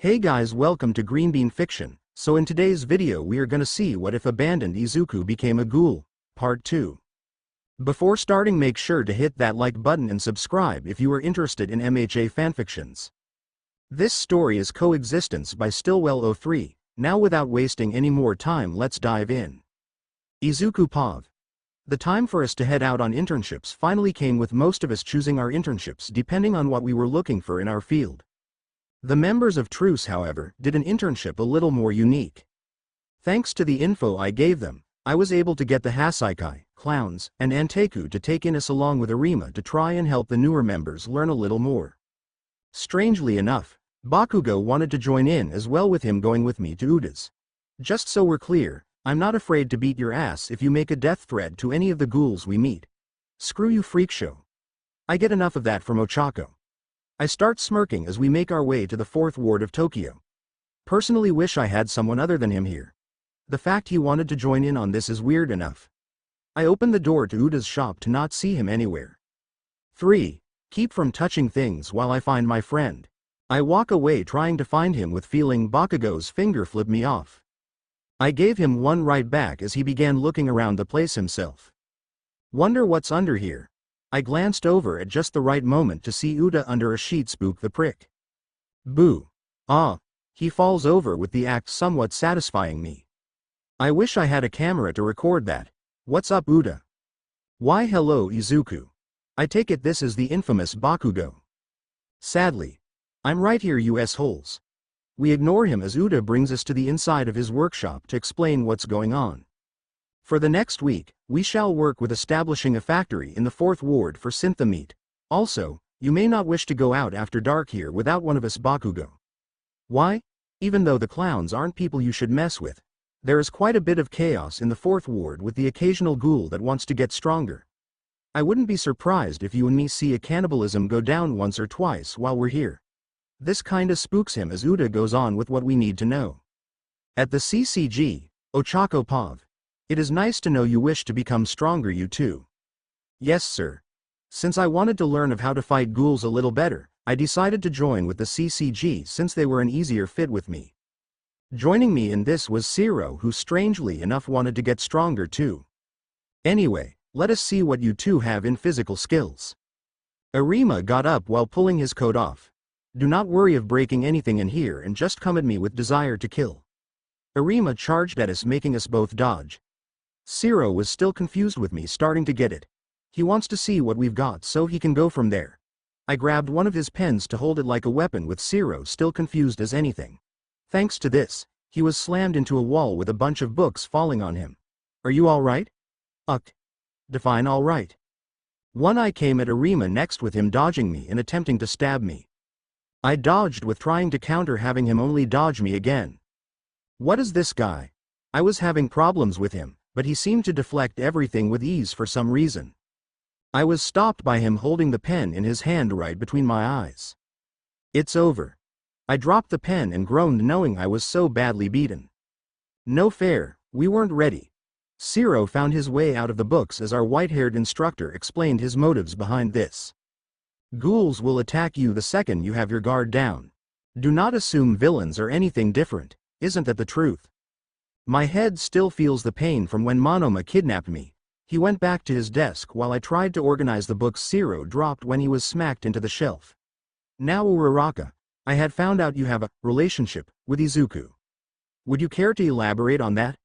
Hey guys, welcome to Green Bean Fiction. So in today's video we are gonna see what if abandoned Izuku became a ghoul, part 2. Before starting, make sure to hit that like button and subscribe if you are interested in MHA fanfictions. This story is Coexistence by Stillwell03. Now without wasting any more time, let's dive in. Izuku Pav. The time for us to head out on internships finally came, with most of us choosing our internships depending on what we were looking for in our field. The members of Truce, however, did an internship a little more unique. Thanks to the info I gave them, I was able to get the Hasaikai, clowns, and Anteku to take in us along with Arima to try and help the newer members learn a little more. Strangely enough, Bakugo wanted to join in as well, with him going with me to Uda's. Just so we're clear, I'm not afraid to beat your ass if you make a death threat to any of the ghouls we meet. Screw you, freak show. I get enough of that from Ochako. I start smirking as we make our way to the 4th ward of Tokyo. Personally wish I had someone other than him here. The fact he wanted to join in on this is weird enough. I open the door to Uda's shop to not see him anywhere. 3. Keep from touching things while I find my friend. I walk away trying to find him, with feeling Bakugo's finger flip me off. I gave him one right back as he began looking around the place himself. Wonder what's under here. I glanced over at just the right moment to see Uda under a sheet. Spook the prick. Boo. Ah. He falls over, with the act somewhat satisfying me. I wish I had a camera to record that. What's up, Uda? Why hello, Izuku. I take it this is the infamous Bakugo. Sadly. I'm right here, you assholes. We ignore him as Uda brings us to the inside of his workshop to explain what's going on. For the next week, we shall work with establishing a factory in the 4th ward for synthamite. Also, you may not wish to go out after dark here without one of us, Bakugo. Why? Even though the clowns aren't people you should mess with, there is quite a bit of chaos in the 4th ward, with the occasional ghoul that wants to get stronger. I wouldn't be surprised if you and me see a cannibalism go down once or twice while we're here. This kinda spooks him as Uda goes on with what we need to know. At the CCG, Ochako Pav. It is nice to know you wish to become stronger, you too. Yes, sir. Since I wanted to learn of how to fight ghouls a little better, I decided to join with the CCG since they were an easier fit with me. Joining me in this was Siro, who strangely enough wanted to get stronger too. Anyway, let us see what you two have in physical skills. Arima got up while pulling his coat off. Do not worry of breaking anything in here, and just come at me with desire to kill. Arima charged at us, making us both dodge. Siro was still confused with me, starting to get it. He wants to see what we've got so he can go from there. I grabbed one of his pens to hold it like a weapon, with Siro still confused as anything. Thanks to this, he was slammed into a wall with a bunch of books falling on him. Are you alright? Define alright. One eye came at Arima next, with him dodging me and attempting to stab me. I dodged with trying to counter, having him only dodge me again. What is this guy? I was having problems with him, but he seemed to deflect everything with ease for some reason. I was stopped by him holding the pen in his hand right between my eyes. It's over. I dropped the pen and groaned, knowing I was so badly beaten. No fair, we weren't ready. Siro found his way out of the books as our white-haired instructor explained his motives behind this. Ghouls will attack you the second you have your guard down. Do not assume villains are anything different. Isn't that the truth? My head still feels the pain from when Monoma kidnapped me. He went back to his desk while I tried to organize the books Siro dropped when he was smacked into the shelf. Now, Uraraka, I had found out you have a relationship with Izuku. Would you care to elaborate on that?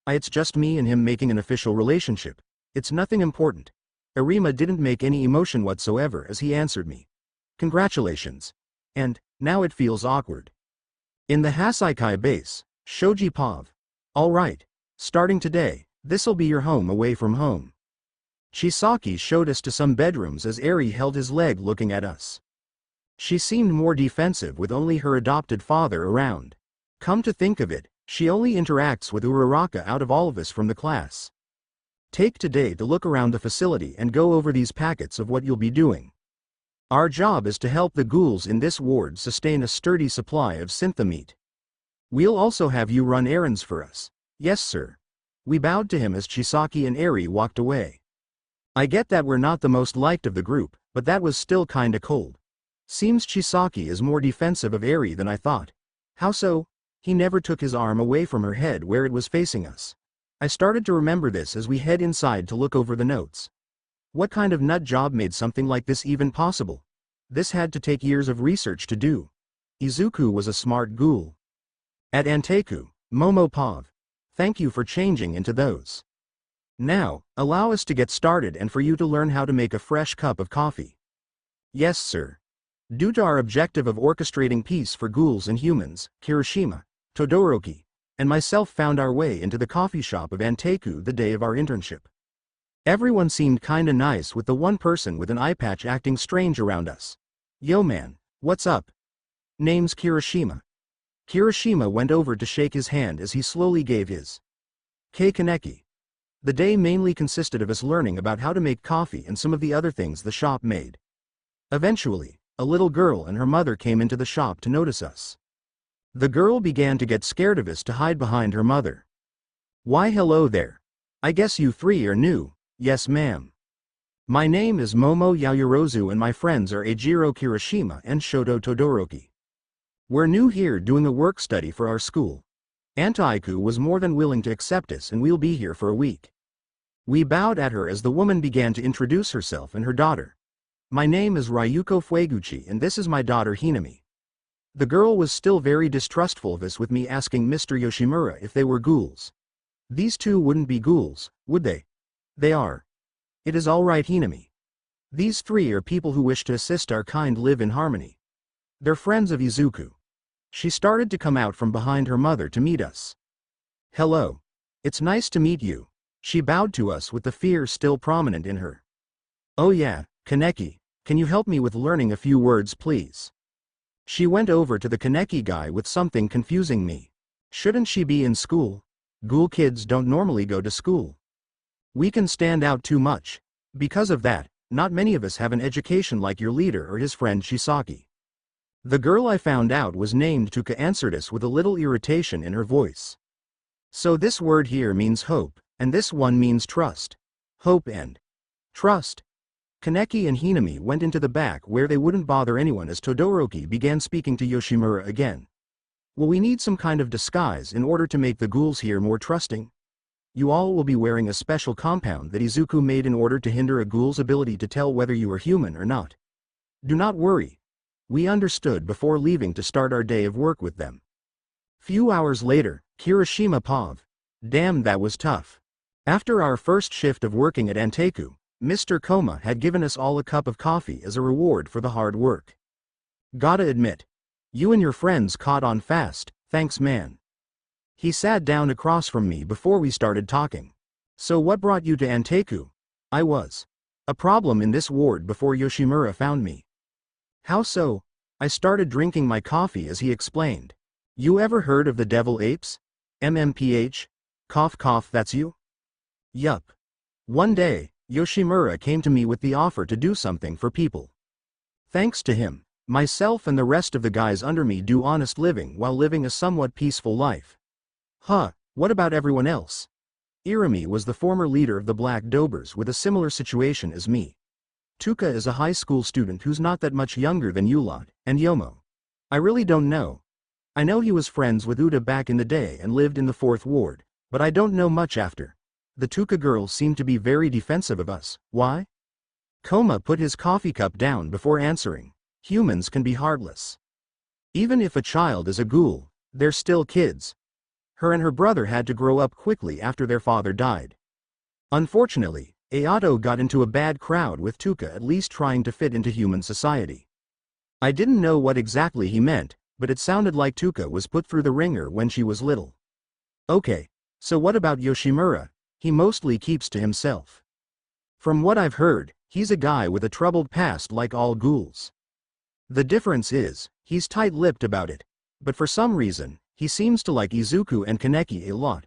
It's just me and him making an official relationship. It's nothing important. Arima didn't make any emotion whatsoever as he answered me. Congratulations. And now it feels awkward. In the Hasaikai base, Shoji Pav. Alright. Starting today, this'll be your home away from home. Chisaki showed us to some bedrooms as Arie held his leg looking at us. She seemed more defensive with only her adopted father around. Come to think of it, she only interacts with Uraraka out of all of us from the class. Take today to look around the facility and go over these packets of what you'll be doing. Our job is to help the ghouls in this ward sustain a sturdy supply of synthamite. We'll also have you run errands for us. Yes, sir. We bowed to him as Chisaki and Arie walked away. I get that we're not the most liked of the group, but that was still kinda cold. Seems Chisaki is more defensive of Arie than I thought. How so? He never took his arm away from her head where it was facing us. I started to remember this as we head inside to look over the notes. What kind of nut job made something like this even possible? This had to take years of research to do. Izuku was a smart ghoul. At Anteku, Momo Pav. Thank you for changing into those. Now, allow us to get started and for you to learn how to make a fresh cup of coffee. Yes, sir. Due to our objective of orchestrating peace for ghouls and humans, Kirishima, Todoroki, and myself found our way into the coffee shop of Anteku the day of our internship. Everyone seemed kinda nice with the one person with an eye patch acting strange around us. Yo man, what's up? Name's Kirishima. Kirishima went over to shake his hand as he slowly gave his Kaneki. The day mainly consisted of us learning about how to make coffee and some of the other things the shop made. Eventually, a little girl and her mother came into the shop to notice us. The girl began to get scared of us to hide behind her mother. Why hello there. I guess you three are new. Yes ma'am. My name is Momo Yaoyorozu and my friends are Aogiri Kirishima and Shoto Todoroki. We're new here doing a work study for our school. Antaiku was more than willing to accept us and we'll be here for a week. We bowed at her as the woman began to introduce herself and her daughter. My name is Ryuko Fueguchi and this is my daughter Hinami. The girl was still very distrustful of us with me asking Mr. Yoshimura if they were ghouls. These two wouldn't be ghouls, would they? They are. It is all right Hinami. These three are people who wish to assist our kind live in harmony. They're friends of Izuku. She started to come out from behind her mother to meet us. Hello. It's nice to meet you. She bowed to us with the fear still prominent in her. Oh yeah, Kaneki, can you help me with learning a few words please? She went over to the Kaneki guy with something confusing me. Shouldn't she be in school? Ghoul kids don't normally go to school. We can stand out too much. Because of that, not many of us have an education like your leader or his friend Shisaki. The girl I found out was named Tuka answered us with a little irritation in her voice. So this word here means hope, and this one means trust. Hope and trust. Kaneki and Hinami went into the back where they wouldn't bother anyone as Todoroki began speaking to Yoshimura again. Will we need some kind of disguise in order to make the ghouls here more trusting? You all will be wearing a special compound that Izuku made in order to hinder a ghoul's ability to tell whether you are human or not. Do not worry. We understood before leaving to start our day of work with them. Few hours later, Kirishima Pav. Damn that was tough. After our first shift of working at Anteku, Mr. Koma had given us all a cup of coffee as a reward for the hard work. Gotta admit. You and your friends caught on fast, thanks man. He sat down across from me before we started talking. So what brought you to Anteku? I was a problem in this ward before Yoshimura found me. How so? I started drinking my coffee as he explained. You ever heard of the devil apes? MMPH? Cough cough that's you? Yup. One day, Yoshimura came to me with the offer to do something for people. Thanks to him, myself and the rest of the guys under me do honest living while living a somewhat peaceful life. Huh, what about everyone else? Irami was the former leader of the Black Dobers with a similar situation as me. Tuka is a high school student who's not that much younger than you lot, and Yomo. I really don't know. I know he was friends with Uda back in the day and lived in the 4th ward, but I don't know much after. The Tuka girls seem to be very defensive of us, why? Koma put his coffee cup down before answering. Humans can be heartless. Even if a child is a ghoul, they're still kids. Her and her brother had to grow up quickly after their father died. Unfortunately, Ayato got into a bad crowd with Tuka at least trying to fit into human society. I didn't know what exactly he meant, but it sounded like Tuka was put through the ringer when she was little. Okay, so what about Yoshimura? He mostly keeps to himself. From what I've heard, he's a guy with a troubled past like all ghouls. The difference is, he's tight-lipped about it, but for some reason, he seems to like Izuku and Kaneki a lot.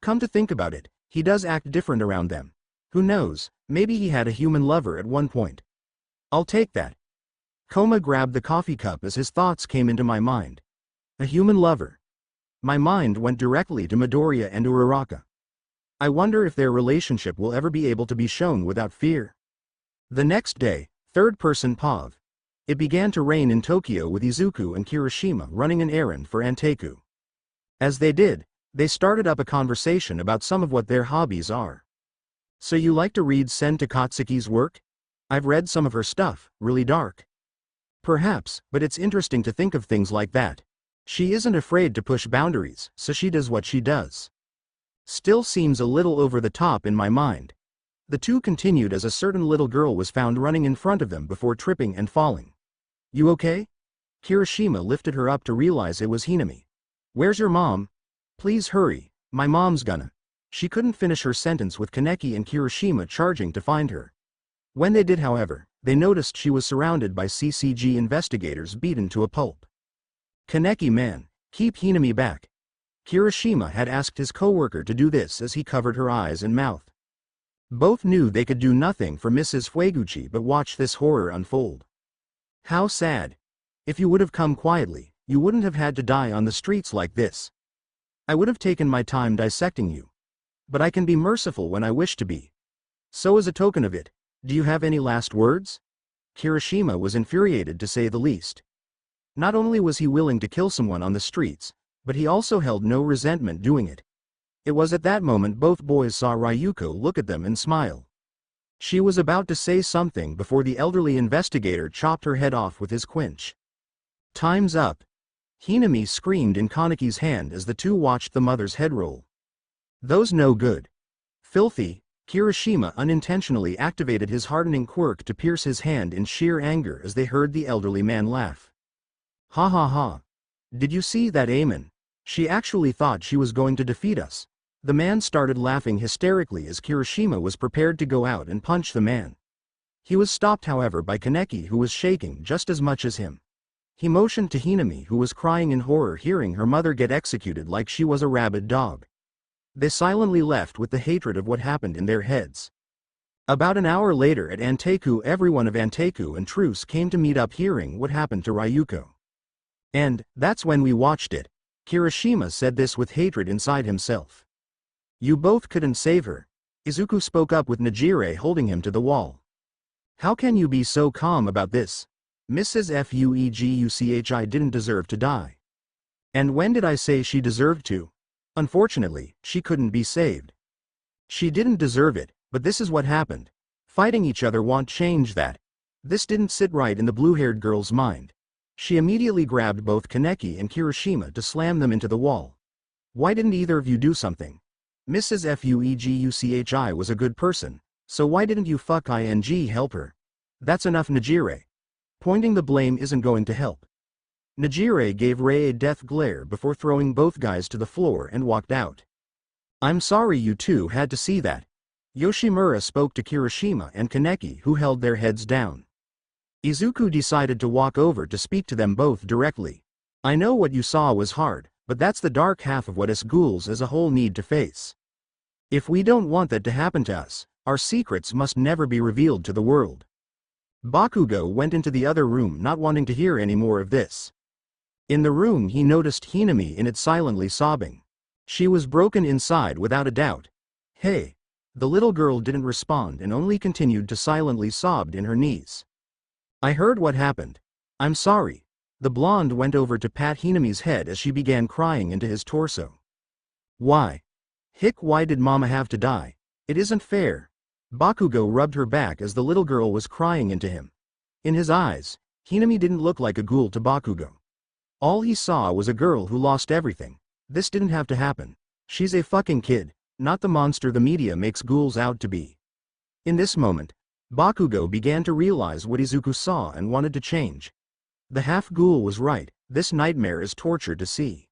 Come to think about it, he does act different around them. Who knows, maybe he had a human lover at one point. I'll take that. Koma grabbed the coffee cup as his thoughts came into my mind. A human lover. My mind went directly to Midoriya and Uraraka. I wonder if their relationship will ever be able to be shown without fear. The next day, third person Pav. It began to rain in Tokyo with Izuku and Kirishima running an errand for Anteku. As they did, they started up a conversation about some of what their hobbies are. So you like to read Sen Takatsuki's work? I've read some of her stuff, really dark. Perhaps, but it's interesting to think of things like that. She isn't afraid to push boundaries, so she does what she does. Still seems a little over the top in my mind. The two continued as a certain little girl was found running in front of them before tripping and falling. You okay? Kirishima lifted her up to realize it was Hinami. Where's your mom? Please hurry, my mom's gonna. She couldn't finish her sentence with Kaneki and Kirishima charging to find her. When they did, however, they noticed she was surrounded by CCG investigators beaten to a pulp. Kaneki, man, keep Hinami back. Kirishima had asked his coworker to do this as he covered her eyes and mouth. Both knew they could do nothing for Mrs. Fueguchi but watch this horror unfold. How sad. If you would have come quietly, you wouldn't have had to die on the streets like this. I would have taken my time dissecting you. But I can be merciful when I wish to be. So as a token of it, do you have any last words? Kirishima was infuriated to say the least. Not only was he willing to kill someone on the streets, but he also held no resentment doing it. It was at that moment both boys saw Ryuko look at them and smile. She was about to say something before the elderly investigator chopped her head off with his quinch. Time's up. Hinami screamed in Kaneki's hand as the two watched the mother's head roll. Those no good. Filthy. Kirishima unintentionally activated his hardening quirk to pierce his hand in sheer anger as they heard the elderly man laugh. Ha ha ha. Did you see that, Aemon? She actually thought she was going to defeat us. The man started laughing hysterically as Kirishima was prepared to go out and punch the man. He was stopped, however, by Kaneki, who was shaking just as much as him. He motioned to Hinami, who was crying in horror hearing her mother get executed like she was a rabid dog. They silently left with the hatred of what happened in their heads. About an hour later at Anteku, everyone of Anteku and Truce came to meet up hearing what happened to Ryuko. And, that's when we watched it. Kirishima said this with hatred inside himself. You both couldn't save her. Izuku spoke up with Najire holding him to the wall. How can you be so calm about this? Mrs. Fueguchi didn't deserve to die. And when did I say she deserved to? Unfortunately, she couldn't be saved. She didn't deserve it, but this is what happened. Fighting each other won't change that. This didn't sit right in the blue-haired girl's mind. She immediately grabbed both Kaneki and Kirishima to slam them into the wall. Why didn't either of you do something? Mrs. Fueguchi was a good person, so why didn't you help her? That's enough, Najire. Pointing the blame isn't going to help. Najire gave Ray a death glare before throwing both guys to the floor and walked out. I'm sorry you two had to see that. Yoshimura spoke to Kirishima and Kaneki, who held their heads down. Izuku decided to walk over to speak to them both directly. I know what you saw was hard, but that's the dark half of what us ghouls as a whole need to face. If we don't want that to happen to us, our secrets must never be revealed to the world. Bakugo went into the other room, not wanting to hear any more of this. In the room he noticed Hinami in it silently sobbing. She was broken inside without a doubt. Hey! The little girl didn't respond and only continued to silently sob in her knees. I heard what happened. I'm sorry. The blonde went over to pat Hinami's head as she began crying into his torso. Why? Why did Mama have to die? It isn't fair. Bakugo rubbed her back as the little girl was crying into him. In his eyes, Hinami didn't look like a ghoul to Bakugo. All he saw was a girl who lost everything. This didn't have to happen. She's a fucking kid, not the monster the media makes ghouls out to be. In this moment, Bakugo began to realize what Izuku saw and wanted to change. The half-ghoul was right, this nightmare is torture to see.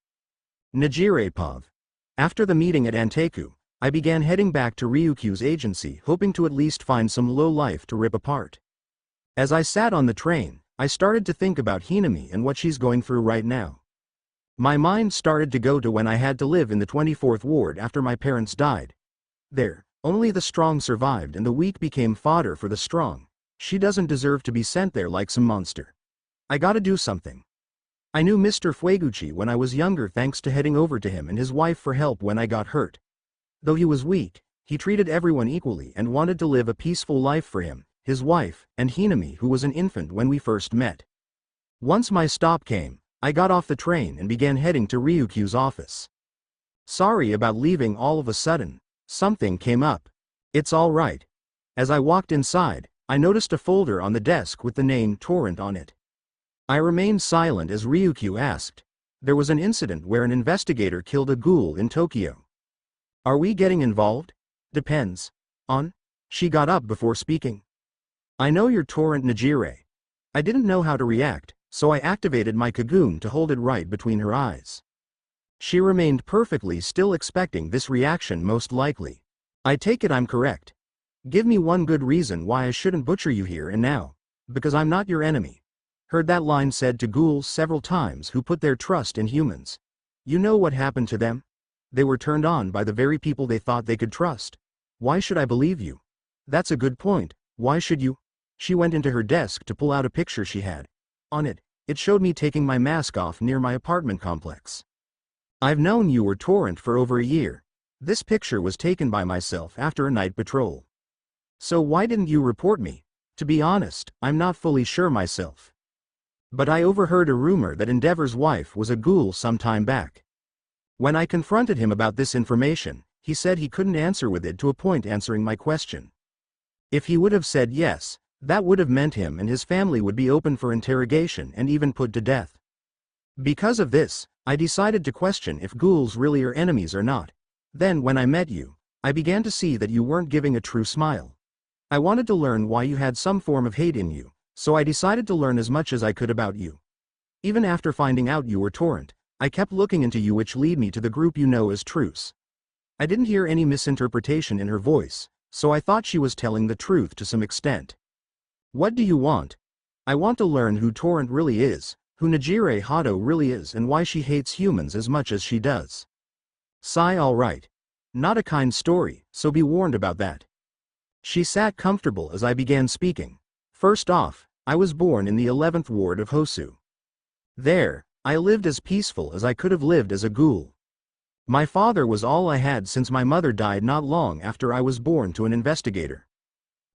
Najire Pav. After the meeting at Anteku, I began heading back to Ryukyu's agency hoping to at least find some low-life to rip apart. As I sat on the train, I started to think about Hinami and what she's going through right now. My mind started to go to when I had to live in the 24th ward after my parents died. There, only the strong survived and the weak became fodder for the strong. She doesn't deserve to be sent there like some monster. I gotta do something. I knew Mr. Fueguchi when I was younger thanks to heading over to him and his wife for help when I got hurt. Though he was weak, he treated everyone equally and wanted to live a peaceful life for him, his wife, and Hinami, who was an infant when we first met. Once my stop came, I got off the train and began heading to Ryukyu's office. Sorry about leaving all of a sudden. Something came up. It's all right. As I walked inside, I noticed a folder on the desk with the name Torrent on it. I remained silent as Ryukyu asked. There was an incident where an investigator killed a ghoul in Tokyo. Are we getting involved? Depends. On? She got up before speaking. I know you're Torrent Najire. I didn't know how to react, so I activated my Kagoon to hold it right between her eyes. She remained perfectly still, expecting this reaction most likely. I take it I'm correct. Give me one good reason why I shouldn't butcher you here and now. Because I'm not your enemy. Heard that line said to ghouls several times who put their trust in humans. You know what happened to them? They were turned on by the very people they thought they could trust. Why should I believe you? That's a good point. Why should you? She went into her desk to pull out a picture she had. On it, it showed me taking my mask off near my apartment complex. I've known you were Torrent for over a year. This picture was taken by myself after a night patrol. So why didn't you report me? To be honest, I'm not fully sure myself. But I overheard a rumor that Endeavor's wife was a ghoul some time back. When I confronted him about this information, he said he couldn't answer with it to a point answering my question. If he would have said yes, that would have meant him and his family would be open for interrogation and even put to death. Because of this, I decided to question if ghouls really are enemies or not. Then when I met you, I began to see that you weren't giving a true smile. I wanted to learn why you had some form of hate in you, so I decided to learn as much as I could about you. Even after finding out you were Torrent, I kept looking into you, which led me to the group you know as Truce. I didn't hear any misinterpretation in her voice, so I thought she was telling the truth to some extent. What do you want? I want to learn who Torrent really is, who Najire Hado really is, and why she hates humans as much as she does. Sigh. All right. Not a kind story, so be warned about that. She sat comfortable as I began speaking. First off, I was born in the 11th ward of Hosu. There, I lived as peaceful as I could have lived as a ghoul. My father was all I had since my mother died not long after I was born to an investigator.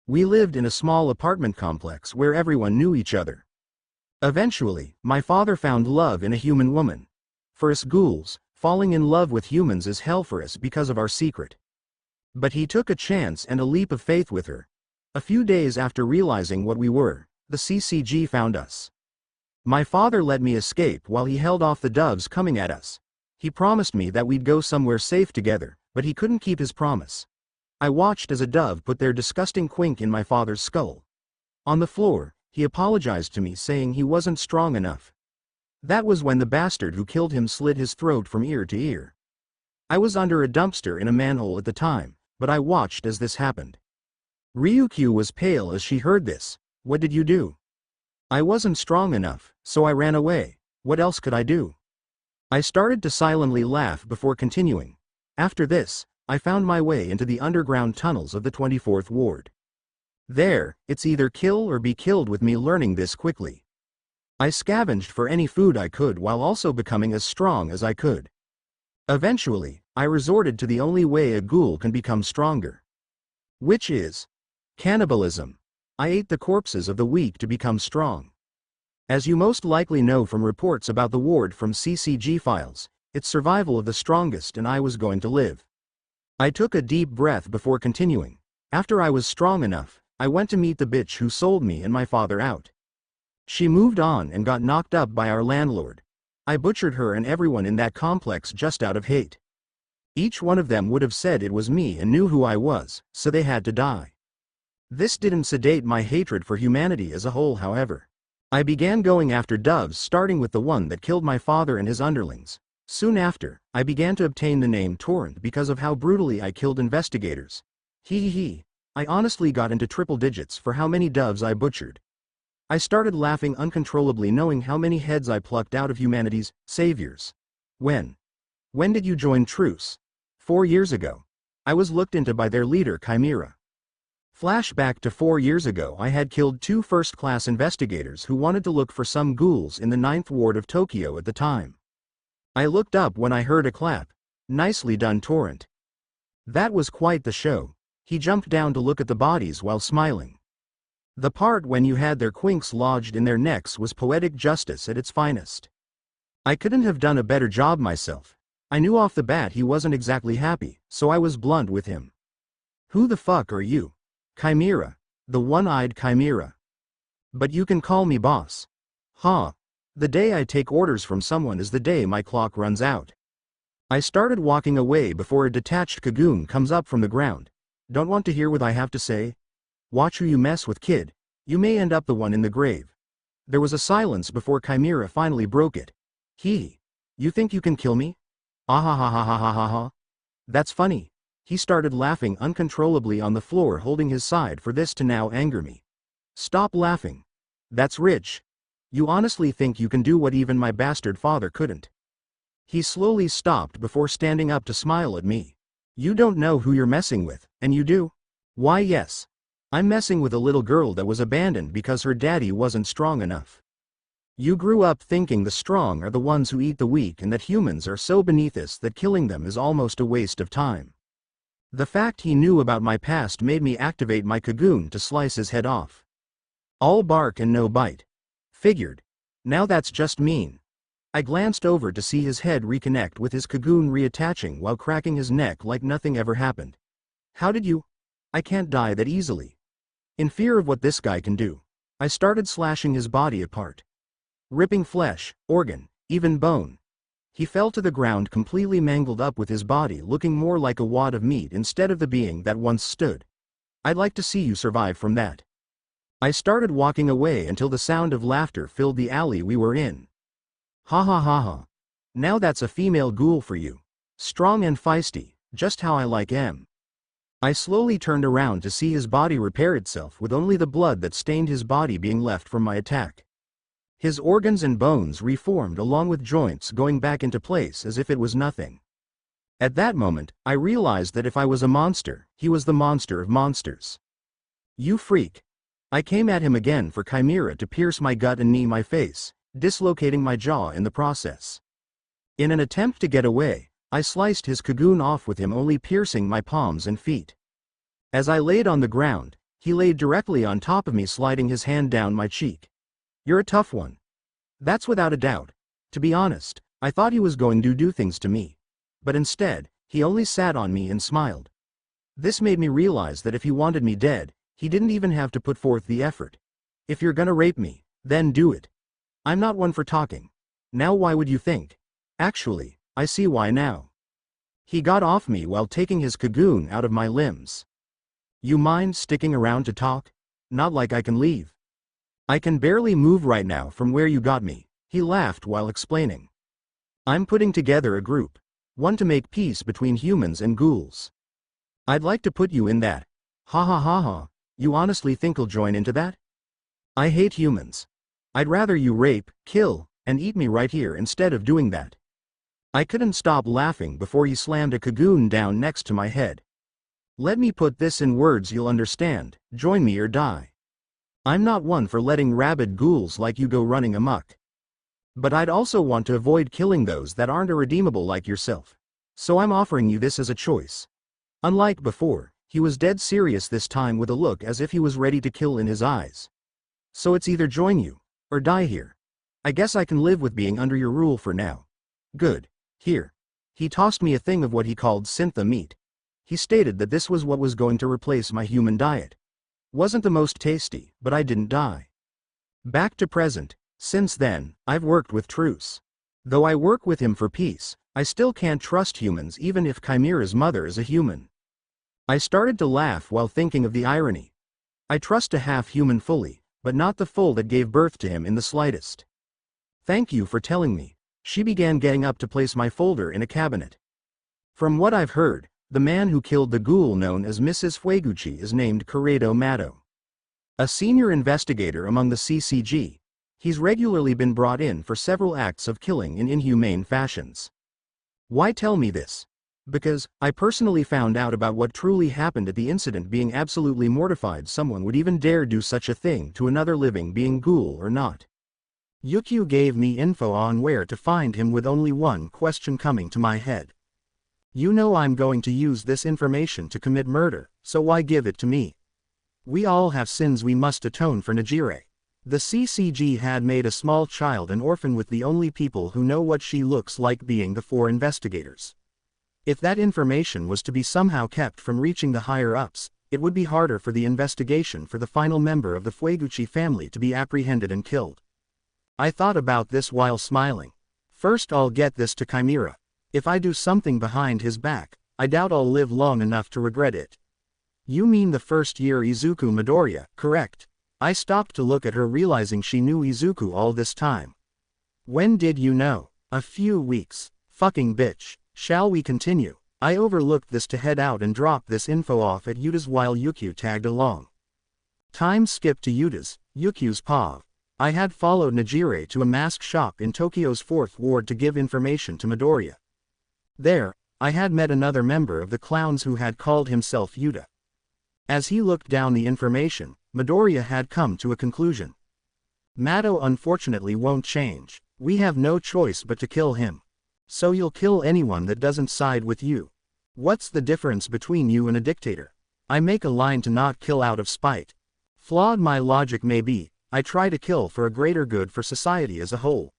We lived in a small apartment complex where everyone knew each other. Eventually, my father found love in a human woman. For us ghouls, falling in love with humans is hell for us because of our secret. But he took a chance and a leap of faith with her. A few days after realizing what we were, the CCG found us. My father let me escape while he held off the doves coming at us. He promised me that we'd go somewhere safe together, but he couldn't keep his promise. I watched as a dove put their disgusting quink in my father's skull. On the floor, he apologized to me, saying he wasn't strong enough. That was when the bastard who killed him slit his throat from ear to ear. I was under a dumpster in a manhole at the time, but I watched as this happened. Ryukyu was pale as she heard this. What did you do? I wasn't strong enough, so I ran away. What else could I do? I started to silently laugh before continuing. After this, I found my way into the underground tunnels of the 24th ward. There, it's either kill or be killed with me. Learning this quickly, I scavenged for any food I could while also becoming as strong as I could. Eventually, I resorted to the only way a ghoul can become stronger, which is cannibalism. I ate the corpses of the weak to become strong. As you most likely know from reports about the ward from CCG files, it's survival of the strongest, and I was going to live. I took a deep breath before continuing. After I was strong enough, I went to meet the bitch who sold me and my father out. She moved on and got knocked up by our landlord. I butchered her and everyone in that complex just out of hate. Each one of them would have said it was me and knew who I was, so they had to die. This didn't sedate my hatred for humanity as a whole, however. I began going after doves, starting with the one that killed my father and his underlings. Soon after, I began to obtain the name Torrent because of how brutally I killed investigators. I honestly got into triple digits for how many doves I butchered. I started laughing uncontrollably knowing how many heads I plucked out of humanity's saviors. When did you join Truce? 4 years ago. I was looked into by their leader Chimera. Flashback to 4 years ago, I had killed 2 first-class investigators who wanted to look for some ghouls in the 9th ward of Tokyo at the time. I looked up when I heard a clap. Nicely done, Torrent. That was quite the show. He jumped down to look at the bodies while smiling. The part when you had their quinks lodged in their necks was poetic justice at its finest. I couldn't have done a better job myself. I knew off the bat he wasn't exactly happy, so I was blunt with him. Who the fuck are you? Chimera. The one-eyed Chimera. But you can call me boss. Huh. The day I take orders from someone is the day my clock runs out. I started walking away before a detached Kagoon comes up from the ground. Don't want to hear what I have to say? Watch who you mess with, kid. You may end up the one in the grave. There was a silence before Chimera finally broke it. You think you can kill me? Ah ha ha ha ha ha ha ha. That's funny. He started laughing uncontrollably on the floor, holding his side for this to now anger me. Stop laughing. That's rich. You honestly think you can do what even my bastard father couldn't? He slowly stopped before standing up to smile at me. You don't know who you're messing with, and you do? Why yes. I'm messing with a little girl that was abandoned because her daddy wasn't strong enough. You grew up thinking the strong are the ones who eat the weak and that humans are so beneath us that killing them is almost a waste of time. The fact he knew about my past made me activate my Kagoon to slice his head off. All bark and no bite. Figured. Now that's just mean. I glanced over to see his head reconnect with his Kagoon reattaching while cracking his neck like nothing ever happened. How did you? I can't die that easily. In fear of what this guy can do, I started slashing his body apart. Ripping flesh, organ, even bone. He fell to the ground completely mangled up with his body looking more like a wad of meat instead of the being that once stood. I'd like to see you survive from that. I started walking away until the sound of laughter filled the alley we were in. Ha ha ha ha. Now that's a female ghoul for you. Strong and feisty, just how I like em. I slowly turned around to see his body repair itself with only the blood that stained his body being left from my attack. His organs and bones reformed along with joints going back into place as if it was nothing. At that moment, I realized that if I was a monster, he was the monster of monsters. You freak. I came at him again for Chimera to pierce my gut and knee my face, dislocating my jaw in the process. In an attempt to get away, I sliced his Kagoon off with him only piercing my palms and feet. As I laid on the ground, he laid directly on top of me sliding his hand down my cheek. You're a tough one. That's without a doubt. To be honest, I thought he was going to do things to me. But instead, he only sat on me and smiled. This made me realize that if he wanted me dead, he didn't even have to put forth the effort. If you're gonna rape me, then do it. I'm not one for talking. Now why would you think? Actually, I see why now. He got off me while taking his Kagoon out of my limbs. You mind sticking around to talk? Not like I can leave. I can barely move right now from where you got me, he laughed while explaining. I'm putting together a group. One to make peace between humans and ghouls. I'd like to put you in that. Ha ha ha ha. You honestly think you'll join into that? I hate humans. I'd rather you rape, kill, and eat me right here instead of doing that. I couldn't stop laughing before he slammed a Kagoon down next to my head. Let me put this in words you'll understand, join me or die. I'm not one for letting rabid ghouls like you go running amok. But I'd also want to avoid killing those that aren't irredeemable like yourself. So I'm offering you this as a choice. Unlike before, he was dead serious this time with a look as if he was ready to kill in his eyes. So it's either join you, or die here. I guess I can live with being under your rule for now. Good. Here. He tossed me a thing of what he called syntha meat. He stated that this was what was going to replace my human diet. Wasn't the most tasty, but I didn't die. Back to present. Since then, I've worked with Truce. Though I work with him for peace, I still can't trust humans even if Chimera's mother is a human. I started to laugh while thinking of the irony. I trust a half-human fully, but not the full that gave birth to him in the slightest. Thank you for telling me. She began getting up to place my folder in a cabinet. From what I've heard, the man who killed the ghoul known as Mrs. Fueguchi is named Mado. A senior investigator among the CCG, he's regularly been brought in for several acts of killing in inhumane fashions. Why tell me this? Because, I personally found out about what truly happened at the incident being absolutely mortified someone would even dare do such a thing to another living being ghoul or not. Yukio gave me info on where to find him with only one question coming to my head. You know I'm going to use this information to commit murder, so why give it to me? We all have sins we must atone for Najire. The CCG had made a small child an orphan with the only people who know what she looks like being the 4 investigators. If that information was to be somehow kept from reaching the higher-ups, it would be harder for the investigation for the final member of the Fueguchi family to be apprehended and killed. I thought about this while smiling. First I'll get this to Chimera. If I do something behind his back, I doubt I'll live long enough to regret it. You mean the first year Izuku Midoriya, correct? I stopped to look at her, realizing she knew Izuku all this time. When did you know? A few weeks. Fucking bitch. Shall we continue? I overlooked this to head out and drop this info off at Yuda's while Yukio tagged along. Time skip to Yukio's POV. I had followed Najire to a mask shop in Tokyo's 4th ward to give information to Midoriya. There, I had met another member of the clowns who had called himself Yuda. As he looked down the information, Midoriya had come to a conclusion. Mado unfortunately won't change. We have no choice but to kill him. So you'll kill anyone that doesn't side with you. What's the difference between you and a dictator? I make a line to not kill out of spite. Flawed my logic may be, I try to kill for a greater good for society as a whole.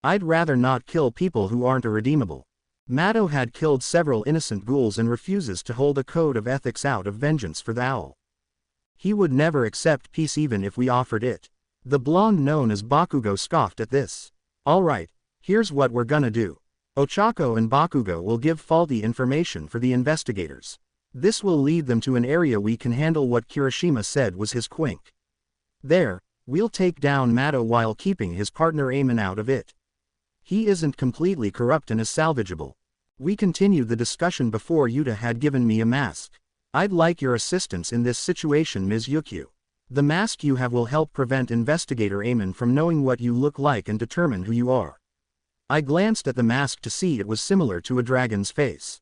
I'd rather not kill people who aren't irredeemable. Mado had killed several innocent ghouls and refuses to hold a code of ethics out of vengeance for the owl. He would never accept peace even if we offered it. The blonde known as Bakugo scoffed at this. Alright, here's what we're gonna do. Ochako and Bakugo will give faulty information for the investigators. This will lead them to an area we can handle. What Kirishima said was his quink. There, we'll take down Mado while keeping his partner Amon out of it. He isn't completely corrupt and is salvageable. We continued the discussion before Yuda had given me a mask. I'd like your assistance in this situation, Ms. Yukio. The mask you have will help prevent investigator Amon from knowing what you look like and determine who you are. I glanced at the mask to see it was similar to a dragon's face.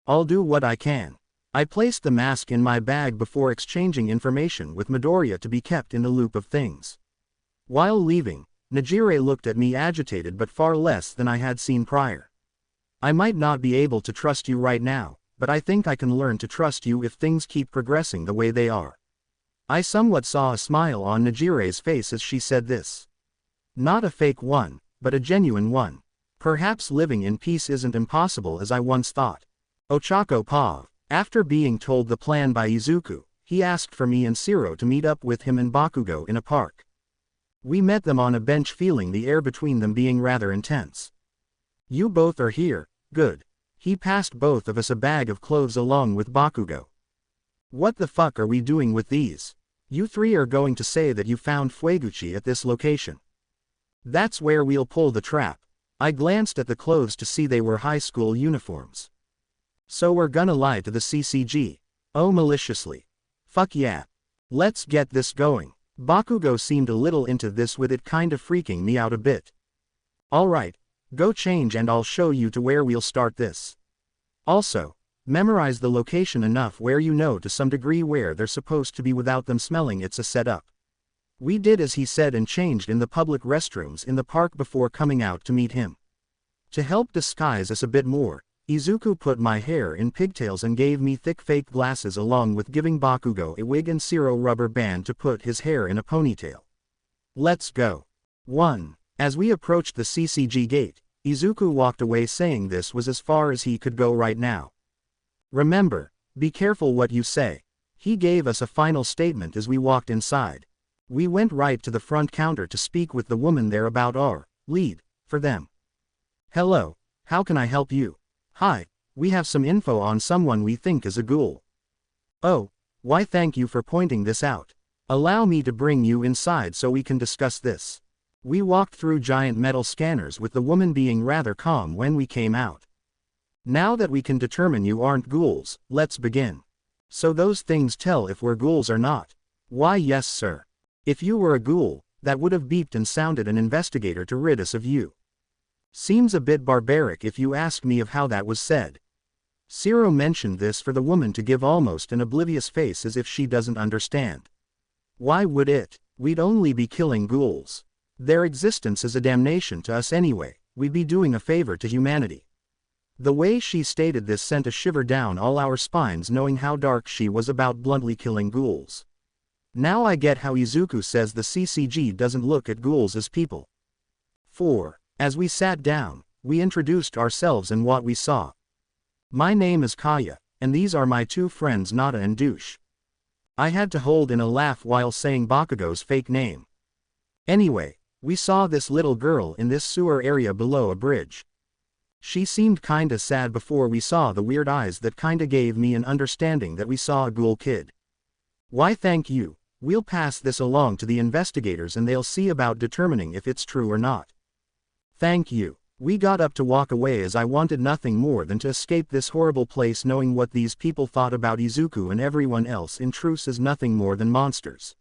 I'll do what I can. I placed the mask in my bag before exchanging information with Midoriya to be kept in the loop of things. While leaving, Najire looked at me agitated but far less than I had seen prior. I might not be able to trust you right now, but I think I can learn to trust you if things keep progressing the way they are. I somewhat saw a smile on Najire's face as she said this. Not a fake one, but a genuine one. Perhaps living in peace isn't impossible as I once thought. Ochako POV. After being told the plan by Izuku, he asked for me and Siro to meet up with him and Bakugo in a park. We met them on a bench, feeling the air between them being rather intense. You both are here, good. He passed both of us a bag of clothes along with Bakugo. What the fuck are we doing with these? You 3 are going to say that you found Fueguchi at this location. That's where we'll pull the trap. I glanced at the clothes to see they were high school uniforms. So we're gonna lie to the CCG. Oh, maliciously. Fuck yeah. Let's get this going. Bakugo seemed a little into this, with it kind of freaking me out a bit. Alright, go change and I'll show you to where we'll start this. Also, memorize the location enough where you know to some degree where they're supposed to be without them smelling it's a setup. We did as he said and changed in the public restrooms in the park before coming out to meet him. To help disguise us a bit more, Izuku put my hair in pigtails and gave me thick fake glasses, along with giving Bakugo a wig and Siro rubber band to put his hair in a ponytail. Let's go. 1. As we approached the CCG gate, Izuku walked away saying this was as far as he could go right now. Remember, be careful what you say. He gave us a final statement as we walked inside. We went right to the front counter to speak with the woman there about our lead for them. Hello, how can I help you? Hi, we have some info on someone we think is a ghoul. Oh, why thank you for pointing this out. Allow me to bring you inside so we can discuss this. We walked through giant metal scanners with the woman being rather calm when we came out. Now that we can determine you aren't ghouls, let's begin. So those things tell if we're ghouls or not? Why yes sir. If you were a ghoul, that would have beeped and sounded an investigator to rid us of you. Seems a bit barbaric if you ask me of how that was said. Siro mentioned this for the woman to give almost an oblivious face as if she doesn't understand. Why would it? We'd only be killing ghouls. Their existence is a damnation to us anyway, we'd be doing a favor to humanity. The way she stated this sent a shiver down all our spines, knowing how dark she was about bluntly killing ghouls. Now I get how Izuku says the CCG doesn't look at ghouls as people. 4. As we sat down, we introduced ourselves and what we saw. My name is Kaya, and these are my two friends Nada and Douche. I had to hold in a laugh while saying Bakugo's fake name. Anyway, we saw this little girl in this sewer area below a bridge. She seemed kinda sad before we saw the weird eyes that kinda gave me an understanding that we saw a ghoul kid. Why thank you, we'll pass this along to the investigators and they'll see about determining if it's true or not. Thank you. We got up to walk away as I wanted nothing more than to escape this horrible place knowing what these people thought about Izuku and everyone else in Truce is nothing more than monsters.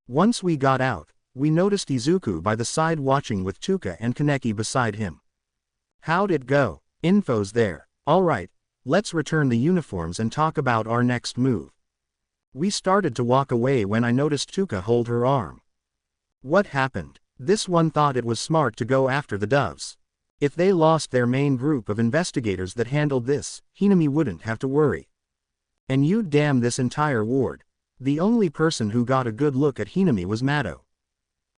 Once we got out, we noticed Izuku by the side watching with Tuka and Kaneki beside him. How'd it go? Info's there. Alright, let's return the uniforms and talk about our next move. We started to walk away when I noticed Tuka hold her arm. What happened? This one thought it was smart to go after the doves. If they lost their main group of investigators that handled this, Hinami wouldn't have to worry. And you damn this entire ward. The only person who got a good look at Hinami was Mado.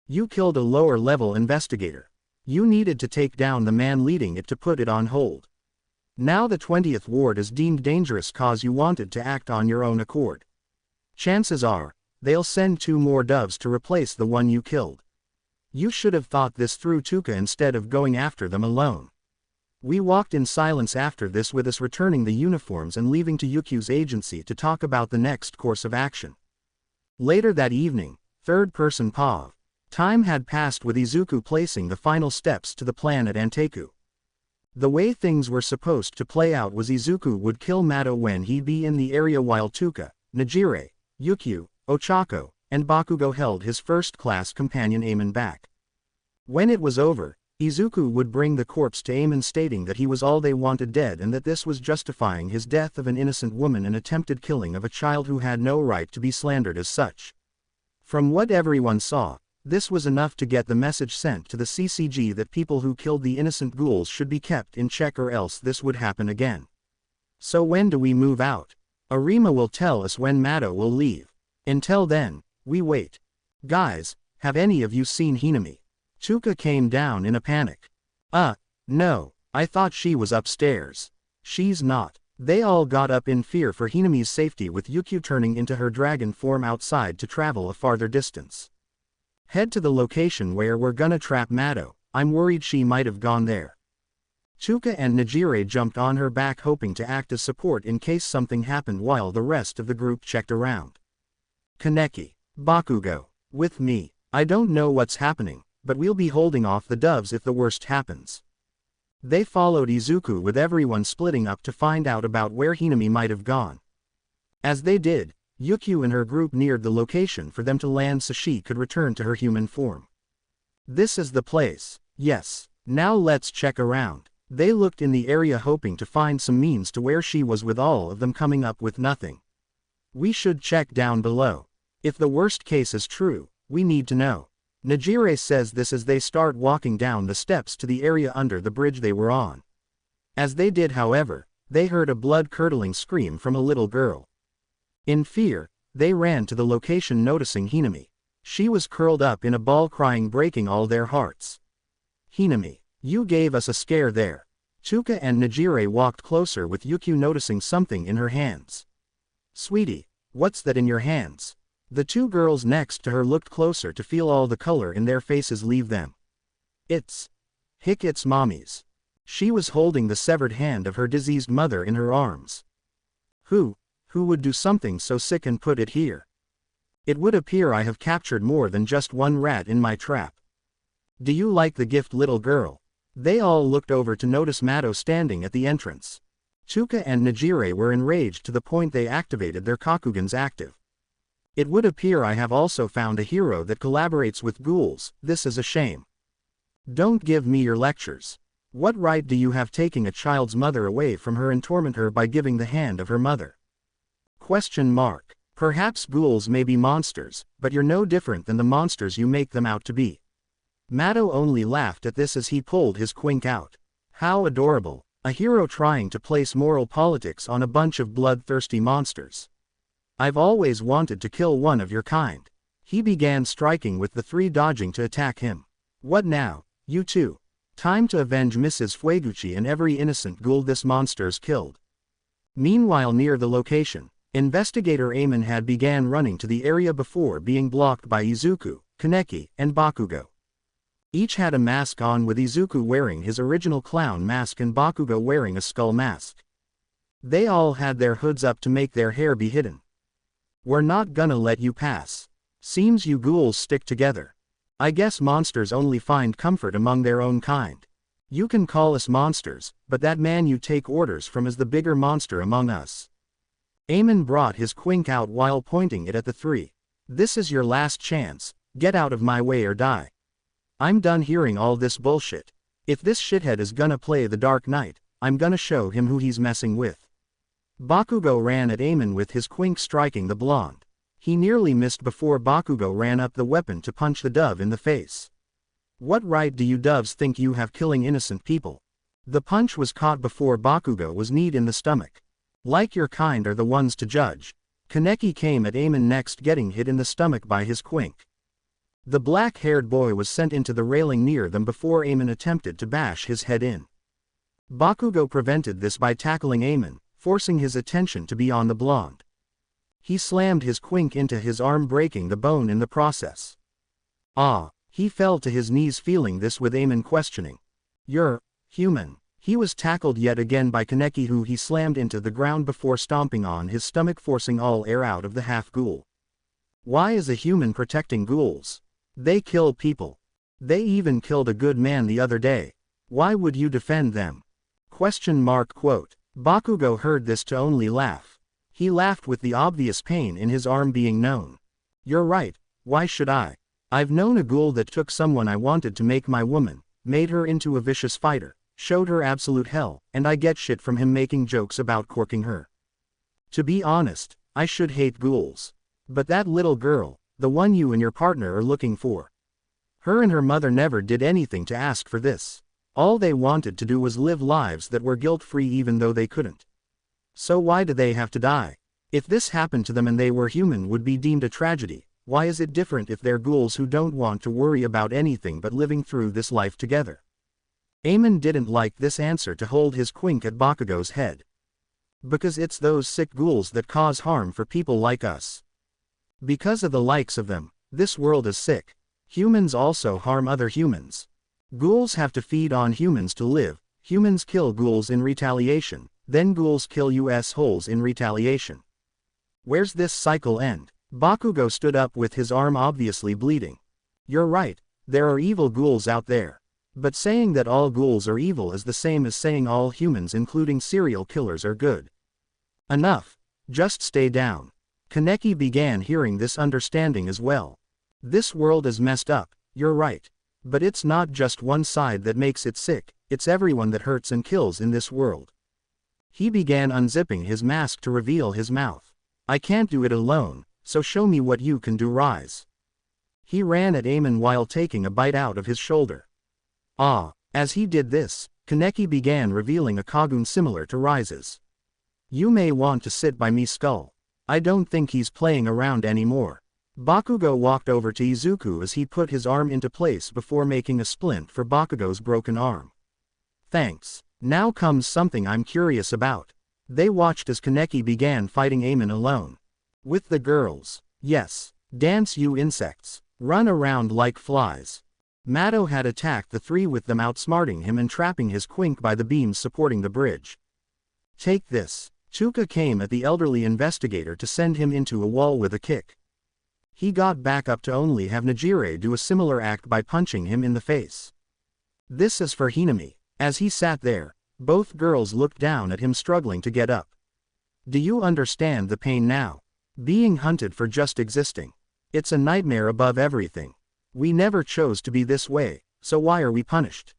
You killed a lower level investigator. You needed to take down the man leading it to put it on hold. Now the 20th ward is deemed dangerous cause you wanted to act on your own accord. Chances are, they'll send 2 more doves to replace the one you killed. You should have thought this through Tuka instead of going after them alone. We walked in silence after this with us returning the uniforms and leaving to Yukyu's agency to talk about the next course of action. Later that evening, third-person POV. Time had passed with Izuku placing the final steps to the plan at Anteku. The way things were supposed to play out was Izuku would kill Mado when he'd be in the area while Tuka, Nejire, Yukyu, Ochako, and Bakugo held his first-class companion Amon back. When it was over, Izuku would bring the corpse to Amon stating that he was all they wanted dead and that this was justifying his death of an innocent woman and attempted killing of a child who had no right to be slandered as such. From what everyone saw, this was enough to get the message sent to the CCG that people who killed the innocent ghouls should be kept in check or else this would happen again. So when do we move out? Arima will tell us when Mado will leave. Until then, we wait. Guys, have any of you seen Hinami? Tuka came down in a panic. No, I thought she was upstairs. She's not. They all got up in fear for Hinami's safety with Yukyu turning into her dragon form outside to travel a farther distance. Head to the location where we're gonna trap Mado, I'm worried she might have gone there. Tuka and Nejire jumped on her back hoping to act as support in case something happened while the rest of the group checked around. Kaneki, Bakugo, with me. I don't know what's happening, but we'll be holding off the doves if the worst happens. They followed Izuku with everyone splitting up to find out about where Hinami might have gone. As they did, Yukyu and her group neared the location for them to land so she could return to her human form. This is the place. Yes, now let's check around. They looked in the area hoping to find some means to where she was with all of them coming up with nothing. We should check down below. If the worst case is true, we need to know. Nejire says this as they start walking down the steps to the area under the bridge they were on. As they did however, they heard a blood-curdling scream from a little girl. In fear, they ran to the location noticing Hinami. She was curled up in a ball crying breaking all their hearts. Hinami, you gave us a scare there. Tuka and Nejire walked closer with Yukyu noticing something in her hands. Sweetie, what's that in your hands? The 2 girls next to her looked closer to feel all the color in their faces leave them. It's Mommy's. She was holding the severed hand of her diseased mother in her arms. Who would do something so sick and put it here? It would appear I have captured more than just one rat in my trap. Do you like the gift, little girl? They all looked over to notice Mado standing at the entrance. Tuka and Nejire were enraged to the point they activated their Kakugans active. It would appear I have also found a hero that collaborates with ghouls, this is a shame. Don't give me your lectures. What right do you have taking a child's mother away from her and torment her by giving the hand of her mother? Question mark. Perhaps ghouls may be monsters, but you're no different than the monsters you make them out to be. Mado only laughed at this as he pulled his quink out. How adorable, a hero trying to place moral politics on a bunch of bloodthirsty monsters. I've always wanted to kill one of your kind. He began striking with the three dodging to attack him. What now, you two? Time to avenge Mrs. Fueguchi and every innocent ghoul this monster's killed. Meanwhile near the location, investigator Eamon had began running to the area before being blocked by Izuku, Kaneki, and Bakugo. Each had a mask on with Izuku wearing his original clown mask and Bakugo wearing a skull mask. They all had their hoods up to make their hair be hidden. We're not gonna let you pass. Seems you ghouls stick together. I guess monsters only find comfort among their own kind. You can call us monsters, but that man you take orders from is the bigger monster among us. Eamon brought his quink out while pointing it at the three. This is your last chance, get out of my way or die. I'm done hearing all this bullshit. If this shithead is gonna play the Dark Knight, I'm gonna show him who he's messing with. Bakugo ran at Eamon with his quink striking the blonde. He nearly missed before Bakugo ran up the weapon to punch the dove in the face. What right do you doves think you have killing innocent people? The punch was caught before Bakugo was kneed in the stomach. Like your kind are the ones to judge. Kaneki came at Eamon next, getting hit in the stomach by his quink. The black-haired boy was sent into the railing near them before Eamon attempted to bash his head in. Bakugo prevented this by tackling Eamon, forcing his attention to be on the blonde. He slammed his quink into his arm, breaking the bone in the process. He fell to his knees feeling this with Eamon questioning. You're human. He was tackled yet again by Kaneki, who he slammed into the ground before stomping on his stomach, forcing all air out of the half-ghoul. Why is a human protecting ghouls? They kill people. They even killed a good man the other day. Why would you defend them? ? Bakugo heard this to only laugh. He laughed with the obvious pain in his arm being known. You're right, why should I? I've known a ghoul that took someone I wanted to make my woman, made her into a vicious fighter, showed her absolute hell, and I get shit from him making jokes about corking her. To be honest, I should hate ghouls. But that little girl, the one you and your partner are looking for. Her and her mother never did anything to ask for this. All they wanted to do was live lives that were guilt-free even though they couldn't. So why do they have to die? If this happened to them and they were human, would be deemed a tragedy. Why is it different if they're ghouls who don't want to worry about anything but living through this life together? Eamon didn't like this answer to hold his quink at Bakugo's head. Because it's those sick ghouls that cause harm for people like us. Because of the likes of them, this world is sick. Humans also harm other humans. Ghouls have to feed on humans to live, humans kill ghouls in retaliation, then ghouls kill us holes in retaliation. Where's this cycle end? Bakugo stood up with his arm obviously bleeding. You're right, there are evil ghouls out there. But saying that all ghouls are evil is the same as saying all humans including serial killers are good. Enough. Just stay down. Kaneki began hearing this understanding as well. This world is messed up, you're right. But it's not just one side that makes it sick, it's everyone that hurts and kills in this world. He began unzipping his mask to reveal his mouth. I can't do it alone, so show me what you can do, Rise. He ran at Eamon while taking a bite out of his shoulder. As he did this, Kaneki began revealing a Kagun similar to Rise's. You may want to sit by me, Skull. I don't think he's playing around anymore. Bakugo walked over to Izuku as he put his arm into place before making a splint for Bakugo's broken arm. Thanks. Now comes something I'm curious about. They watched as Kaneki began fighting Eamon alone. With the girls. Yes. Dance, you insects. Run around like flies. Mado had attacked the three with them outsmarting him and trapping his quink by the beams supporting the bridge. Take this. Chuka came at the elderly investigator to send him into a wall with a kick. He got back up to only have Najire do a similar act by punching him in the face. This is for Hinami. As he sat there, both girls looked down at him struggling to get up. Do you understand the pain now? Being hunted for just existing. It's a nightmare above everything. We never chose to be this way, so why are we punished?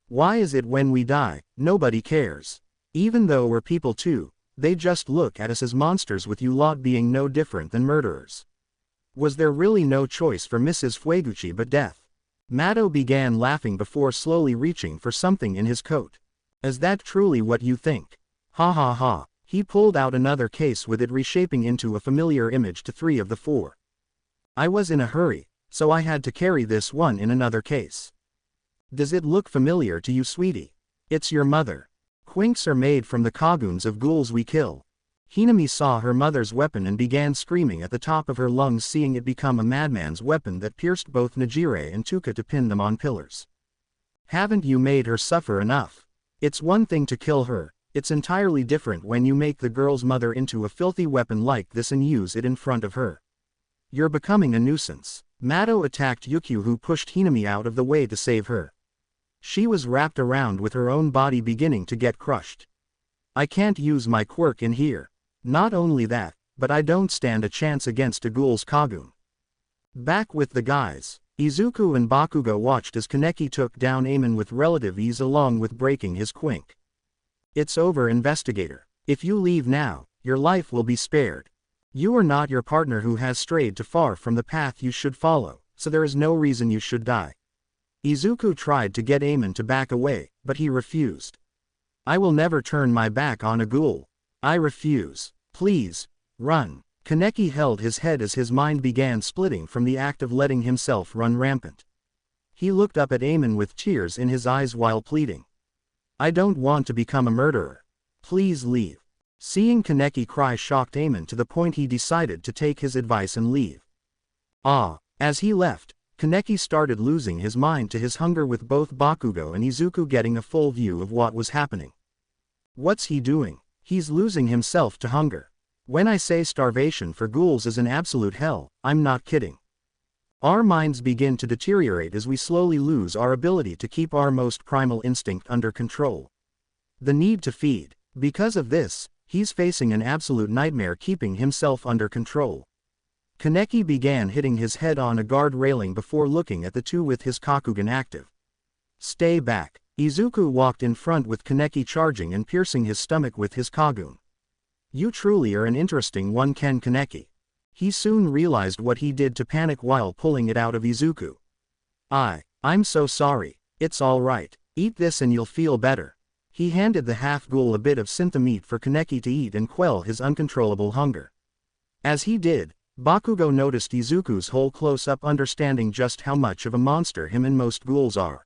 Why is it when we die, nobody cares? Even though we're people too, they just look at us as monsters, with you lot being no different than murderers. Was there really no choice for Mrs. Fueguchi but death? Mado began laughing before slowly reaching for something in his coat. Is that truly what you think? Ha ha ha. He pulled out another case with it reshaping into a familiar image to 3 of the 4. I was in a hurry, so I had to carry this one in another case. Does it look familiar to you, sweetie? It's your mother. Quinks are made from the kaguns of ghouls we kill. Hinami saw her mother's weapon and began screaming at the top of her lungs, seeing it become a madman's weapon that pierced both Nejire and Tuka to pin them on pillars. Haven't you made her suffer enough? It's one thing to kill her, it's entirely different when you make the girl's mother into a filthy weapon like this and use it in front of her. You're becoming a nuisance. Mado attacked Yukio, who pushed Hinami out of the way to save her. She was wrapped around with her own body beginning to get crushed. I can't use my quirk in here. Not only that, but I don't stand a chance against a ghoul's kagun. Back with the guys, Izuku and Bakugo watched as Kaneki took down Amon with relative ease along with breaking his quink. It's over, investigator. If you leave now, your life will be spared. You are not your partner who has strayed too far from the path you should follow, so there is no reason you should die. Izuku tried to get Amon to back away, but he refused. I will never turn my back on a ghoul. I refuse. Please, run. Kaneki held his head as his mind began splitting from the act of letting himself run rampant. He looked up at Amon with tears in his eyes while pleading. I don't want to become a murderer. Please leave. Seeing Kaneki cry shocked Amon to the point he decided to take his advice and leave. As he left, Kaneki started losing his mind to his hunger, with both Bakugo and Izuku getting a full view of what was happening. What's he doing? He's losing himself to hunger. When I say starvation for ghouls is an absolute hell, I'm not kidding. Our minds begin to deteriorate as we slowly lose our ability to keep our most primal instinct under control. The need to feed. Because of this, he's facing an absolute nightmare keeping himself under control. Kaneki began hitting his head on a guard railing before looking at the two with his Kakugan active. Stay back. Izuku walked in front with Kaneki charging and piercing his stomach with his Kagun. You truly are an interesting one, Ken Kaneki. He soon realized what he did to panic while pulling it out of Izuku. I'm so sorry. It's all right. Eat this and you'll feel better. He handed the half-ghoul a bit of syntha meat for Kaneki to eat and quell his uncontrollable hunger. As he did, Bakugo noticed Izuku's whole close-up, understanding just how much of a monster him and most ghouls are.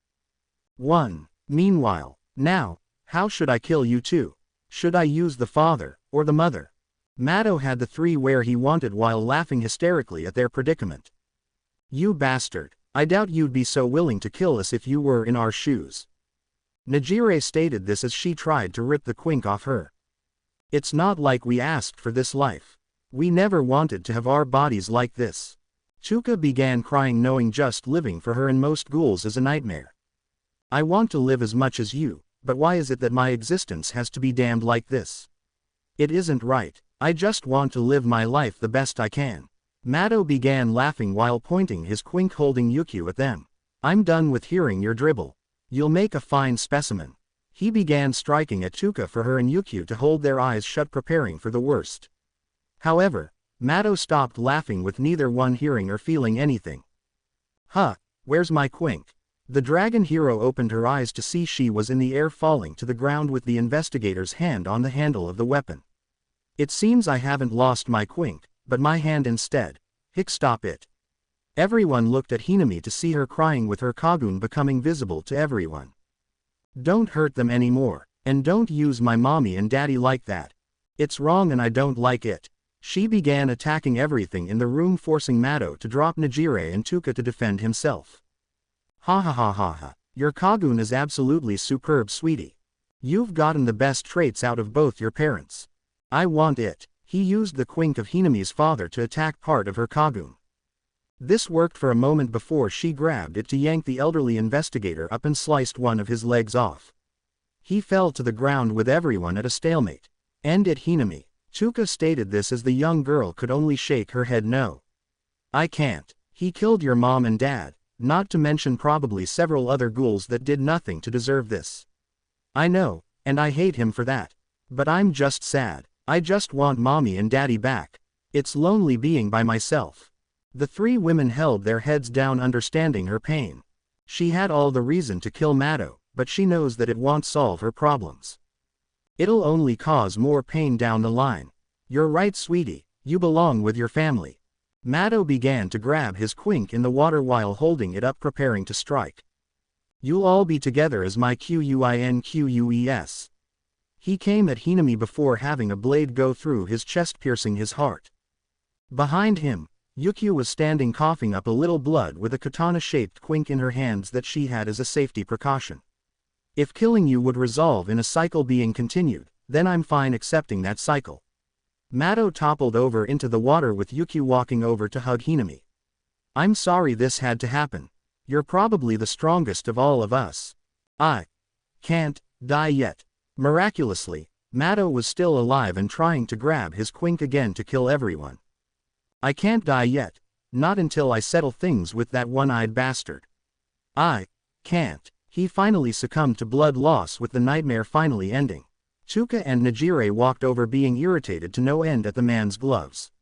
1. Meanwhile, now, how should I kill you two? Should I use the father, or the mother? Mado had the 3 where he wanted while laughing hysterically at their predicament. You bastard, I doubt you'd be so willing to kill us if you were in our shoes. Nejire stated this as she tried to rip the quink off her. It's not like we asked for this life. We never wanted to have our bodies like this. Tuka began crying, knowing just living for her and most ghouls is a nightmare. I want to live as much as you, but why is it that my existence has to be damned like this? It isn't right. I just want to live my life the best I can. Mado began laughing while pointing his quink holding Yukio at them. I'm done with hearing your dribble. You'll make a fine specimen. He began striking at Tuka for her and Yukio to hold their eyes shut, preparing for the worst. However, Mado stopped laughing with neither one hearing or feeling anything. Where's my quink? The dragon hero opened her eyes to see she was in the air, falling to the ground with the investigator's hand on the handle of the weapon. It seems I haven't lost my quink, but my hand instead. Stop it. Everyone looked at Hinami to see her crying with her kagun becoming visible to everyone. Don't hurt them anymore, and don't use my mommy and daddy like that. It's wrong and I don't like it. She began attacking everything in the room, forcing Mado to drop Nejire and Tuka to defend himself. Ha. Your kagun is absolutely superb, sweetie. You've gotten the best traits out of both your parents. I want it. He used the quink of Hinami's father to attack part of her kagun. This worked for a moment before she grabbed it to yank the elderly investigator up and sliced one of his legs off. He fell to the ground with everyone at a stalemate. End it, Hinami. Tuka stated this as the young girl could only shake her head no. I can't. He killed your mom and dad, not to mention probably several other ghouls that did nothing to deserve this. I know, and I hate him for that. But I'm just sad. I just want mommy and daddy back. It's lonely being by myself. The 3 women held their heads down, understanding her pain. She had all the reason to kill Mado, but she knows that it won't solve her problems. It'll only cause more pain down the line. You're right, sweetie, you belong with your family. Mado began to grab his quink in the water while holding it up preparing to strike. You'll all be together as my quinquees. He came at Hinami before having a blade go through his chest piercing his heart. Behind him, Yukio was standing coughing up a little blood with a katana-shaped quink in her hands that she had as a safety precaution. If killing you would resolve in a cycle being continued, then I'm fine accepting that cycle. Mado toppled over into the water with Yukio walking over to hug Hinami. I'm sorry this had to happen. You're probably the strongest of all of us. I can't die yet. Miraculously, Mado was still alive and trying to grab his quink again to kill everyone. I can't die yet, not until I settle things with that one-eyed bastard. I can't. He finally succumbed to blood loss with the nightmare finally ending. Chuka and Najire walked over being irritated to no end at the man's gloves.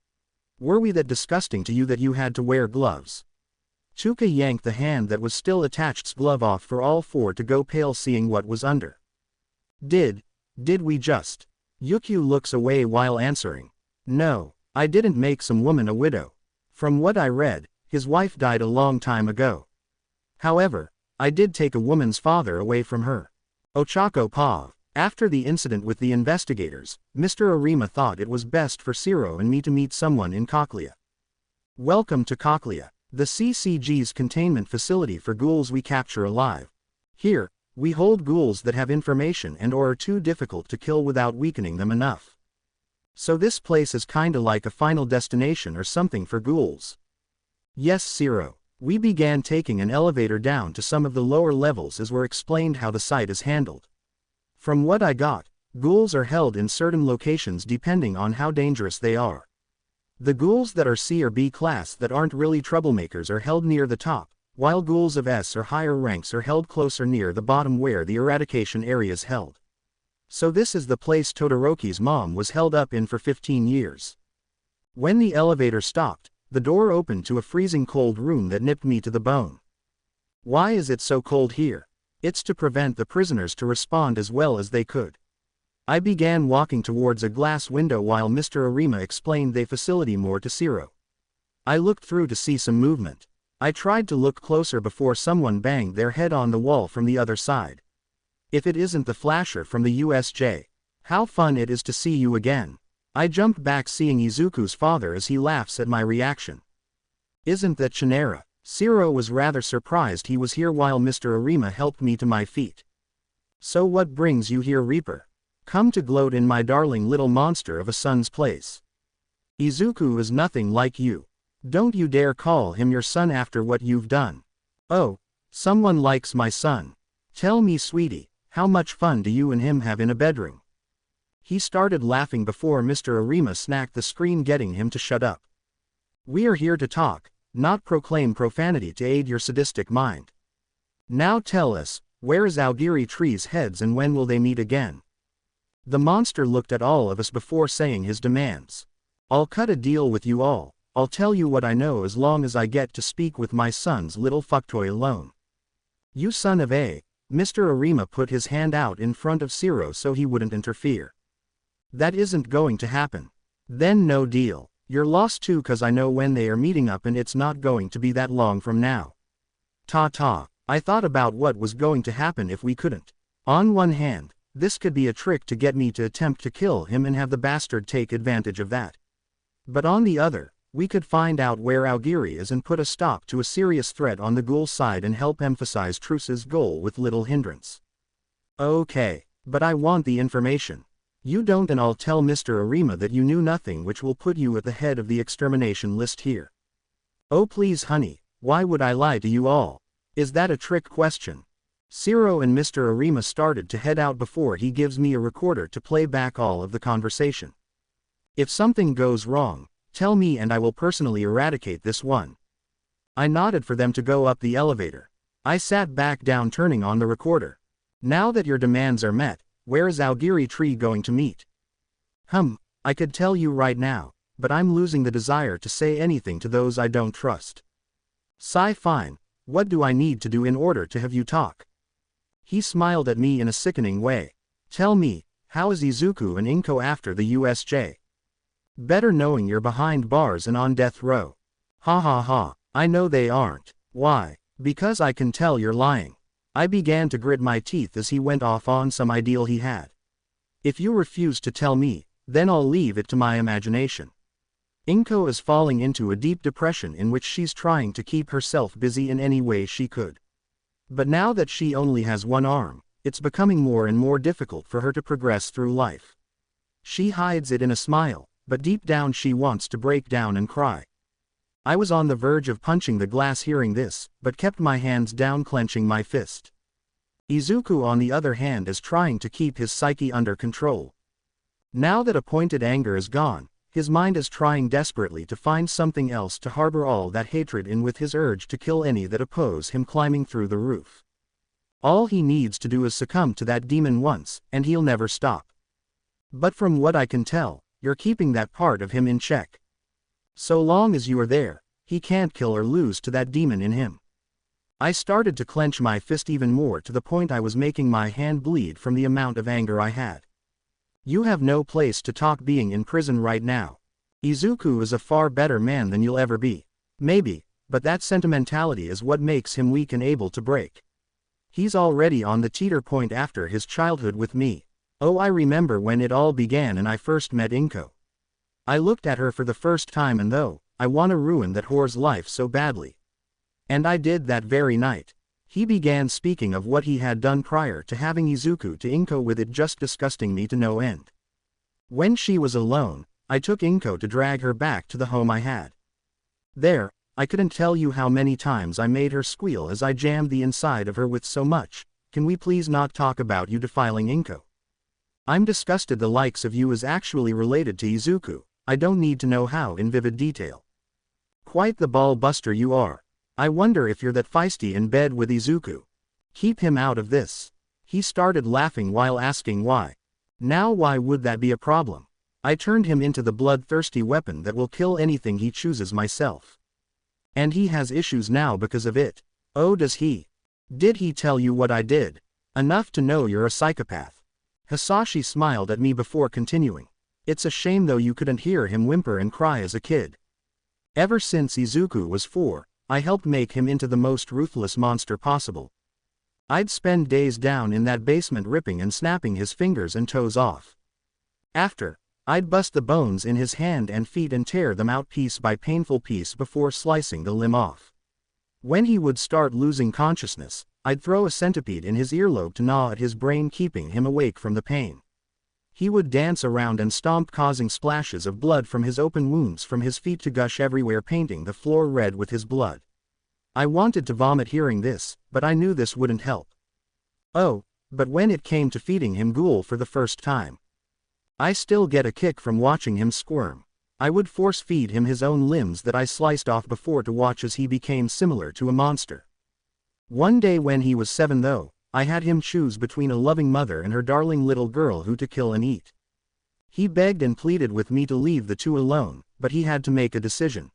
Were we that disgusting to you that you had to wear gloves? Chuka yanked the hand that was still attached's glove off for all four to go pale seeing what was under. Did we just? Yukio looks away while answering. No, I didn't make some woman a widow. From what I read, his wife died a long time ago. However, I did take a woman's father away from her. Ochako Pav. After the incident with the investigators, Mr. Arima thought it was best for Siro and me to meet someone in Cochlea. Welcome to Cochlea, the CCG's containment facility for ghouls we capture alive. Here, we hold ghouls that have information and or are too difficult to kill without weakening them enough. So this place is kinda like a final destination or something for ghouls. Yes, Siro. We began taking an elevator down to some of the lower levels as were explained how the site is handled. From what I got, ghouls are held in certain locations depending on how dangerous they are. The ghouls that are C or B class that aren't really troublemakers are held near the top, while ghouls of S or higher ranks are held closer near the bottom where the eradication area is held. So this is the place Todoroki's mom was held up in for 15 years. When the elevator stopped, the door opened to a freezing cold room that nipped me to the bone. Why is it so cold here? It's to prevent the prisoners to respond as well as they could. I began walking towards a glass window while Mr. Arima explained the facility more to Siro. I looked through to see some movement. I tried to look closer before someone banged their head on the wall from the other side. If it isn't the flasher from the USJ. How fun it is to see you again. I jumped back seeing Izuku's father as he laughs at my reaction. Isn't that Chimera? Siro was rather surprised he was here while Mr. Arima helped me to my feet. So what brings you here, Reaper? Come to gloat in my darling little monster of a son's place. Izuku is nothing like you. Don't you dare call him your son after what you've done. Oh, someone likes my son. Tell me, sweetie, how much fun do you and him have in a bedroom? He started laughing before Mr. Arima snacked the screen getting him to shut up. We are here to talk, not proclaim profanity to aid your sadistic mind. Now tell us, where is Aogiri Tree's heads and when will they meet again? The monster looked at all of us before saying his demands. I'll cut a deal with you all, I'll tell you what I know as long as I get to speak with my son's little fucktoy alone. You son of a... Mr. Arima put his hand out in front of Siro so he wouldn't interfere. That isn't going to happen. Then no deal. You're lost too cause I know when they are meeting up and it's not going to be that long from now. Ta-ta. I thought about what was going to happen if we couldn't. On one hand, this could be a trick to get me to attempt to kill him and have the bastard take advantage of that. But on the other, we could find out where Aogiri is and put a stop to a serious threat on the ghoul side and help emphasize Truce's goal with little hindrance. Okay, but I want the information. You don't and I'll tell Mr. Arima that you knew nothing which will put you at the head of the extermination list here. Oh please honey, why would I lie to you all? Is that a trick question? Siro and Mr. Arima started to head out before he gives me a recorder to play back all of the conversation. If something goes wrong, tell me and I will personally eradicate this one. I nodded for them to go up the elevator. I sat back down turning on the recorder. Now that your demands are met, where is Aogiri Tree going to meet? I could tell you right now, but I'm losing the desire to say anything to those I don't trust. Fine, what do I need to do in order to have you talk? He smiled at me in a sickening way. Tell me, How is Izuku and Inko after the USJ? Better knowing you're behind bars and on death row. Ha ha ha, I know they aren't. Why? Because I can tell you're lying. I began to grit my teeth as he went off on some ideal he had. If you refuse to tell me, then I'll leave it to my imagination. Inko is falling into a deep depression in which she's trying to keep herself busy in any way she could. But now that she only has one arm, it's becoming more and more difficult for her to progress through life. She hides it in a smile, but deep down she wants to break down and cry. I was on the verge of punching the glass hearing this, but kept my hands down, clenching my fist. Izuku on the other hand is trying to keep his psyche under control. Now that appointed anger is gone, his mind is trying desperately to find something else to harbor all that hatred in, with his urge to kill any that oppose him climbing through the roof. All he needs to do is succumb to that demon once, and he'll never stop. But from what I can tell, you're keeping that part of him in check. So long as you are there, he can't kill or lose to that demon in him. I started to clench my fist even more, to the point I was making my hand bleed from the amount of anger I had. You have no place to talk being in prison right now. Izuku is a far better man than you'll ever be. Maybe, but that sentimentality is what makes him weak and able to break. He's already on the teeter point after his childhood with me. Oh, I remember when it all began and I first met Inko. I looked at her for the first time, and though I want to ruin that whore's life so badly. And I did that very night. He began speaking of what he had done prior to having Izuku to Inko, with it just disgusting me to no end. When she was alone, I took Inko to drag her back to the home I had. There, I couldn't tell you how many times I made her squeal as I jammed the inside of her with so much, "Can we please not talk about you defiling Inko? I'm disgusted the likes of you is actually related to Izuku. I don't need to know how in vivid detail. Quite the ball buster you are. I wonder if you're that feisty in bed with Izuku. Keep him out of this." He started laughing while asking why. Now why would that be a problem? I turned him into the bloodthirsty weapon that will kill anything he chooses myself. And he has issues now because of it. Oh, does he? Did he tell you what I did? Enough to know you're a psychopath. Hisashi smiled at me before continuing. It's a shame though you couldn't hear him whimper and cry as a kid. Ever since Izuku was 4, I helped make him into the most ruthless monster possible. I'd spend days down in that basement ripping and snapping his fingers and toes off. After, I'd bust the bones in his hand and feet and tear them out piece by painful piece before slicing the limb off. When he would start losing consciousness, I'd throw a centipede in his earlobe to gnaw at his brain, keeping him awake from the pain. He would dance around and stomp, causing splashes of blood from his open wounds from his feet to gush everywhere, painting the floor red with his blood. I wanted to vomit hearing this, but I knew this wouldn't help. Oh, but when it came to feeding him Ghoul for the first time, I still get a kick from watching him squirm. I would force feed him his own limbs that I sliced off before to watch as he became similar to a monster. One day when he was 7 though, I had him choose between a loving mother and her darling little girl who to kill and eat. He begged and pleaded with me to leave the two alone, but he had to make a decision.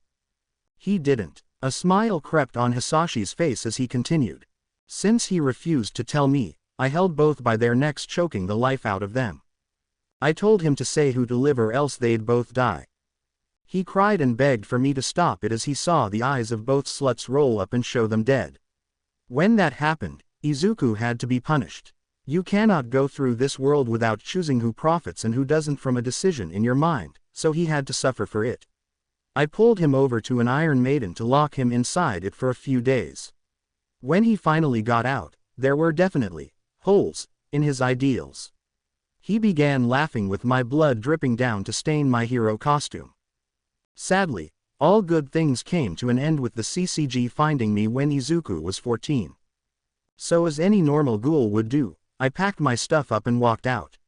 He didn't. A smile crept on Hisashi's face as he continued. Since he refused to tell me, I held both by their necks, choking the life out of them. I told him to say who to live or else they'd both die. He cried and begged for me to stop it as he saw the eyes of both sluts roll up and show them dead. When that happened, Izuku had to be punished. You cannot go through this world without choosing who profits and who doesn't from a decision in your mind, so he had to suffer for it. I pulled him over to an Iron Maiden to lock him inside it for a few days. When he finally got out, there were definitely holes in his ideals. He began laughing with my blood dripping down to stain my hero costume. Sadly, all good things came to an end with the CCG finding me when Izuku was 14. So as any normal ghoul would do, I packed my stuff up and walked out.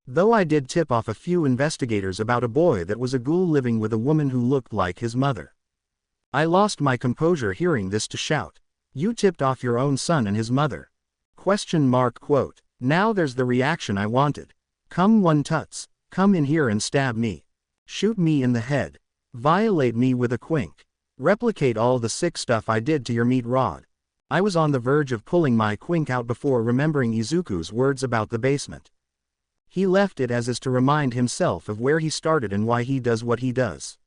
Though I did tip off a few investigators about a boy that was a ghoul living with a woman who looked like his mother. I lost my composure hearing this to shout, "You tipped off your own son and his mother?" ? Quote. Now there's the reaction I wanted. Come one tuts, come in here and stab me. Shoot me in the head. Violate me with a quink. Replicate all the sick stuff I did to your meat rod. I was on the verge of pulling my quink out before remembering Izuku's words about the basement. He left it as is to remind himself of where he started and why he does what he does.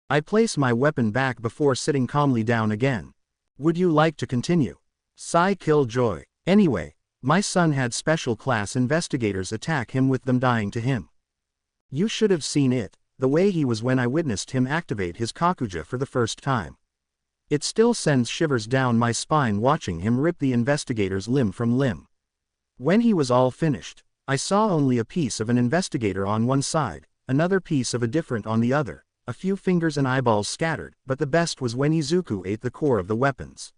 I place my weapon back before sitting calmly down again. Would you like to continue? Sigh Killjoy. Anyway, my son had special class investigators attack him with them dying to him. You should have seen it, the way he was when I witnessed him activate his Kakuja for the first time. It still sends shivers down my spine watching him rip the investigator's limb from limb. When he was all finished, I saw only a piece of an investigator on one side, another piece of a different on the other, a few fingers and eyeballs scattered, but the best was when Izuku ate the core of the weapons.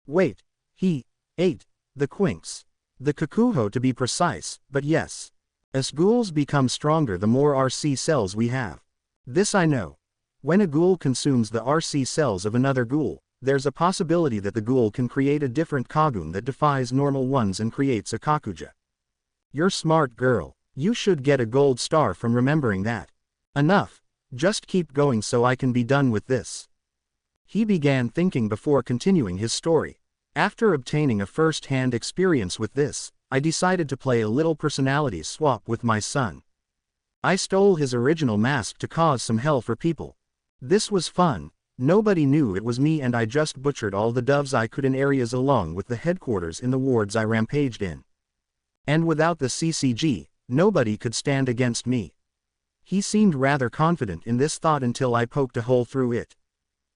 Wait, he ate the quinks. The Kakuho to be precise, but yes. As ghouls become stronger the more RC cells we have. This I know. When a ghoul consumes the RC cells of another ghoul, there's a possibility that the ghoul can create a different Kagun that defies normal ones and creates a Kakuja. You're smart girl, you should get a gold star from remembering that. Enough, just keep going so I can be done with this. He began thinking before continuing his story. After obtaining a first-hand experience with this, I decided to play a little personality swap with my son. I stole his original mask to cause some hell for people. This was fun, nobody knew it was me and I just butchered all the doves I could in areas along with the headquarters in the wards I rampaged in. And without the CCG, nobody could stand against me. He seemed rather confident in this thought until I poked a hole through it.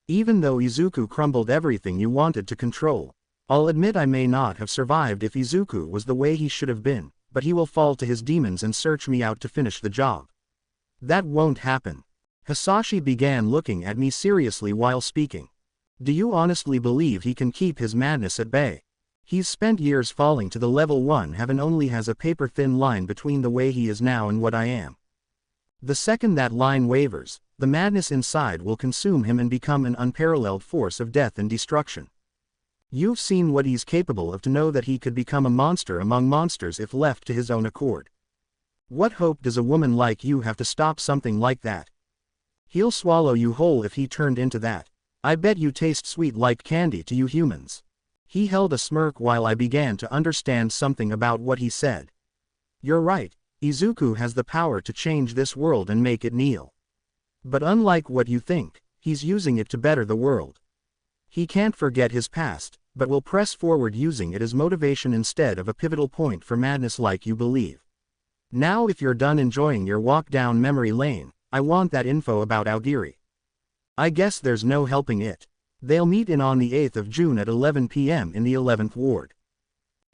Even though Izuku crumbled everything you wanted to control, I'll admit I may not have survived if Izuku was the way he should have been, but he will fall to his demons and search me out to finish the job. That won't happen. Hisashi began looking at me seriously while speaking. Do you honestly believe he can keep his madness at bay? He's spent years falling to the level 1 and only has a paper-thin line between the way he is now and what I am. The second that line wavers, the madness inside will consume him and become an unparalleled force of death and destruction. You've seen what he's capable of to know that he could become a monster among monsters if left to his own accord. What hope does a woman like you have to stop something like that? He'll swallow you whole if he turned into that. I bet you taste sweet like candy to you humans. He held a smirk while I began to understand something about what he said. You're right, Izuku has the power to change this world and make it kneel. But unlike what you think, he's using it to better the world. He can't forget his past, but will press forward using it as motivation instead of a pivotal point for madness like you believe. Now if you're done enjoying your walk down memory lane, I want that info about Aogiri. I guess there's no helping it. They'll meet in on the 8th of June at 11 p.m. in the 11th ward.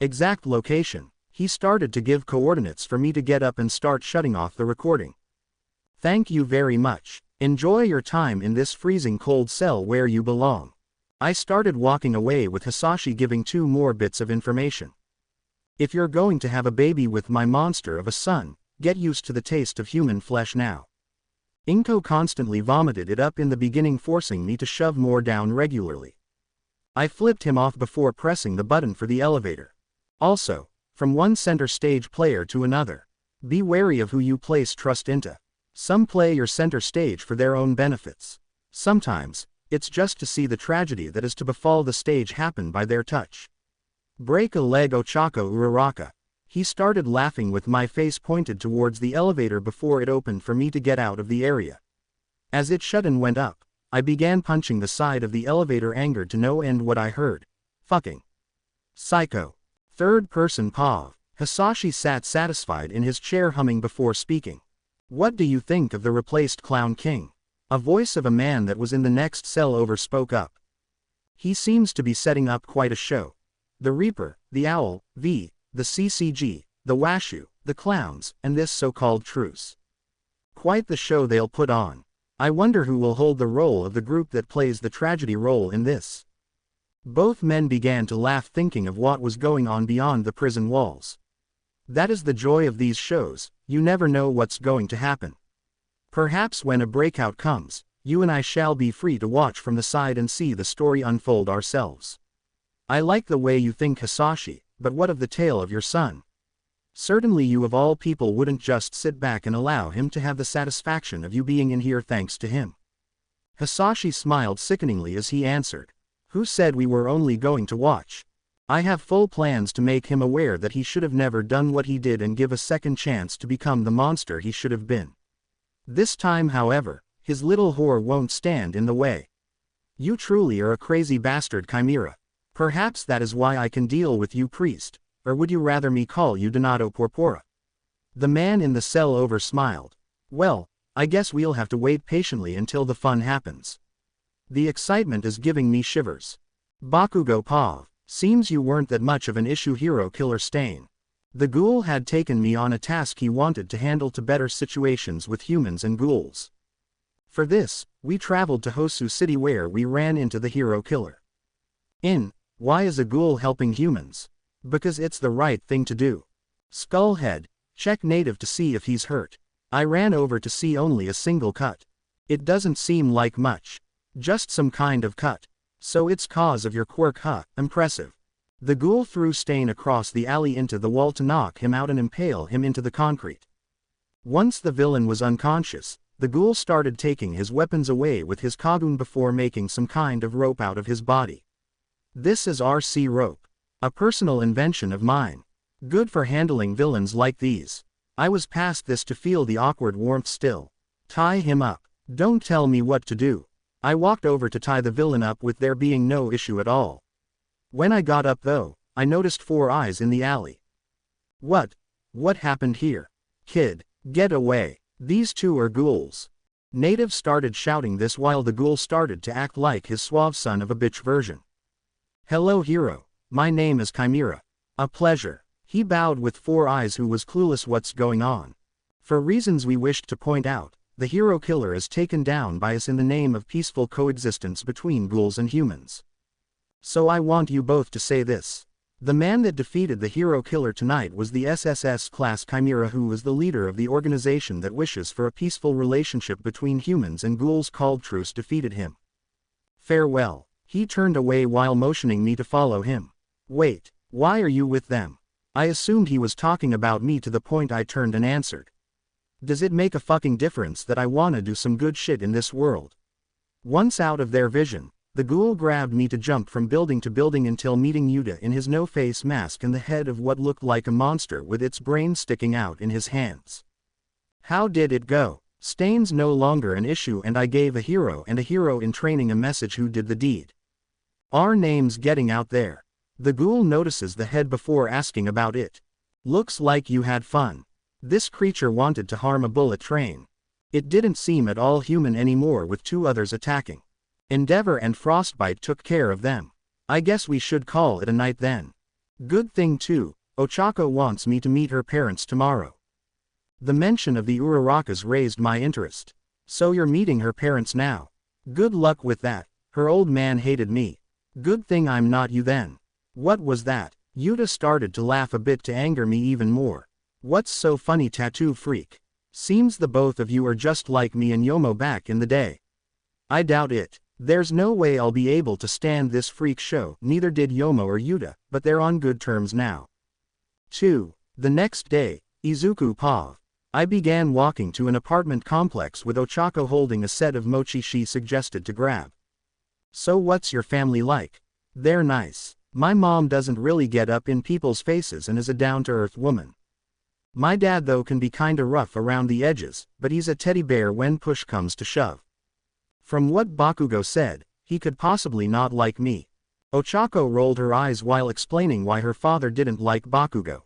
Exact location. He started to give coordinates for me to get up and start shutting off the recording. Thank you very much. Enjoy your time in this freezing cold cell where you belong. I started walking away with Hisashi giving 2 more bits of information. If you're going to have a baby with my monster of a son, get used to the taste of human flesh now. Inko constantly vomited it up in the beginning, forcing me to shove more down regularly. I flipped him off before pressing the button for the elevator. Also, from one center stage player to another, be wary of who you place trust into. Some play your center stage for their own benefits. Sometimes, it's just to see the tragedy that is to befall the stage happen by their touch. Break a leg Ochako Uraraka. He started laughing with my face pointed towards the elevator before it opened for me to get out of the area. As it shut and went up, I began punching the side of the elevator, angered to no end what I heard. Fucking psycho. Third person POV. Hisashi sat satisfied in his chair humming before speaking. What do you think of the replaced Clown King? A voice of a man that was in the next cell over spoke up. He seems to be setting up quite a show. The Reaper, the Owl, the CCG, the Washu, the Clowns, and this so-called Truce. Quite the show they'll put on. I wonder who will hold the role of the group that plays the tragedy role in this. Both men began to laugh, thinking of what was going on beyond the prison walls. That is the joy of these shows, you never know what's going to happen. Perhaps when a breakout comes, you and I shall be free to watch from the side and see the story unfold ourselves. I like the way you think, Hisashi, but what of the tale of your son? Certainly you of all people wouldn't just sit back and allow him to have the satisfaction of you being in here thanks to him. Hisashi smiled sickeningly as he answered. Who said we were only going to watch? I have full plans to make him aware that he should have never done what he did and give a second chance to become the monster he should have been. This time, however, his little whore won't stand in the way. You truly are a crazy bastard, Chimera. Perhaps that is why I can deal with you, priest, or would you rather me call you Donato Porpora? The man in the cell over smiled. Well, I guess we'll have to wait patiently until the fun happens. The excitement is giving me shivers. Bakugo Pav, seems you weren't that much of an issue, hero killer Stain. The ghoul had taken me on a task he wanted to handle to better situations with humans and ghouls. For this, we traveled to Hosu City where we ran into the hero killer. Why is a ghoul helping humans? Because it's the right thing to do. Skullhead, check native to see if he's hurt. I ran over to see only a single cut. It doesn't seem like much. Just some kind of cut. So it's cause of your quirk, huh? Impressive. The ghoul threw Stain across the alley into the wall to knock him out and impale him into the concrete. Once the villain was unconscious, the ghoul started taking his weapons away with his kagun before making some kind of rope out of his body. This is RC rope. A personal invention of mine. Good for handling villains like these. I was past this to feel the awkward warmth still. Tie him up. Don't tell me what to do. I walked over to tie the villain up with there being no issue at all. When I got up though, I noticed 4 eyes in the alley. What happened here? Kid, get away. These two are ghouls. Native started shouting this while the ghoul started to act like his suave son of a bitch version. Hello hero, my name is Chimera. A pleasure. He bowed with 4 eyes who was clueless what's going on. For reasons we wished to point out, the hero killer is taken down by us in the name of peaceful coexistence between ghouls and humans. So I want you both to say this. The man that defeated the hero killer tonight was the SSS class Chimera, who was the leader of the organization that wishes for a peaceful relationship between humans and ghouls called Truce defeated him. Farewell. He turned away while motioning me to follow him. Wait, why are you with them? I assumed he was talking about me to the point I turned and answered. Does it make a fucking difference that I wanna do some good shit in this world? Once out of their vision, the ghoul grabbed me to jump from building to building until meeting Iida in his no-face mask and the head of what looked like a monster with its brain sticking out in his hands. How did it go? Stain's no longer an issue and I gave a hero in training a message who did the deed. Our name's getting out there. The ghoul notices the head before asking about it. Looks like you had fun. This creature wanted to harm a bullet train. It didn't seem at all human anymore with 2 others attacking. Endeavor and Frostbite took care of them. I guess we should call it a night then. Good thing too, Ochako wants me to meet her parents tomorrow. The mention of the Urarakas raised my interest. So you're meeting her parents now. Good luck with that, her old man hated me. Good thing I'm not you then. What was that? Iida started to laugh a bit to anger me even more. What's so funny, tattoo freak? Seems the both of you are just like me and Yomo back in the day. I doubt it. There's no way I'll be able to stand this freak show. Neither did Yomo or Iida, but they're on good terms now. 2. The next day, Izuku Pav. I began walking to an apartment complex with Ochako holding a set of mochi she suggested to grab. So what's your family like? They're nice. My mom doesn't really get up in people's faces and is a down-to-earth woman. My dad though can be kinda rough around the edges, but he's a teddy bear when push comes to shove. From what Bakugo said, he could possibly not like me. Ochako rolled her eyes while explaining why her father didn't like Bakugo.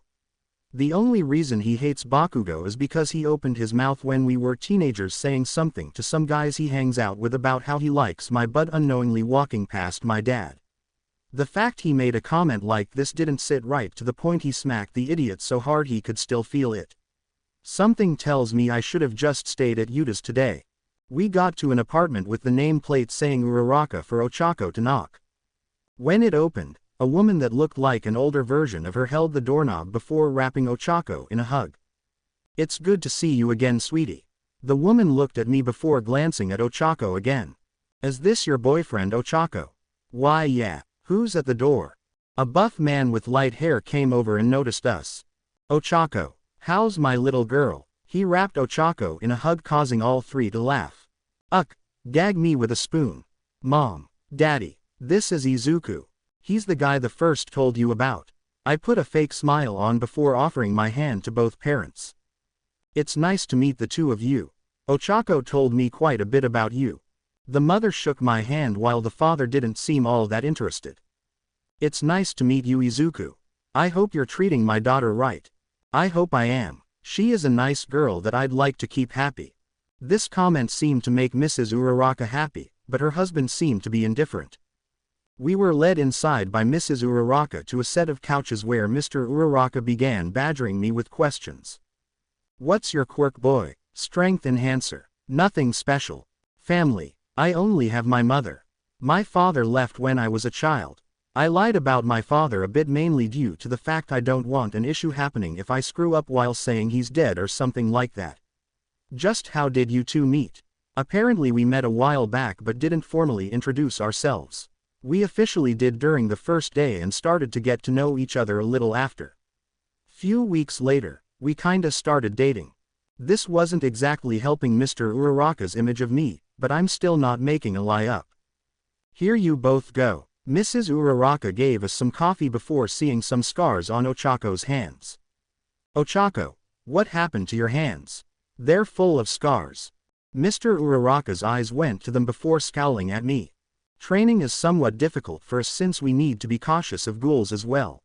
The only reason he hates Bakugo is because he opened his mouth when we were teenagers saying something to some guys he hangs out with about how he likes my butt unknowingly walking past my dad. The fact he made a comment like this didn't sit right to the point he smacked the idiot so hard he could still feel it. Something tells me I should have just stayed at Iida's today. We got to an apartment with the nameplate saying Uraraka for Ochako to knock. When it opened, a woman that looked like an older version of her held the doorknob before wrapping Ochako in a hug. It's good to see you again, sweetie. The woman looked at me before glancing at Ochako again. Is this your boyfriend, Ochako? Why yeah. Who's at the door? A buff man with light hair came over and noticed us. Ochako, how's my little girl? He wrapped Ochako in a hug, causing all 3 to laugh. Gag me with a spoon. Mom, Daddy, this is Izuku. He's the guy the first told you about. I put a fake smile on before offering my hand to both parents. It's nice to meet the two of you. Ochako told me quite a bit about you. The mother shook my hand while the father didn't seem all that interested. It's nice to meet you, Izuku. I hope you're treating my daughter right. I hope I am. She is a nice girl that I'd like to keep happy. This comment seemed to make Mrs. Uraraka happy, but her husband seemed to be indifferent. We were led inside by Mrs. Uraraka to a set of couches where Mr. Uraraka began badgering me with questions. What's your quirk, boy? Strength enhancer. Nothing special. Family. I only have my mother. My father left when I was a child. I lied about my father a bit, mainly due to the fact I don't want an issue happening if I screw up while saying he's dead or something like that. Just how did you two meet? Apparently we met a while back but didn't formally introduce ourselves. We officially did during the first day and started to get to know each other a little after. Few weeks later, we kinda started dating. This wasn't exactly helping Mr. Uraraka's image of me, but I'm still not making a lie up. Here you both go. Mrs. Uraraka gave us some coffee before seeing some scars on Ochako's hands. Ochako, what happened to your hands? They're full of scars. Mr. Uraraka's eyes went to them before scowling at me. Training is somewhat difficult for us since we need to be cautious of ghouls as well.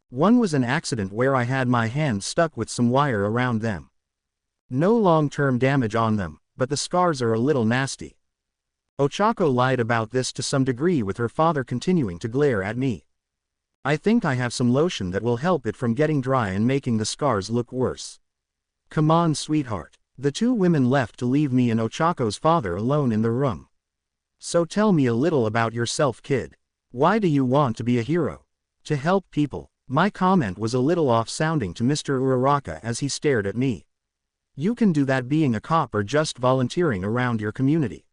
One was an accident where I had my hands stuck with some wire around them. No long-term damage on them, but the scars are a little nasty. Ochako lied about this to some degree, with her father continuing to glare at me. I think I have some lotion that will help it from getting dry and making the scars look worse. Come on, sweetheart. The two women left to leave me and Ochako's father alone in the room. So tell me a little about yourself, kid. Why do you want to be a hero? To help people. My comment was a little off-sounding to Mr. Uraraka as he stared at me. You can do that being a cop or just volunteering around your community.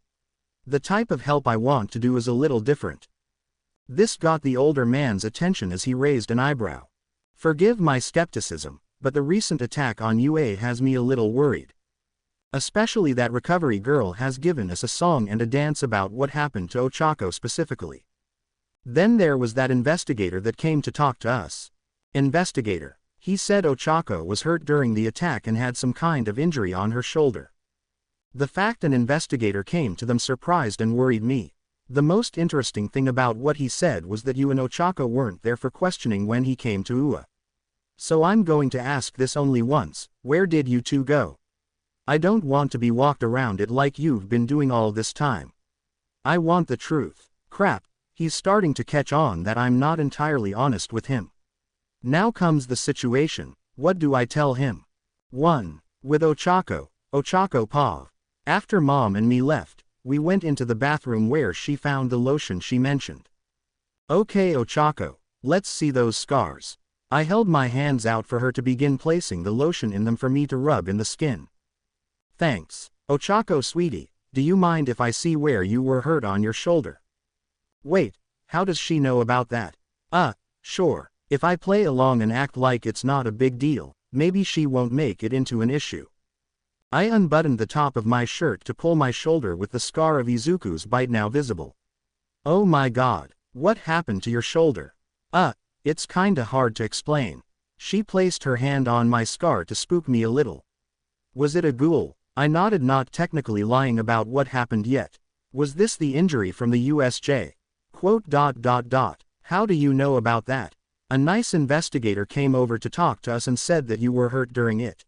The type of help I want to do is a little different. This got the older man's attention as he raised an eyebrow. Forgive my skepticism, but the recent attack on UA has me a little worried. Especially that recovery girl has given us a song and a dance about what happened to Ochako specifically. Then there was that investigator that came to talk to us. Investigator. He said Ochako was hurt during the attack and had some kind of injury on her shoulder. The fact an investigator came to them surprised and worried me. The most interesting thing about what he said was that you and Ochako weren't there for questioning when he came to UA. So I'm going to ask this only once, where did you two go? I don't want to be walked around it like you've been doing all this time. I want the truth. Crap, he's starting to catch on that I'm not entirely honest with him. Now comes the situation, what do I tell him? 1. With Ochako Pav. After Mom and me left, we went into the bathroom where she found the lotion she mentioned. Okay Ochako, let's see those scars. I held my hands out for her to begin placing the lotion in them for me to rub in the skin. Thanks. Ochako sweetie, do you mind if I see where you were hurt on your shoulder? Wait, how does she know about that? Sure. If I play along and act like it's not a big deal, maybe she won't make it into an issue. I unbuttoned the top of my shirt to pull my shoulder with the scar of Izuku's bite now visible. Oh my god, what happened to your shoulder? It's kinda hard to explain. She placed her hand on my scar to spook me a little. Was it a ghoul? I nodded, not technically lying about what happened yet. Was this the injury from the USJ? Quote. How do you know about that? A nice investigator came over to talk to us and said that you were hurt during it.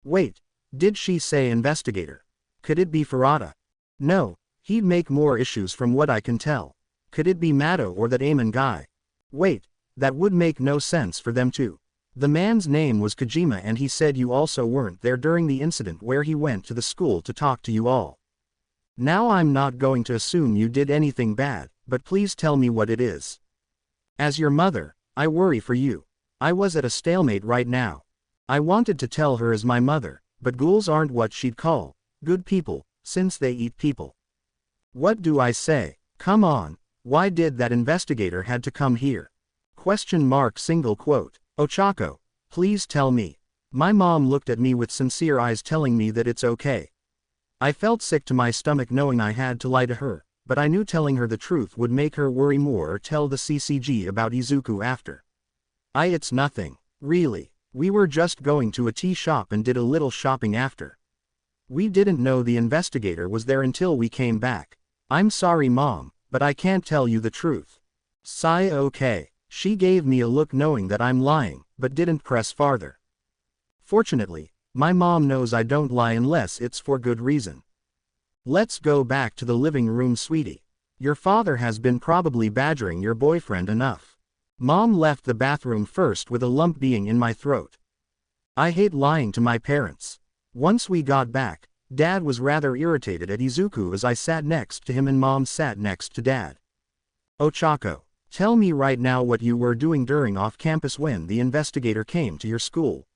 Wait, did she say investigator? Could it be Farada? No, he'd make more issues from what I can tell. Could it be Mado or that Amon guy? Wait, that would make no sense for them too. The man's name was Kojima and he said you also weren't there during the incident where he went to the school to talk to you all. Now I'm not going to assume you did anything bad, but please tell me what it is. As your mother, I worry for you. I was at a stalemate right now. I wanted to tell her as my mother, but ghouls aren't what she'd call good people, since they eat people. What do I say? Come on, why did that investigator had to come here? ? Ochako, please tell me. My mom looked at me with sincere eyes telling me that it's okay. I felt sick to my stomach knowing I had to lie to her, but I knew telling her the truth would make her worry more or tell the CCG about Izuku after. It's nothing. Really. We were just going to a tea shop and did a little shopping after. We didn't know the investigator was there until we came back. I'm sorry Mom, but I can't tell you the truth. Sigh. Okay. She gave me a look knowing that I'm lying, but didn't press farther. Fortunately, my mom knows I don't lie unless it's for good reason. Let's go back to the living room, sweetie. Your father has been probably badgering your boyfriend enough. Mom left the bathroom first with a lump being in my throat. I hate lying to my parents. Once we got back, Dad was rather irritated at Izuku as I sat next to him and Mom sat next to Dad. Ochako, tell me right now what you were doing during off-campus when the investigator came to your school.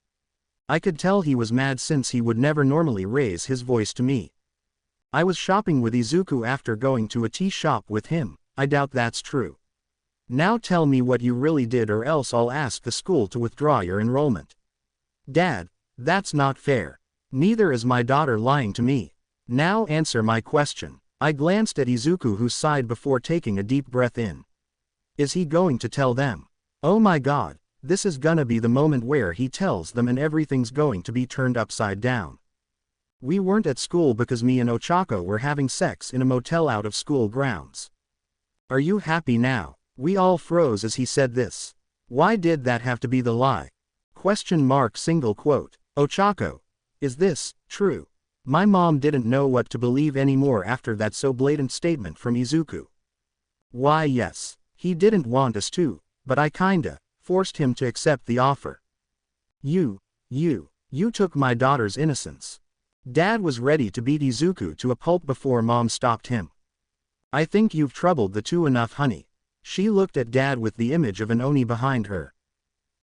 I could tell he was mad since he would never normally raise his voice to me. I was shopping with Izuku after going to a tea shop with him. I doubt that's true. Now tell me what you really did or else I'll ask the school to withdraw your enrollment. Dad, that's not fair. Neither is my daughter lying to me. Now answer my question. I glanced at Izuku who sighed before taking a deep breath in. Is he going to tell them? Oh my god, this is gonna be the moment where he tells them and everything's going to be turned upside down. We weren't at school because me and Ochako were having sex in a motel out of school grounds. Are you happy now? We all froze as he said this. Why did that have to be the lie? Question mark single quote. Ochako. Is this true? My mom didn't know what to believe anymore after that so blatant statement from Izuku. Why yes, he didn't want us to, but I kinda forced him to accept the offer. You took my daughter's innocence. Dad was ready to beat Izuku to a pulp before Mom stopped him. I think you've troubled the two enough, honey. She looked at Dad with the image of an Oni behind her.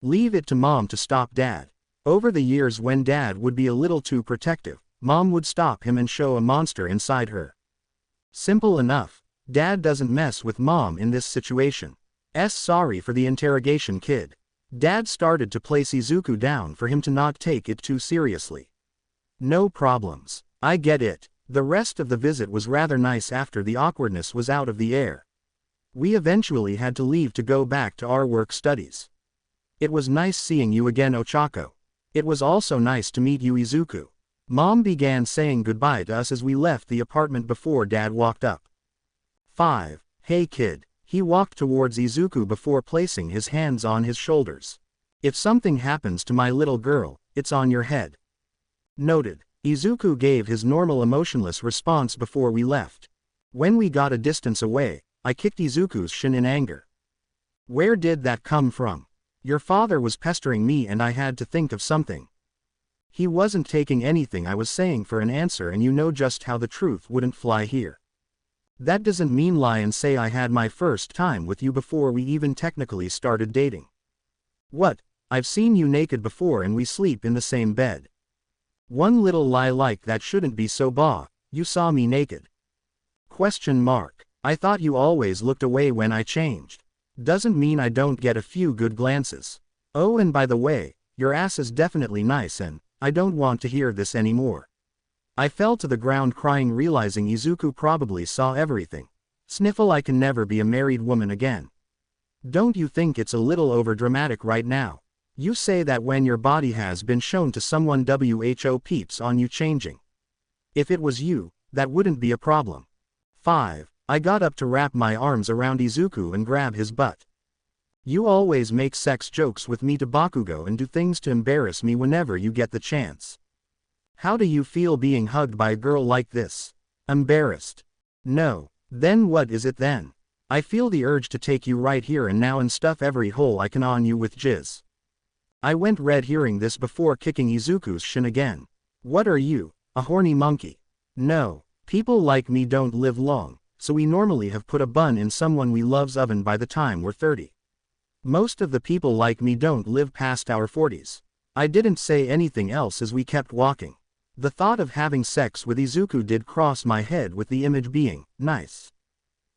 Leave it to Mom to stop Dad. Over the years when Dad would be a little too protective, Mom would stop him and show a monster inside her. Simple enough. Dad doesn't mess with Mom in this situation. Sorry for the interrogation, kid. Dad started to place Izuku down for him to not take it too seriously. No problems. I get it. The rest of the visit was rather nice after the awkwardness was out of the air. We eventually had to leave to go back to our work studies. It was nice seeing you again, Ochako. It was also nice to meet you, Izuku. Mom began saying goodbye to us as we left the apartment before Dad walked up. 5. Hey kid. He walked towards Izuku before placing his hands on his shoulders. If something happens to my little girl, it's on your head. Noted. Izuku gave his normal emotionless response before we left. When we got a distance away, I kicked Izuku's shin in anger. Where did that come from? Your father was pestering me and I had to think of something. He wasn't taking anything I was saying for an answer, and you know just how the truth wouldn't fly here. That doesn't mean lie and say I had my first time with you before we even technically started dating. What? I've seen you naked before and we sleep in the same bed. One little lie like that shouldn't be so you saw me naked. Question mark. I thought you always looked away when I changed. Doesn't mean I don't get a few good glances. Oh, and by the way, your ass is definitely nice and I don't want to hear this anymore. I fell to the ground crying, realizing Izuku probably saw everything. Sniffle. I can never be a married woman again. Don't you think it's a little overdramatic right now? You say that when your body has been shown to someone, who peeps on you changing. If it was you, that wouldn't be a problem. 5. I got up to wrap my arms around Izuku and grab his butt. You always make sex jokes with me to Bakugo and do things to embarrass me whenever you get the chance. How do you feel being hugged by a girl like this? Embarrassed? No. Then what is it then? I feel the urge to take you right here and now and stuff every hole I can on you with jizz. I went red hearing this before kicking Izuku's shin again. What are you, a horny monkey? No. People like me don't live long, so we normally have put a bun in someone we love's oven by the time we're 30. Most of the people like me don't live past our 40s. I didn't say anything else as we kept walking. The thought of having sex with Izuku did cross my head, with the image being nice.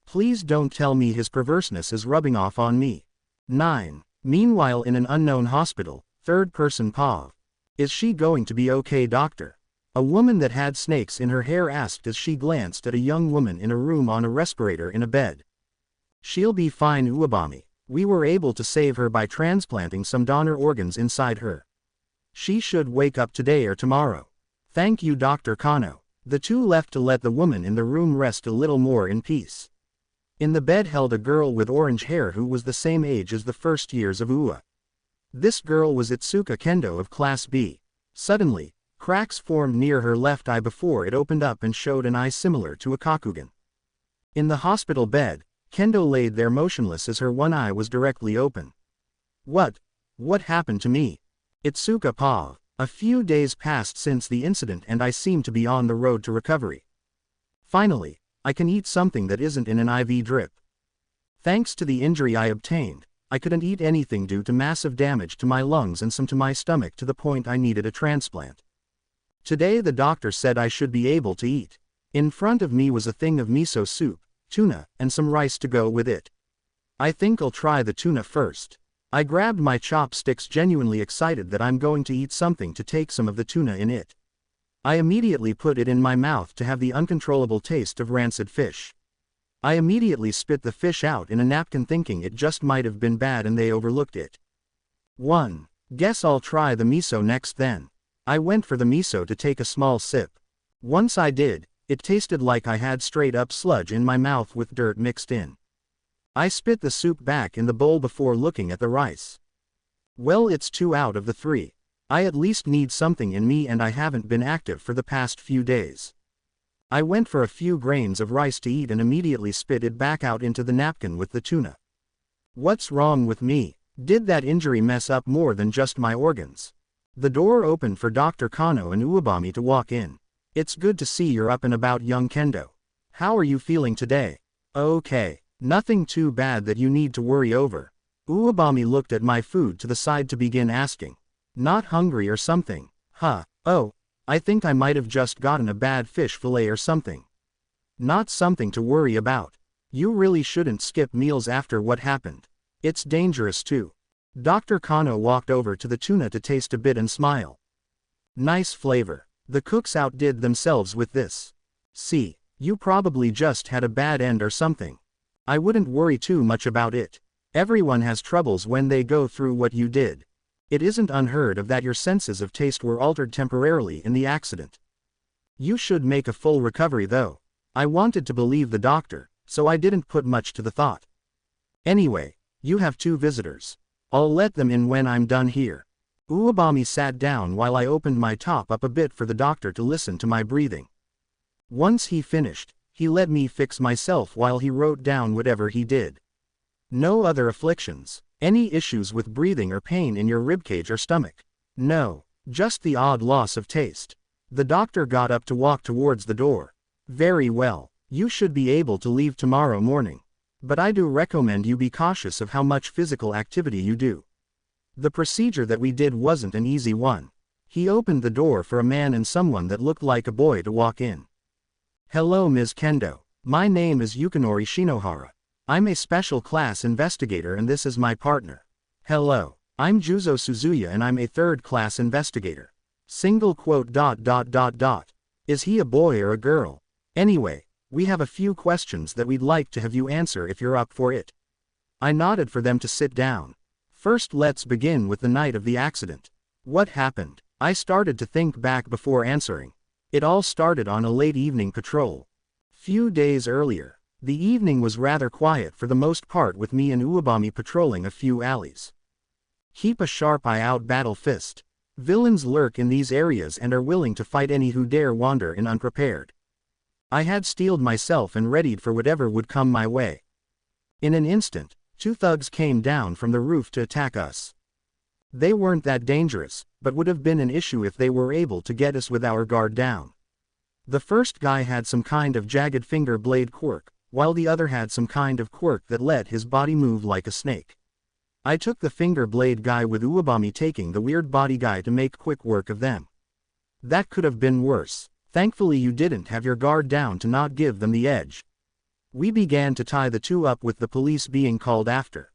Please don't tell me his perverseness is rubbing off on me. 9. Meanwhile, in an unknown hospital, third person Pav. Is she going to be okay, doctor? A woman that had snakes in her hair asked as she glanced at a young woman in a room on a respirator in a bed. She'll be fine, Uwabami. We were able to save her by transplanting some donor organs inside her. She should wake up today or tomorrow. Thank you, Dr. Kano. The two left to let the woman in the room rest a little more in peace. In the bed held a girl with orange hair who was the same age as the first years of Uwa. This girl was Itsuka Kendo of Class B. Suddenly, cracks formed near her left eye before it opened up and showed an eye similar to a Kakugan. In the hospital bed, Kendo laid there motionless as her one eye was directly open. What happened to me? Itsuka paused. A few days passed since the incident and I seem to be on the road to recovery. Finally, I can eat something that isn't in an IV drip. Thanks to the injury I obtained, I couldn't eat anything due to massive damage to my lungs and some to my stomach to the point I needed a transplant. Today the doctor said I should be able to eat. In front of me was a thing of miso soup, tuna, and some rice to go with it. I think I'll try the tuna first. I grabbed my chopsticks, genuinely excited that I'm going to eat something to take some of the tuna in it. I immediately put it in my mouth to have the uncontrollable taste of rancid fish. I immediately spit the fish out in a napkin thinking it just might have been bad and they overlooked it. Guess I'll try the miso next then. I went for the miso to take a small sip. Once I did, it tasted like I had straight up sludge in my mouth with dirt mixed in. I spit the soup back in the bowl before looking at the rice. Well, it's 2 out of the 3. I at least need something in me and I haven't been active for the past few days. I went for a few grains of rice to eat and immediately spit it back out into the napkin with the tuna. What's wrong with me? Did that injury mess up more than just my organs? The door opened for Dr. Kano and Uwabami to walk in. It's good to see you're up and about, young Kendo. How are you feeling today? Okay. Nothing too bad that you need to worry over. Uwabami looked at my food to the side to begin asking. Not hungry or something? Huh, oh, I think I might have just gotten a bad fish fillet or something. Not something to worry about. You really shouldn't skip meals after what happened. It's dangerous too. Dr. Kano walked over to the tuna to taste a bit and smile. Nice flavor. The cooks outdid themselves with this. See, you probably just had a bad end or something. I wouldn't worry too much about it. Everyone has troubles when they go through what you did. It isn't unheard of that your senses of taste were altered temporarily in the accident. You should make a full recovery though. I wanted to believe the doctor, so I didn't put much to the thought. Anyway, you have 2 visitors. I'll let them in when I'm done here. Uwabami sat down while I opened my top up a bit for the doctor to listen to my breathing. Once he finished, he let me fix myself while he wrote down whatever he did. No other afflictions. Any issues with breathing or pain in your ribcage or stomach? No, just the odd loss of taste. The doctor got up to walk towards the door. Very well, you should be able to leave tomorrow morning. But I do recommend you be cautious of how much physical activity you do. The procedure that we did wasn't an easy one. He opened the door for a man and someone that looked like a boy to walk in. Hello, Ms. Kendo. My name is Yukinori Shinohara. I'm a special class investigator and this is my partner. Hello, I'm Juzo Suzuya and I'm a 3rd class investigator. Single quote ... Is he a boy or a girl? Anyway, we have a few questions that we'd like to have you answer if you're up for it. I nodded for them to sit down. First, let's begin with the night of the accident. What happened? I started to think back before answering. It all started on a late evening patrol. Few days earlier, the evening was rather quiet for the most part with me and Uwabami patrolling a few alleys. Keep a sharp eye out, battle fist. Villains lurk in these areas and are willing to fight any who dare wander in unprepared. I had steeled myself and readied for whatever would come my way. In an instant, 2 thugs came down from the roof to attack us. They weren't that dangerous, but would have been an issue if they were able to get us with our guard down. The first guy had some kind of jagged finger blade quirk, while the other had some kind of quirk that let his body move like a snake. I took the finger blade guy with Uwabami taking the weird body guy to make quick work of them. That could have been worse. Thankfully you didn't have your guard down to not give them the edge. We began to tie the 2 up with the police being called after.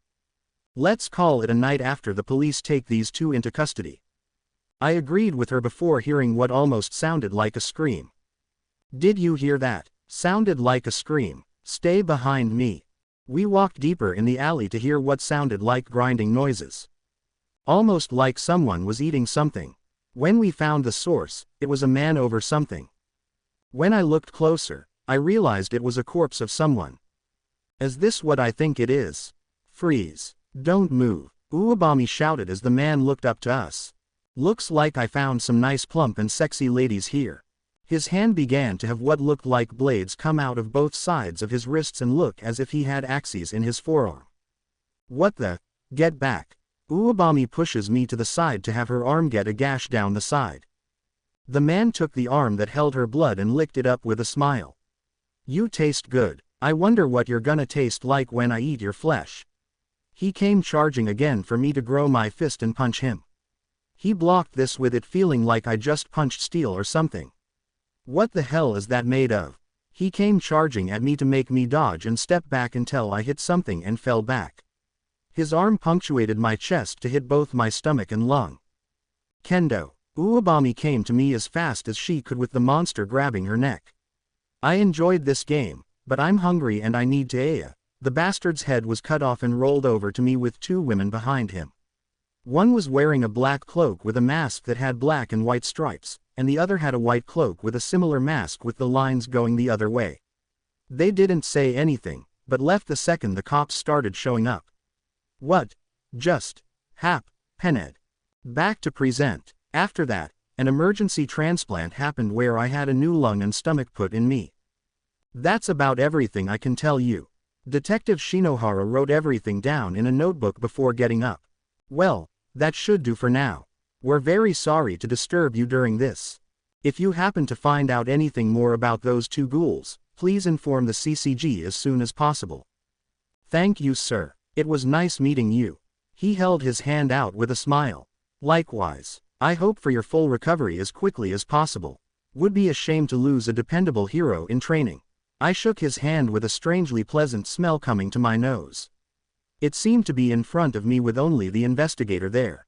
Let's call it a night after the police take these 2 into custody. I agreed with her before hearing what almost sounded like a scream. Did you hear that? Sounded like a scream. Stay behind me. We walked deeper in the alley to hear what sounded like grinding noises. Almost like someone was eating something. When we found the source, it was a man over something. When I looked closer, I realized it was a corpse of someone. Is this what I think it is? Freeze. Don't move, Uwabami shouted as the man looked up to us. Looks like I found some nice plump and sexy ladies here. His hand began to have what looked like blades come out of both sides of his wrists and look as if he had axes in his forearm. What the? Get back. Uwabami pushes me to the side to have her arm get a gash down the side. The man took the arm that held her blood and licked it up with a smile. You taste good. I wonder what you're gonna taste like when I eat your flesh. He came charging again for me to grow my fist and punch him. He blocked this with it feeling like I just punched steel or something. What the hell is that made of? He came charging at me to make me dodge and step back until I hit something and fell back. His arm punctuated my chest to hit both my stomach and lung. Kendo. Uwabami came to me as fast as she could with the monster grabbing her neck. I enjoyed this game, but I'm hungry and I need to eat. The bastard's head was cut off and rolled over to me with two women behind him. One was wearing a black cloak with a mask that had black and white stripes, and the other had a white cloak with a similar mask with the lines going the other way. They didn't say anything, but left the second the cops started showing up. What? Just happened. Back to present. After that, an emergency transplant happened where I had a new lung and stomach put in me. That's about everything I can tell you. Detective Shinohara wrote everything down in a notebook before getting up. Well, that should do for now. We're very sorry to disturb you during this. If you happen to find out anything more about those two ghouls, please inform the CCG as soon as possible. Thank you, sir. It was nice meeting you. He held his hand out with a smile. Likewise. I hope for your full recovery as quickly as possible. Would be a shame to lose a dependable hero in training. I shook his hand with a strangely pleasant smell coming to my nose. It seemed to be in front of me with only the investigator there.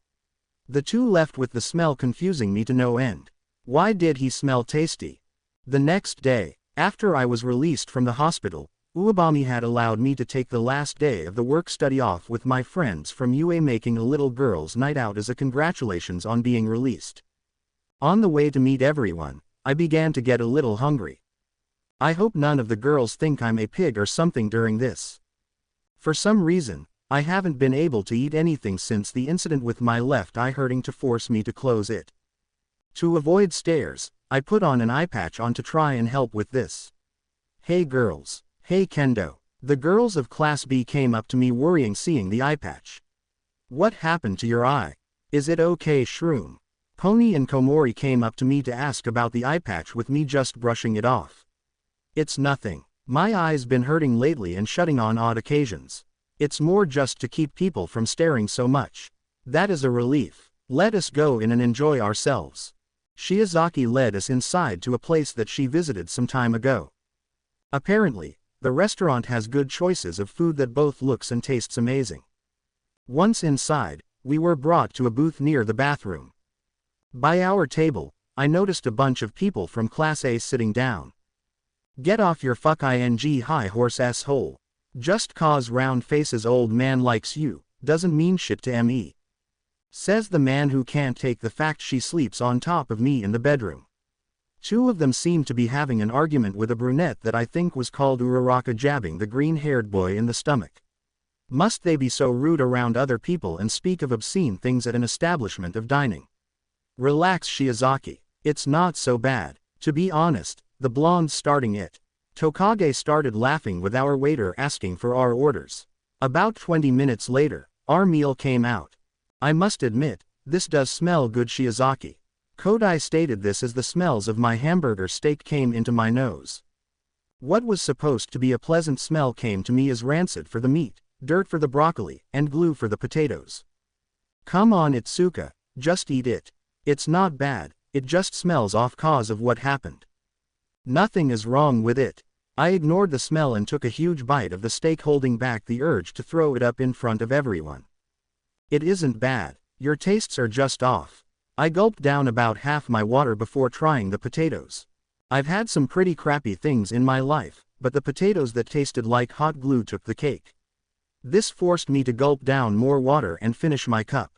The two left with the smell confusing me to no end. Why did he smell tasty? The next day, after I was released from the hospital, Uwabami had allowed me to take the last day of the work-study off with my friends from UA, making a little girls' night out as a congratulations on being released. On the way to meet everyone, I began to get a little hungry. I hope none of the girls think I'm a pig or something during this. For some reason, I haven't been able to eat anything since the incident with my left eye hurting to force me to close it. To avoid stares, I put on an eye patch on to try and help with this. Hey girls. Hey Kendo. The girls of Class B came up to me worrying seeing the eye patch. What happened to your eye? Is it okay, Shroom? Pony and Komori came up to me to ask about the eye patch with me just brushing it off. It's nothing. My eye's been hurting lately and shutting on odd occasions. It's more just to keep people from staring so much. That is a relief. Let us go in and enjoy ourselves. Shiozaki led us inside to a place that she visited some time ago. Apparently, the restaurant has good choices of food that both looks and tastes amazing. Once inside, we were brought to a booth near the bathroom. By our table, I noticed a bunch of people from Class A sitting down. Get off your fucking high horse asshole. Just cause round faces old man likes you, doesn't mean shit to me. Says the man who can't take the fact she sleeps on top of me in the bedroom. Two of them seemed to be having an argument with a brunette that I think was called Uraraka, jabbing the green-haired boy in the stomach. Must they be so rude around other people and speak of obscene things at an establishment of dining? Relax, Shiozaki. It's not so bad. To be honest, the blonde starting it. Tokage started laughing with our waiter asking for our orders. About 20 minutes later, our meal came out. I must admit, this does smell good, Shiozaki. Kodai stated this as the smells of my hamburger steak came into my nose. What was supposed to be a pleasant smell came to me as rancid for the meat, dirt for the broccoli, and glue for the potatoes. Come on Itsuka, just eat it. It's not bad, it just smells off cause of what happened. Nothing is wrong with it. I ignored the smell and took a huge bite of the steak, holding back the urge to throw it up in front of everyone. It isn't bad, your tastes are just off. I gulped down about half my water before trying the potatoes. I've had some pretty crappy things in my life, but the potatoes that tasted like hot glue took the cake. This forced me to gulp down more water and finish my cup.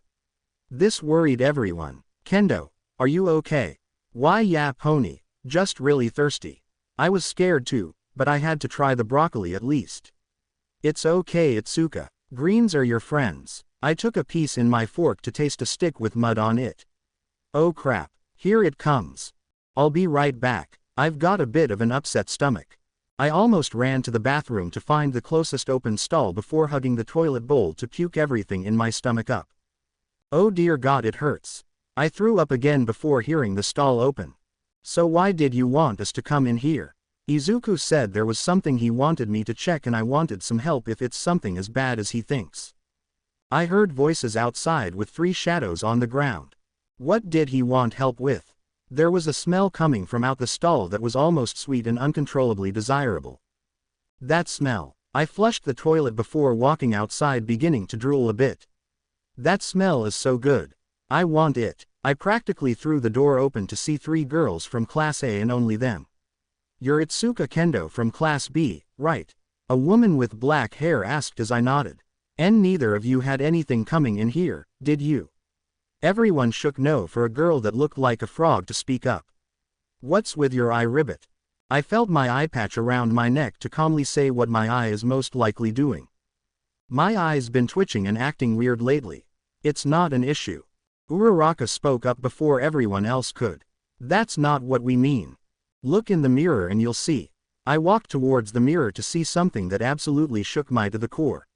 This worried everyone. Kendo, are you okay? Why yeah pony, just really thirsty. I was scared too, but I had to try the broccoli at least. It's okay Itsuka, greens are your friends. I took a piece in my fork to taste a stick with mud on it. Oh crap, here it comes. I'll be right back, I've got a bit of an upset stomach. I almost ran to the bathroom to find the closest open stall before hugging the toilet bowl to puke everything in my stomach up. Oh dear God, it hurts. I threw up again before hearing the stall open. So why did you want us to come in here? Izuku said there was something he wanted me to check and I wanted some help if it's something as bad as he thinks. I heard voices outside with 3 shadows on the ground. What did he want help with? There was a smell coming from out the stall that was almost sweet and uncontrollably desirable. That smell. I flushed the toilet before walking outside, beginning to drool a bit. That smell is so good. I want it. I practically threw the door open to see 3 girls from Class A and only them. You're Itsuka Kendo from Class B, right? A woman with black hair asked as I nodded. And neither of you had anything coming in here, did you? Everyone shook no for a girl that looked like a frog to speak up. What's with your eye ribbit? I felt my eye patch around my neck to calmly say what my eye is most likely doing. My eye's been twitching and acting weird lately. It's not an issue. Uraraka spoke up before everyone else could. That's not what we mean. Look in the mirror and you'll see. I walked towards the mirror to see something that absolutely shook me to the core.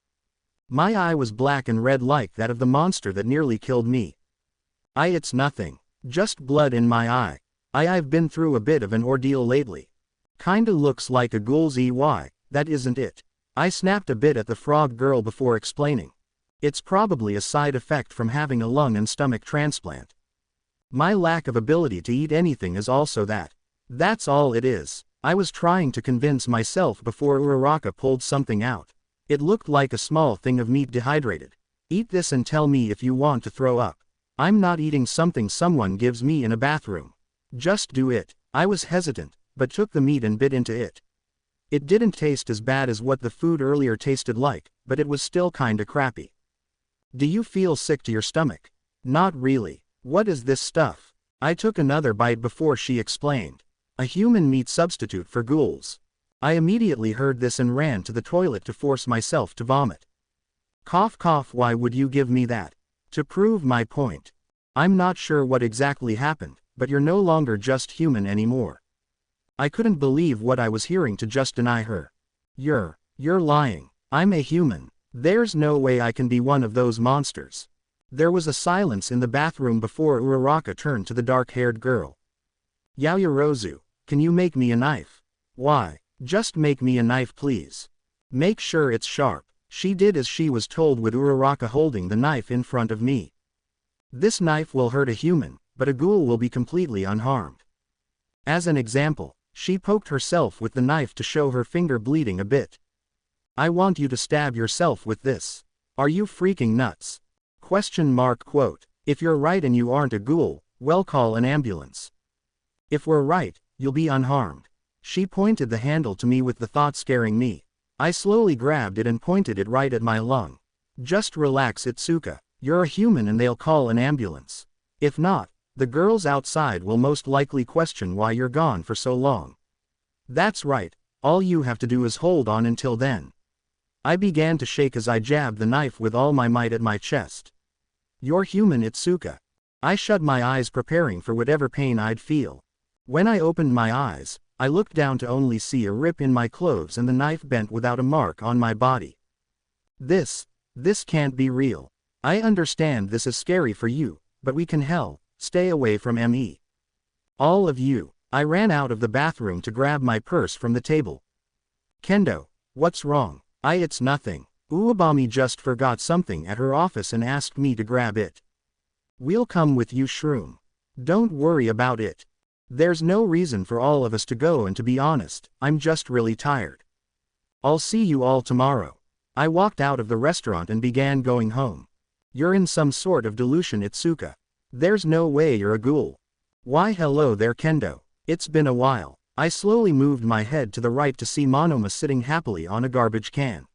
My eye was black and red like that of the monster that nearly killed me. It's nothing. Just blood in my eye. I've been through a bit of an ordeal lately. Kinda looks like a ghoul's EY, that isn't it. I snapped a bit at the frog girl before explaining. It's probably a side effect from having a lung and stomach transplant. My lack of ability to eat anything is also that. That's all it is. I was trying to convince myself before Uraraka pulled something out. It looked like a small thing of meat dehydrated. Eat this and tell me if you want to throw up. I'm not eating something someone gives me in a bathroom. Just do it. I was hesitant, but took the meat and bit into it. It didn't taste as bad as what the food earlier tasted like, but it was still kinda crappy. Do you feel sick to your stomach? Not really. What is this stuff? I took another bite before she explained. A human meat substitute for ghouls. I immediately heard this and ran to the toilet to force myself to vomit. Cough cough, why would you give me that? To prove my point. I'm not sure what exactly happened, but you're no longer just human anymore. I couldn't believe what I was hearing to just deny her. You're lying. I'm a human. There's no way I can be one of those monsters. There was a silence in the bathroom before Uraraka turned to the dark-haired girl. Yaoyorozu, can you make me a knife? Why? Just make me a knife please. Make sure it's sharp. She did as she was told with Uraraka holding the knife in front of me. This knife will hurt a human, but a ghoul will be completely unharmed. As an example, she poked herself with the knife to show her finger bleeding a bit. I want you to stab yourself with this. Are you freaking nuts? ? Quote. If you're right and you aren't a ghoul, well, call an ambulance. If we're right, you'll be unharmed. She pointed the handle to me with the thought scaring me. I slowly grabbed it and pointed it right at my lung. Just relax Itsuka, you're a human and they'll call an ambulance. If not, the girls outside will most likely question why you're gone for so long. That's right, all you have to do is hold on until then. I began to shake as I jabbed the knife with all my might at my chest. You're human Itsuka. I shut my eyes preparing for whatever pain I'd feel. When I opened my eyes, I looked down to only see a rip in my clothes and the knife bent without a mark on my body. This can't be real. I understand this is scary for you, but we can stay away from me. All of you. I ran out of the bathroom to grab my purse from the table. Kendo, what's wrong? It's nothing. Uwabami just forgot something at her office and asked me to grab it. We'll come with you Shroom. Don't worry about it. There's no reason for all of us to go, and to be honest, I'm just really tired. I'll see you all tomorrow. I walked out of the restaurant and began going home. You're in some sort of delusion Itsuka. There's no way you're a ghoul. Why hello there Kendo. It's been a while. I slowly moved my head to the right to see Monoma sitting happily on a garbage can.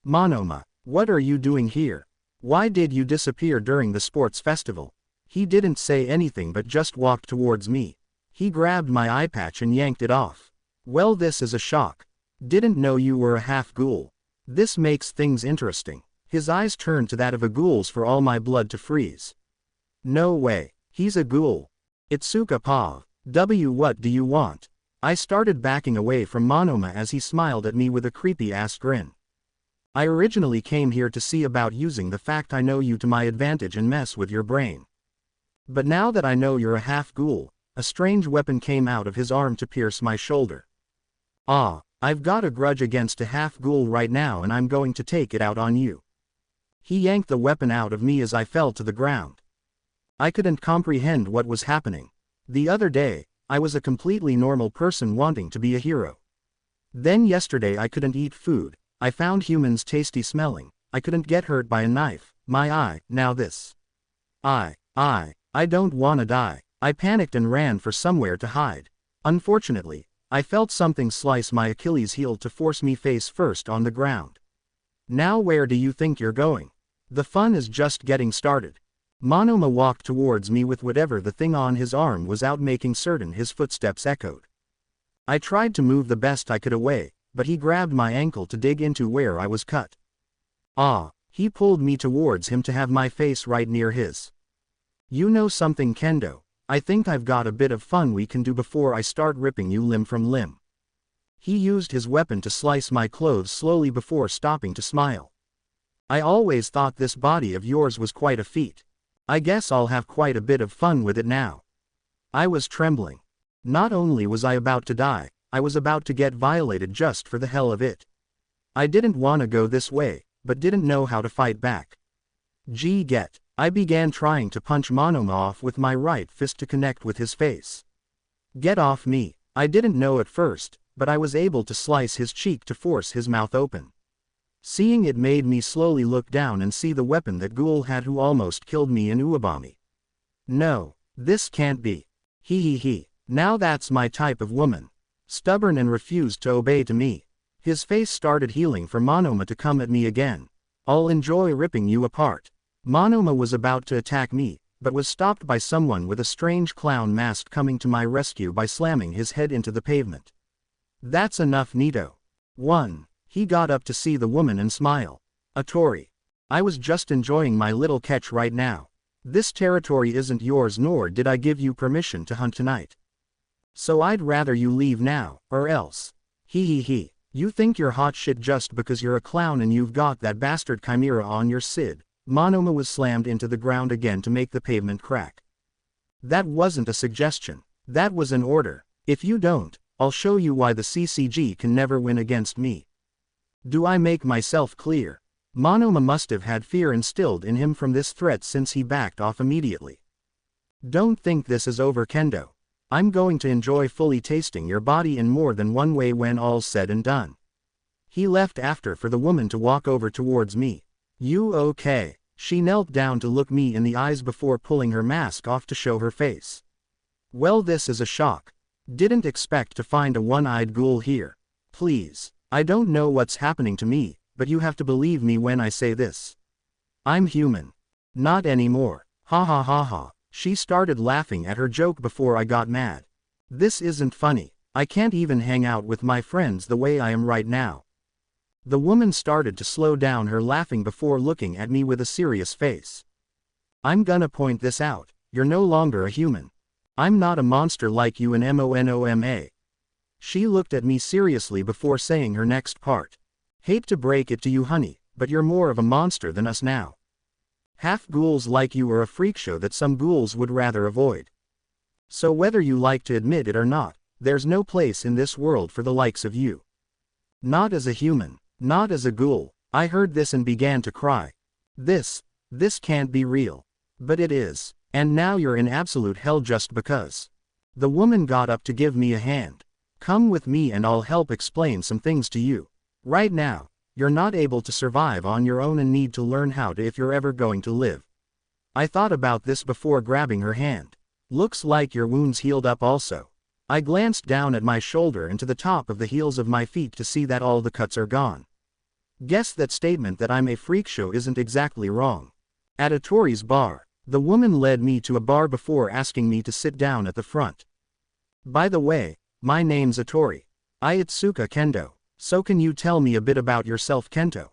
Monoma, what are you doing here? Why did you disappear during the sports festival? He didn't say anything but just walked towards me. He grabbed my eye patch and yanked it off. Well, this is a shock. Didn't know you were a half ghoul. This makes things interesting. His eyes turned to that of a ghoul's for all my blood to freeze. No way. He's a ghoul. Itsuka Pav. What do you want? I started backing away from Monoma as he smiled at me with a creepy-ass grin. I originally came here to see about using the fact I know you to my advantage and mess with your brain. But now that I know you're a half ghoul, a strange weapon came out of his arm to pierce my shoulder. Ah, I've got a grudge against a half ghoul right now and I'm going to take it out on you. He yanked the weapon out of me as I fell to the ground. I couldn't comprehend what was happening. The other day, I was a completely normal person wanting to be a hero. Then yesterday I couldn't eat food, I found humans tasty smelling, I couldn't get hurt by a knife, my eye, now this. I don't wanna die. I panicked and ran for somewhere to hide. Unfortunately, I felt something slice my Achilles heel to force me face first on the ground. Now where do you think you're going? The fun is just getting started. Monoma walked towards me with whatever the thing on his arm was out, making certain his footsteps echoed. I tried to move the best I could away, but he grabbed my ankle to dig into where I was cut. Ah, he pulled me towards him to have my face right near his. You know something Kendo, I think I've got a bit of fun we can do before I start ripping you limb from limb. He used his weapon to slice my clothes slowly before stopping to smile. I always thought this body of yours was quite a feat. I guess I'll have quite a bit of fun with it now. I was trembling. Not only was I about to die, I was about to get violated just for the hell of it. I didn't want to go this way, but didn't know how to fight back. I began trying to punch Monoma off with my right fist to connect with his face. Get off me. I didn't know at first, but I was able to slice his cheek to force his mouth open. Seeing it made me slowly look down and see the weapon that Ghoul had who almost killed me in Uebami. No, this can't be. Now that's my type of woman. Stubborn and refused to obey to me. His face started healing for Monoma to come at me again. I'll enjoy ripping you apart. Monoma was about to attack me, but was stopped by someone with a strange clown mask coming to my rescue by slamming his head into the pavement. That's enough Nito. 1. He got up to see the woman and smile. Atori. I was just enjoying my little catch right now. This territory isn't yours nor did I give you permission to hunt tonight. So I'd rather you leave now, or else. You think you're hot shit just because you're a clown and you've got that bastard Chimera on your SID. Monoma was slammed into the ground again to make the pavement crack. That wasn't a suggestion. That was an order. If you don't, I'll show you why the CCG can never win against me. Do I make myself clear? Monoma must have had fear instilled in him from this threat since he backed off immediately. Don't think this is over Kendo. I'm going to enjoy fully tasting your body in more than one way when all's said and done. He left after for the woman to walk over towards me. You okay? She knelt down to look me in the eyes before pulling her mask off to show her face. Well, this is a shock. Didn't expect to find a one-eyed ghoul here. Please, I don't know what's happening to me, but you have to believe me when I say this. I'm human. Not anymore. Ha. She started laughing at her joke before I got mad. This isn't funny. I can't even hang out with my friends the way I am right now. The woman started to slow down her laughing before looking at me with a serious face. I'm gonna point this out, you're no longer a human. I'm not a monster like you in Monoma. She looked at me seriously before saying her next part. Hate to break it to you honey, but you're more of a monster than us now. Half ghouls like you are a freak show that some ghouls would rather avoid. So whether you like to admit it or not, there's no place in this world for the likes of you. Not as a human. Not as a ghoul. I heard this and began to cry. This can't be real. But it is. And now you're in absolute hell just because. The woman got up to give me a hand. Come with me and I'll help explain some things to you. Right now, you're not able to survive on your own and need to learn how to if you're ever going to live. I thought about this before grabbing her hand. Looks like your wounds healed up also. I glanced down at my shoulder and to the top of the heels of my feet to see that all the cuts are gone. Guess that statement that I'm a freak show isn't exactly wrong. At Atori's bar, the woman led me to a bar before asking me to sit down at the front. By the way, my name's Atori. Itsuka Kendo. So can you tell me a bit about yourself, Kento?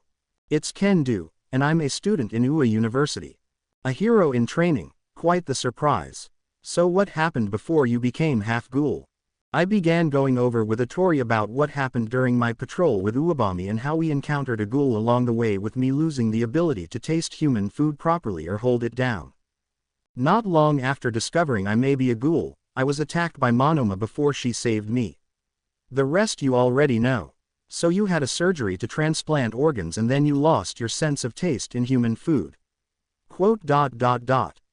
It's Kendo, and I'm a student in UA University. A hero in training, quite the surprise. So what happened before you became half ghoul? I began going over with Atori about what happened during my patrol with Uwabami and how we encountered a ghoul along the way, with me losing the ability to taste human food properly or hold it down. Not long after discovering I may be a ghoul, I was attacked by Monoma before she saved me. The rest you already know. So you had a surgery to transplant organs and then you lost your sense of taste in human food. Quote.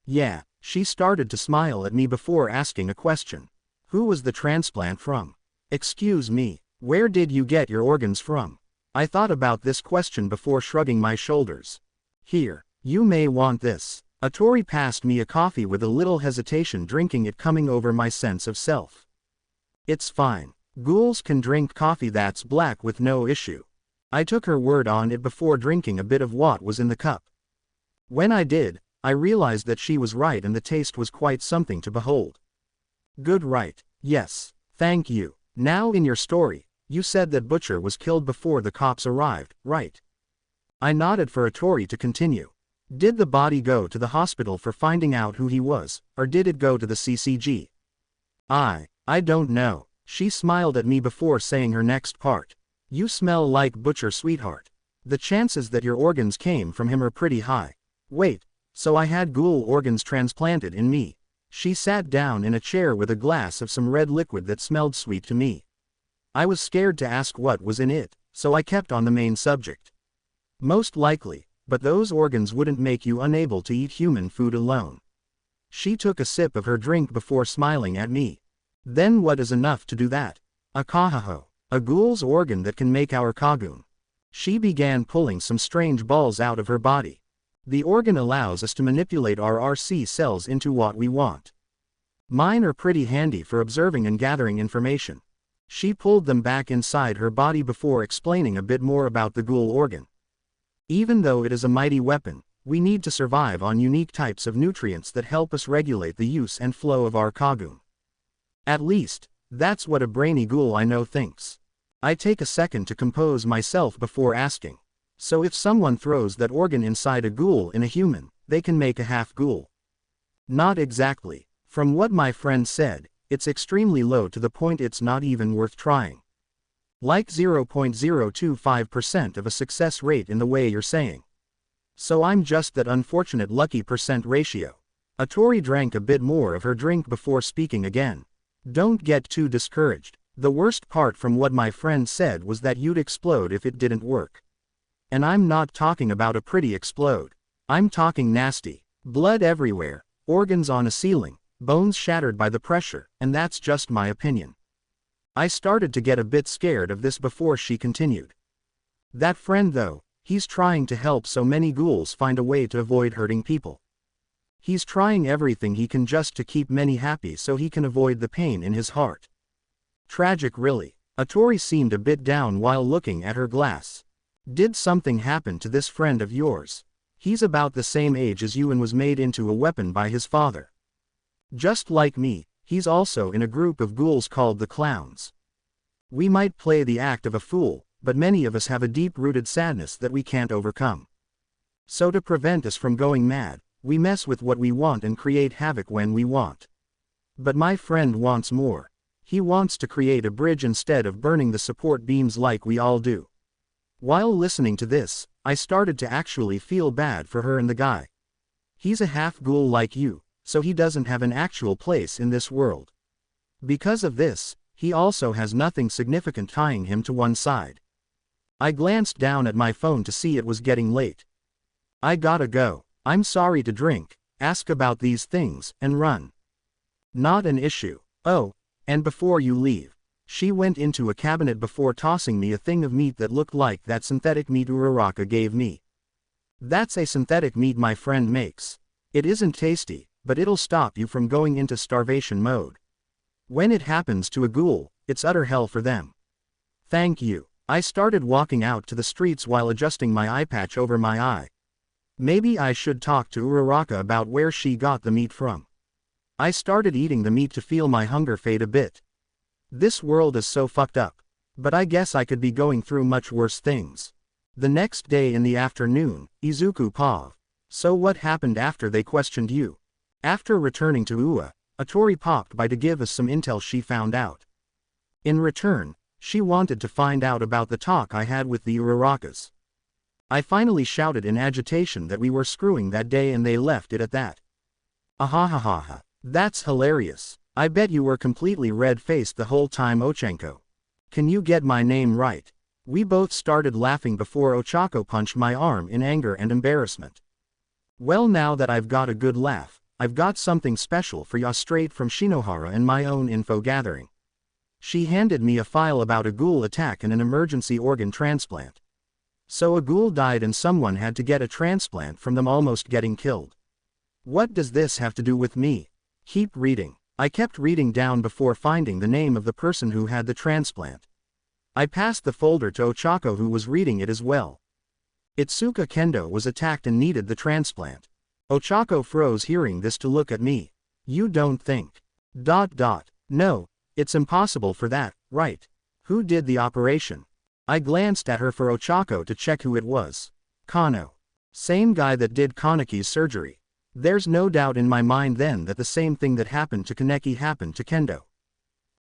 Yeah. She started to smile at me before asking a question. Who was the transplant from? Excuse me, where did you get your organs from? I thought about this question before shrugging my shoulders. Here, you may want this. Atori passed me a coffee with a little hesitation, drinking it coming over my sense of self. It's fine. Ghouls can drink coffee that's black with no issue. I took her word on it before drinking a bit of what was in the cup. When I did, I realized that she was right and the taste was quite something to behold. Good, right? Yes, thank you. Now in your story, you said that Butcher was killed before the cops arrived, right? I nodded for Atori to continue. Did the body go to the hospital for finding out who he was, or did it go to the CCG? I don't know. She smiled at me before saying her next part. You smell like Butcher, sweetheart. The chances that your organs came from him are pretty high. Wait. So I had ghoul organs transplanted in me. She sat down in a chair with a glass of some red liquid that smelled sweet to me. I was scared to ask what was in it, so I kept on the main subject. Most likely, but those organs wouldn't make you unable to eat human food alone. She took a sip of her drink before smiling at me. Then what is enough to do that? Akahaho. A ghoul's organ that can make our kagun. She began pulling some strange balls out of her body. The organ allows us to manipulate our RC cells into what we want. Mine are pretty handy for observing and gathering information. She pulled them back inside her body before explaining a bit more about the ghoul organ. Even though it is a mighty weapon, we need to survive on unique types of nutrients that help us regulate the use and flow of our kagun. At least, that's what a brainy ghoul I know thinks. I take a second to compose myself before asking. So if someone throws that organ inside a ghoul in a human, they can make a half ghoul? Not exactly. From what my friend said, it's extremely low to the point it's not even worth trying. Like 0.025% of a success rate in the way you're saying. So I'm just that unfortunate lucky percent ratio. Atori drank a bit more of her drink before speaking again. Don't get too discouraged. The worst part from what my friend said was that you'd explode if it didn't work. And I'm not talking about a pretty explode. I'm talking nasty. Blood everywhere, organs on a ceiling, bones shattered by the pressure, and that's just my opinion. I started to get a bit scared of this before she continued. That friend though, he's trying to help so many ghouls find a way to avoid hurting people. He's trying everything he can just to keep many happy so he can avoid the pain in his heart. Tragic really. Atori seemed a bit down while looking at her glass. Did something happen to this friend of yours? He's about the same age as you and was made into a weapon by his father. Just like me, he's also in a group of ghouls called the Clowns. We might play the act of a fool, but many of us have a deep-rooted sadness that we can't overcome. So to prevent us from going mad, we mess with what we want and create havoc when we want. But my friend wants more. He wants to create a bridge instead of burning the support beams like we all do. While listening to this, I started to actually feel bad for her and the guy. He's a half-ghoul like you, so he doesn't have an actual place in this world. Because of this, he also has nothing significant tying him to one side. I glanced down at my phone to see it was getting late. I gotta go. I'm sorry to drink, ask about these things, and run. Not an issue. Oh, and before you leave. She went into a cabinet before tossing me a thing of meat that looked like that synthetic meat Uraraka gave me. That's a synthetic meat my friend makes. It isn't tasty, but it'll stop you from going into starvation mode. When it happens to a ghoul, it's utter hell for them. Thank you. I started walking out to the streets while adjusting my eye patch over my eye. Maybe I should talk to Uraraka about where she got the meat from. I started eating the meat to feel my hunger fade a bit. This world is so fucked up. But I guess I could be going through much worse things. The next day in the afternoon, Izuku Pav. So what happened after they questioned you? After returning to Ua, Atori popped by to give us some intel she found out. In return, she wanted to find out about the talk I had with the Urarakas. I finally shouted in agitation that we were screwing that day and they left it at that. Ahahaha. That's hilarious. I bet you were completely red-faced the whole time, Ochenko. Can you get my name right? We both started laughing before Ochako punched my arm in anger and embarrassment. Well, now that I've got a good laugh, I've got something special for ya straight from Shinohara and my own info gathering. She handed me a file about a ghoul attack and an emergency organ transplant. So a ghoul died and someone had to get a transplant from them almost getting killed. What does this have to do with me? Keep reading. I kept reading down before finding the name of the person who had the transplant. I passed the folder to Ochako, who was reading it as well. Itsuka Kendo was attacked and needed the transplant. Ochako froze hearing this to look at me. You don't think. No, it's impossible for that, right? Who did the operation? I glanced at her for Ochako to check who it was. Kano. Same guy that did Kaneki's surgery. There's no doubt in my mind then that the same thing that happened to Kaneki happened to Kendo.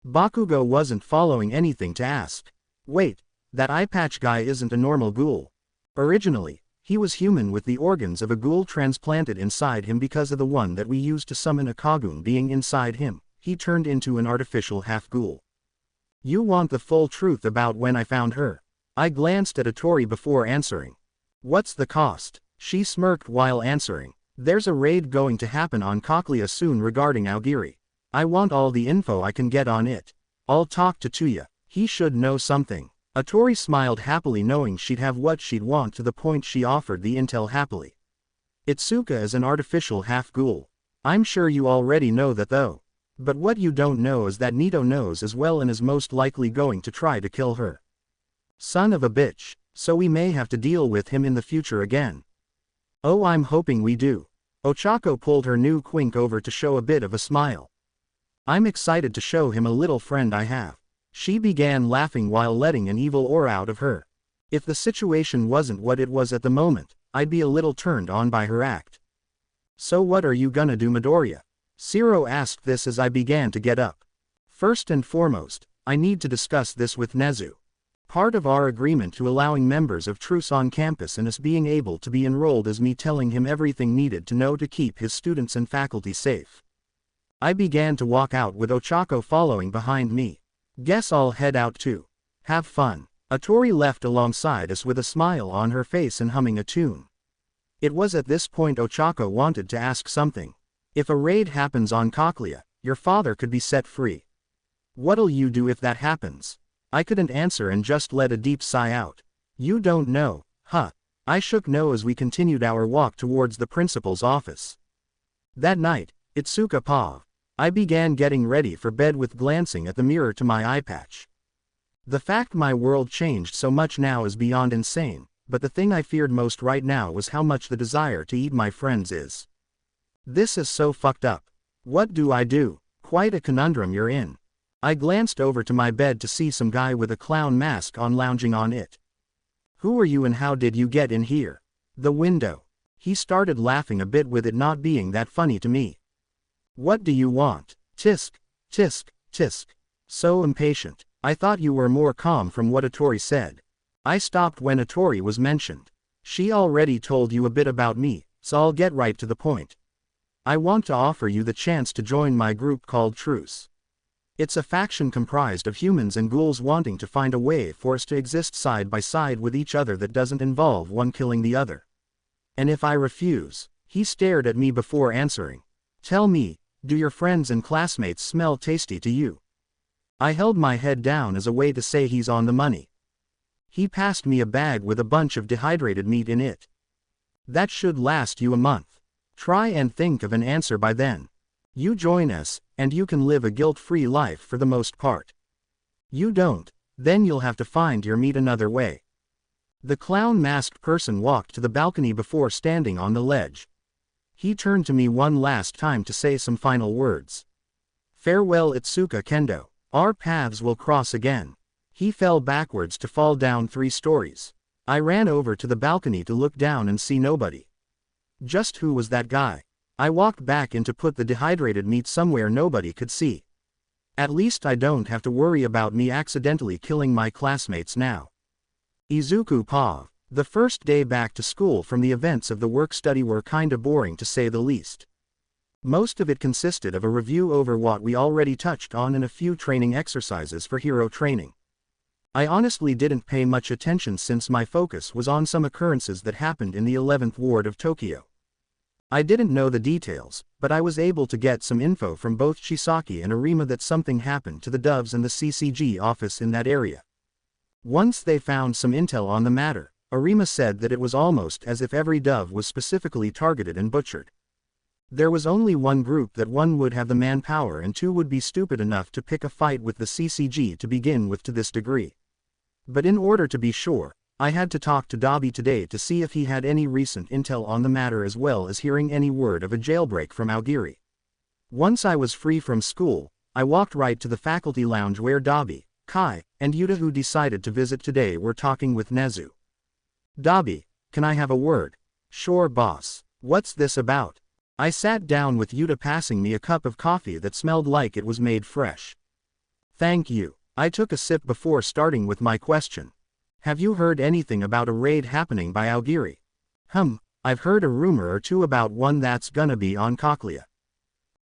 Bakugo wasn't following anything to ask. Wait, that eye patch guy isn't a normal ghoul. Originally, he was human with the organs of a ghoul transplanted inside him because of the one that we used to summon a Kagun being inside him. He turned into an artificial half-ghoul. You want the full truth about when I found her? I glanced at Atori before answering. What's the cost? She smirked while answering. There's a raid going to happen on Cochlea soon regarding Aogiri. I want all the info I can get on it. I'll talk to Tuya. He should know something. Atori smiled happily knowing she'd have what she'd want to the point she offered the intel happily. Itsuka is an artificial half-ghoul. I'm sure you already know that though. But what you don't know is that Nito knows as well and is most likely going to try to kill her. Son of a bitch, so we may have to deal with him in the future again. Oh, I'm hoping we do. Ochako pulled her new quink over to show a bit of a smile. I'm excited to show him a little friend I have. She began laughing while letting an evil aura out of her. If the situation wasn't what it was at the moment, I'd be a little turned on by her act. So what are you gonna do, Midoriya? Siro asked this as I began to get up. First and foremost, I need to discuss this with Nezu. Part of our agreement to allowing members of Truce on campus and us being able to be enrolled is me telling him everything needed to know to keep his students and faculty safe. I began to walk out with Ochako following behind me. Guess I'll head out too. Have fun. Atori left alongside us with a smile on her face and humming a tune. It was at this point Ochako wanted to ask something. If a raid happens on Cochlea, your father could be set free. What'll you do if that happens? I couldn't answer and just let a deep sigh out. You don't know, huh? I shook no as we continued our walk towards the principal's office. That night, Itsuka Pav. I began getting ready for bed with glancing at the mirror to my eye patch. The fact my world changed so much now is beyond insane, but the thing I feared most right now was how much the desire to eat my friends is. This is so fucked up. What do I do? Quite a conundrum you're in. I glanced over to my bed to see some guy with a clown mask on lounging on it. Who are you and how did you get in here? The window. He started laughing a bit with it not being that funny to me. What do you want? Tisk, tisk, tisk. So impatient. I thought you were more calm from what Atori said. I stopped when Atori was mentioned. She already told you a bit about me, so I'll get right to the point. I want to offer you the chance to join my group called Truce. It's a faction comprised of humans and ghouls wanting to find a way for us to exist side by side with each other that doesn't involve one killing the other. And if I refuse? He stared at me before answering. Tell me, do your friends and classmates smell tasty to you? I held my head down as a way to say he's on the money. He passed me a bag with a bunch of dehydrated meat in it. That should last you a month. Try and think of an answer by then. You join us, and you can live a guilt-free life for the most part. You don't, then you'll have to find your meat another way. The clown-masked person walked to the balcony before standing on the ledge. He turned to me one last time to say some final words. Farewell Itsuka Kendo. Our paths will cross again. He fell backwards to fall down 3 stories. I ran over to the balcony to look down and see nobody. Just who was that guy? I walked back in to put the dehydrated meat somewhere nobody could see. At least I don't have to worry about me accidentally killing my classmates now. Izuku Pav. The first day back to school from the events of the work-study were kinda boring to say the least. Most of it consisted of a review over what we already touched on and a few training exercises for hero training. I honestly didn't pay much attention since my focus was on some occurrences that happened in the 11th ward of Tokyo. I didn't know the details, but I was able to get some info from both Chisaki and Arima that something happened to the doves and the CCG office in that area. Once they found some intel on the matter, Arima said that it was almost as if every dove was specifically targeted and butchered. There was only one group that one would have the manpower and 2 would be stupid enough to pick a fight with the CCG to begin with to this degree. But in order to be sure, I had to talk to Dabi today to see if he had any recent intel on the matter as well as hearing any word of a jailbreak from Aogiri. Once I was free from school, I walked right to the faculty lounge where Dabi, Kai, and Yuta, who decided to visit today, were talking with Nezu. Dabi, can I have a word? Sure boss. What's this about? I sat down with Yuta passing me a cup of coffee that smelled like it was made fresh. Thank you. I took a sip before starting with my question. Have you heard anything about a raid happening by Aogiri? I've heard a rumor or two about one that's gonna be on Cochlea.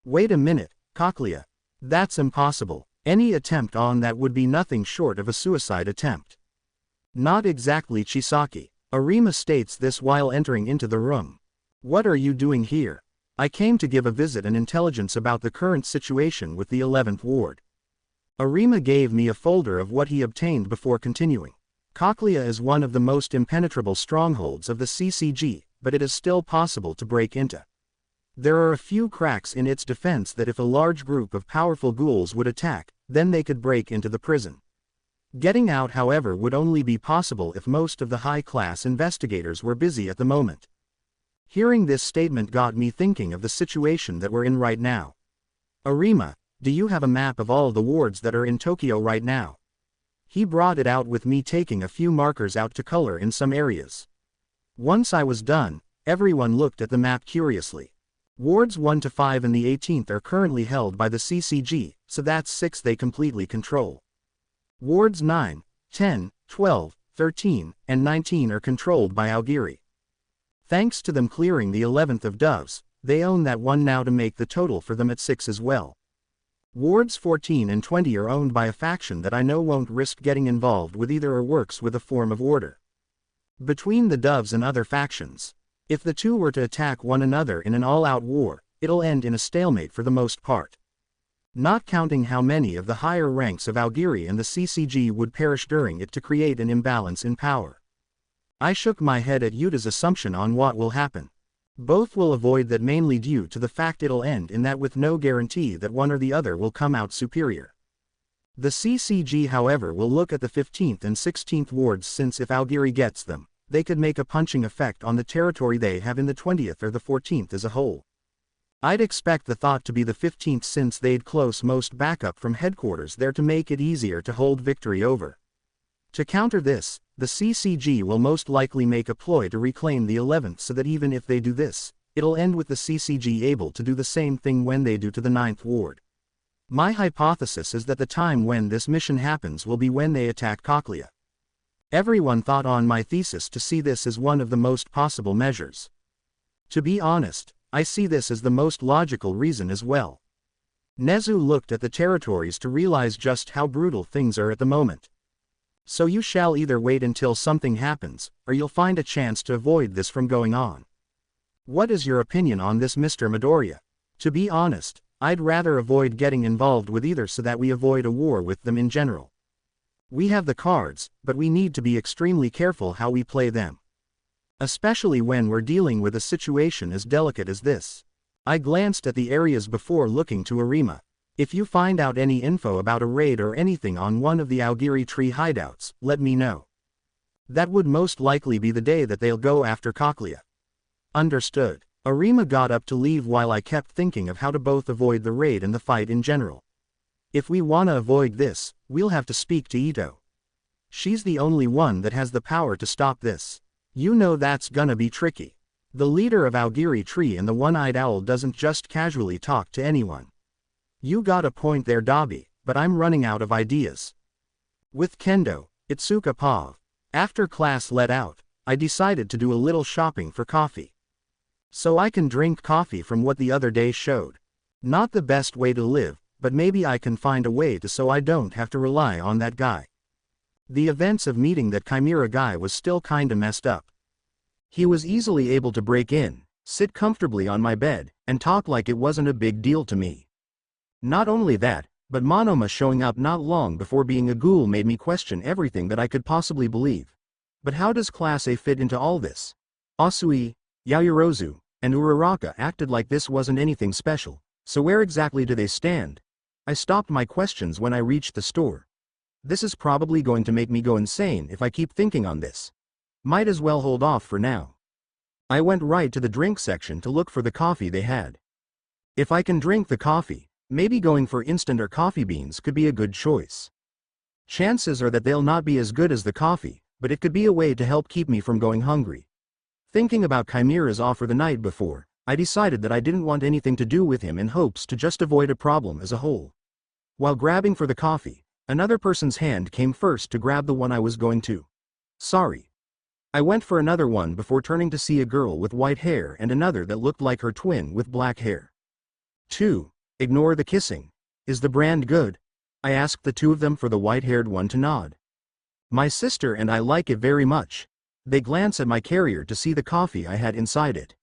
Wait a minute, Cochlea? That's impossible. Any attempt on that would be nothing short of a suicide attempt. Not exactly, Chisaki. Arima states this while entering into the room. What are you doing here? I came to give a visit and intelligence about the current situation with the 11th ward. Arima gave me a folder of what he obtained before continuing. Cochlea is one of the most impenetrable strongholds of the CCG, but it is still possible to break into. There are a few cracks in its defense that if a large group of powerful ghouls would attack, then they could break into the prison. Getting out, however, would only be possible if most of the high-class investigators were busy at the moment. Hearing this statement got me thinking of the situation that we're in right now. Arima, do you have a map of all the wards that are in Tokyo right now? He brought it out with me taking a few markers out to color in some areas. Once I was done, everyone looked at the map curiously. Wards 1 to 5 and the 18th are currently held by the CCG, so that's 6 they completely control. Wards 9, 10, 12, 13, and 19 are controlled by Aogiri. Thanks to them clearing the 11th of doves, they own that one now to make the total for them at 6 as well. Wards 14 and 20 are owned by a faction that I know won't risk getting involved with either or works with a form of order. Between the doves and other factions, if the two were to attack one another in an all-out war, it'll end in a stalemate for the most part. Not counting how many of the higher ranks of Aogiri and the CCG would perish during it to create an imbalance in power. I shook my head at Yuta's assumption on what will happen. Both will avoid that mainly due to the fact it'll end in that with no guarantee that one or the other will come out superior. The CCG, however, will look at the 15th and 16th wards, since if Aogiri gets them, they could make a punching effect on the territory they have in the 20th or the 14th as a whole. I'd expect the thought to be the 15th, since they'd close most backup from headquarters there to make it easier to hold victory over. To counter this, the CCG will most likely make a ploy to reclaim the 11th, so that even if they do this, it'll end with the CCG able to do the same thing when they do to the 9th ward. My hypothesis is that the time when this mission happens will be when they attack Cochlea. Everyone thought on my thesis to see this as one of the most possible measures. To be honest, I see this as the most logical reason as well. Nezu looked at the territories to realize just how brutal things are at the moment. So you shall either wait until something happens, or you'll find a chance to avoid this from going on. What is your opinion on this, Mr. Midoriya? To be honest, I'd rather avoid getting involved with either so that we avoid a war with them in general. We have the cards, but we need to be extremely careful how we play them. Especially when we're dealing with a situation as delicate as this. I glanced at the areas before looking to Arima. If you find out any info about a raid or anything on one of the Aogiri tree hideouts, let me know. That would most likely be the day that they'll go after Cochlea. Understood. Arima got up to leave while I kept thinking of how to both avoid the raid and the fight in general. If we wanna avoid this, we'll have to speak to Ito. She's the only one that has the power to stop this. You know that's gonna be tricky. The leader of Aogiri Tree and the one-eyed owl doesn't just casually talk to anyone. You got a point there, Dabi, but I'm running out of ideas. With Kendo, Itsuka Pav. After class let out, I decided to do a little shopping for coffee. So I can drink coffee from what the other day showed. Not the best way to live, but maybe I can find a way to so I don't have to rely on that guy. The events of meeting that Chimera guy was still kinda messed up. He was easily able to break in, sit comfortably on my bed, and talk like it wasn't a big deal to me. Not only that, but Monoma showing up not long before being a ghoul made me question everything that I could possibly believe. But how does Class A fit into all this? Asui, Yaoyorozu, and Uraraka acted like this wasn't anything special, so where exactly do they stand? I stopped my questions when I reached the store. This is probably going to make me go insane if I keep thinking on this. Might as well hold off for now. I went right to the drink section to look for the coffee they had. If I can drink the coffee, maybe going for instant or coffee beans could be a good choice. Chances are that they'll not be as good as the coffee, but it could be a way to help keep me from going hungry. Thinking about Chimera's offer the night before, I decided that I didn't want anything to do with him in hopes to just avoid a problem as a whole. While grabbing for the coffee, another person's hand came first to grab the one I was going to. Sorry. I went for another one before turning to see a girl with white hair and another that looked like her twin with black hair. 2. Ignore the kissing. Is the brand good? I asked the two of them for the white-haired one to nod. My sister and I like it very much. They glance at my carrier to see the coffee I had inside it.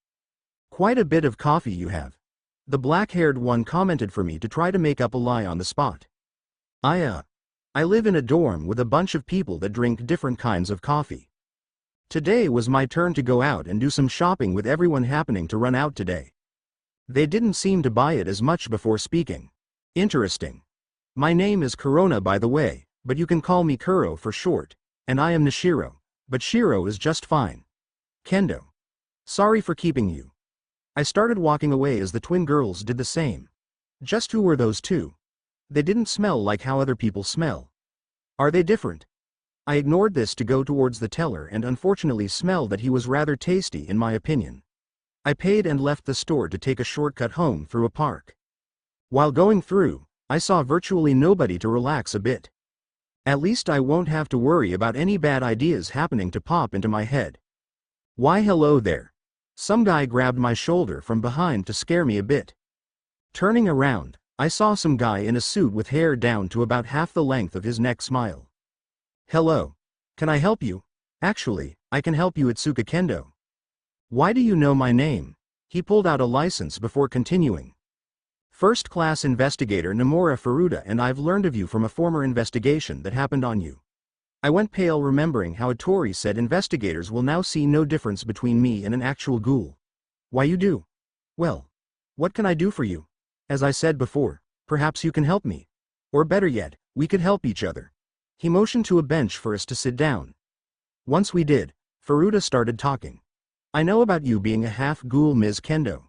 Quite a bit of coffee you have. The black-haired one commented for me to try to make up a lie on the spot. I live in a dorm with a bunch of people that drink different kinds of coffee. Today was my turn to go out and do some shopping with everyone happening to run out today. They didn't seem to buy it as much before speaking. Interesting. My name is Corona by the way, but you can call me Kuro for short, and I am Nishiro, but Shiro is just fine. Kendo. Sorry for keeping you. I started walking away as the twin girls did the same. Just who were those two? They didn't smell like how other people smell. Are they different? I ignored this to go towards the teller and unfortunately smelled that he was rather tasty in my opinion. I paid and left the store to take a shortcut home through a park. While going through, I saw virtually nobody to relax a bit. At least I won't have to worry about any bad ideas happening to pop into my head. Why hello there. Some guy grabbed my shoulder from behind to scare me a bit. Turning around, I saw some guy in a suit with hair down to about half the length of his neck smile. Hello. Can I help you? Actually, I can help you Itsuka Kendo. Why do you know my name? He pulled out a license before continuing. First-class investigator Nomura Furuta and I've learned of you from a former investigation that happened on you. I went pale remembering how Atori said investigators will now see no difference between me and an actual ghoul. Why you do? Well, what can I do for you? As I said before, perhaps you can help me. Or better yet, we could help each other. He motioned to a bench for us to sit down. Once we did, Furuta started talking. I know about you being a half-ghoul Ms. Kendo.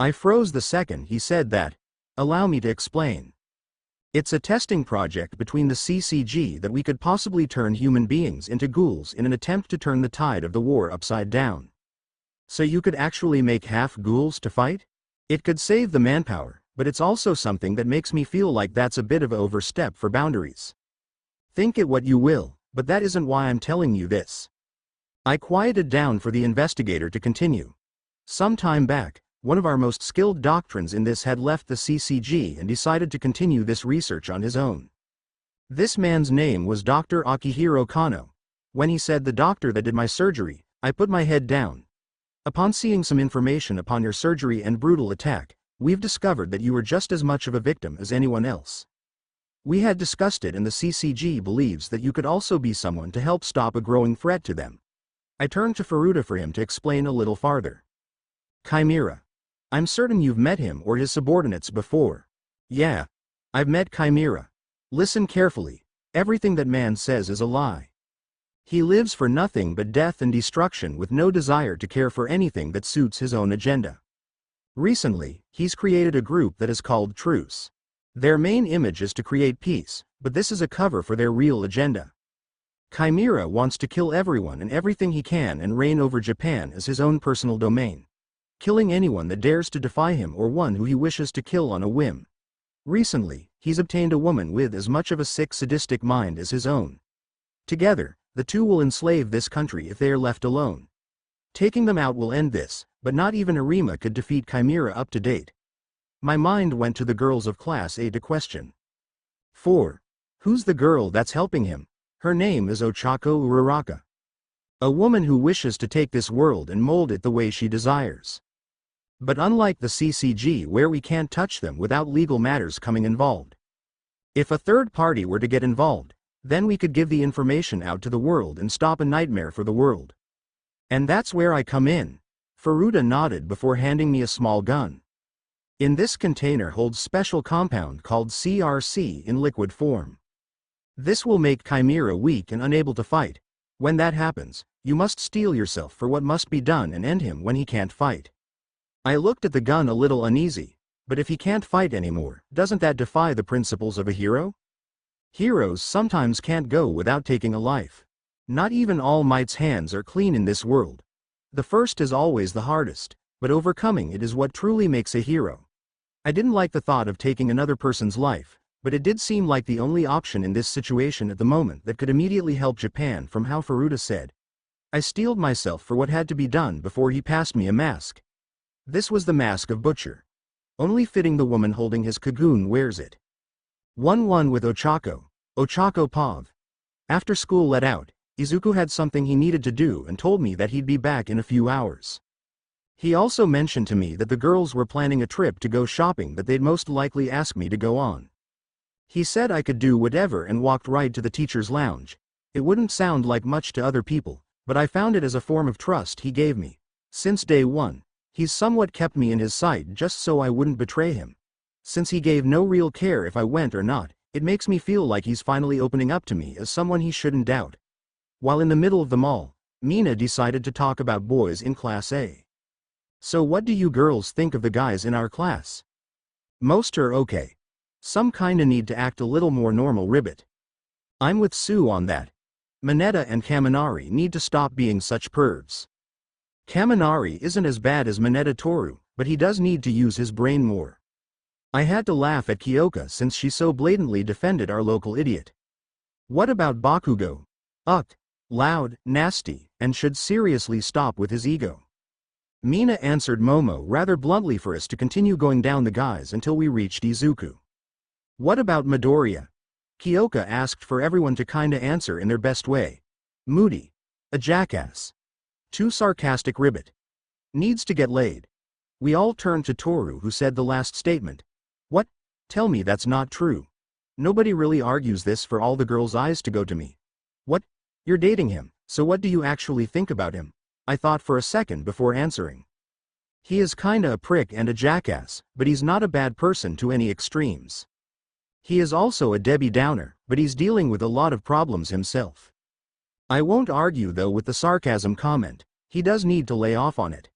I froze the second he said that. Allow me to explain. It's a testing project between the CCG that we could possibly turn human beings into ghouls in an attempt to turn the tide of the war upside down. So you could actually make half-ghouls to fight? It could save the manpower, but it's also something that makes me feel like that's a bit of an overstep for boundaries. Think it what you will, but that isn't why I'm telling you this. I quieted down for the investigator to continue. Some time back, one of our most skilled doctrines in this had left the CCG and decided to continue this research on his own. This man's name was Dr. Akihiro Kano. When he said the doctor that did my surgery, I put my head down. Upon seeing some information upon your surgery and brutal attack, we've discovered that you were just as much of a victim as anyone else. We had discussed it and the CCG believes that you could also be someone to help stop a growing threat to them. I turned to Furuta for him to explain a little farther. Chimera. I'm certain you've met him or his subordinates before. Yeah. I've met Chimera. Listen carefully, everything that man says is a lie. He lives for nothing but death and destruction with no desire to care for anything that suits his own agenda. Recently, he's created a group that is called Truce. Their main image is to create peace, but this is a cover for their real agenda. Chimera wants to kill everyone and everything he can and reign over Japan as his own personal domain, killing anyone that dares to defy him or one who he wishes to kill on a whim. Recently, he's obtained a woman with as much of a sick sadistic mind as his own. Together, the two will enslave this country if they are left alone. Taking them out will end this, but not even Arima could defeat Chimera up to date. My mind went to the girls of Class A to question. 4. Who's the girl that's helping him? Her name is Ochako Uraraka. A woman who wishes to take this world and mold it the way she desires. But unlike the CCG where we can't touch them without legal matters coming involved. If a third party were to get involved, then we could give the information out to the world and stop a nightmare for the world. And that's where I come in. Furuta nodded before handing me a small gun. In this container holds special compound called CRC in liquid form. This will make Chimera weak and unable to fight. When that happens, you must steel yourself for what must be done and end him when he can't fight. I looked at the gun a little uneasy, but if he can't fight anymore, doesn't that defy the principles of a hero? Heroes sometimes can't go without taking a life. Not even All Might's hands are clean in this world. The first is always the hardest, but overcoming it is what truly makes a hero. I didn't like the thought of taking another person's life, but it did seem like the only option in this situation at the moment that could immediately help Japan from how Furuta said. I steeled myself for what had to be done before he passed me a mask. This was the mask of Butcher. Only fitting the woman holding his cocoon wears it. 1-1 with Ochako. Ochako Pav. After school let out, Izuku had something he needed to do and told me that he'd be back in a few hours. He also mentioned to me that the girls were planning a trip to go shopping that they'd most likely ask me to go on. He said I could do whatever and walked right to the teacher's lounge. It wouldn't sound like much to other people, but I found it as a form of trust he gave me. Since day one, he's somewhat kept me in his sight just so I wouldn't betray him. Since he gave no real care if I went or not, it makes me feel like he's finally opening up to me as someone he shouldn't doubt. While in the middle of the mall, Mina decided to talk about boys in Class A. So what do you girls think of the guys in our class? Most are okay. Some kinda need to act a little more normal ribbit. I'm with Sue on that. Mineta and Kaminari need to stop being such pervs. Kaminari isn't as bad as Mineta Toru, but he does need to use his brain more. I had to laugh at Kyoka since she so blatantly defended our local idiot. What about Bakugo? Loud, nasty, and should seriously stop with his ego. Mina answered Momo rather bluntly for us to continue going down the guys until we reached Izuku. What about Midoriya? Kyoka asked for everyone to kinda answer in their best way. Moody. A jackass. Too sarcastic ribbit. Needs to get laid. We all turned to Toru who said the last statement. What? Tell me that's not true. Nobody really argues this for all the girls' eyes to go to me. What? You're dating him, so what do you actually think about him? I thought for a second before answering. He is kinda a prick and a jackass, but he's not a bad person to any extremes. He is also a Debbie Downer, but he's dealing with a lot of problems himself. I won't argue though with the sarcasm comment, he does need to lay off on it.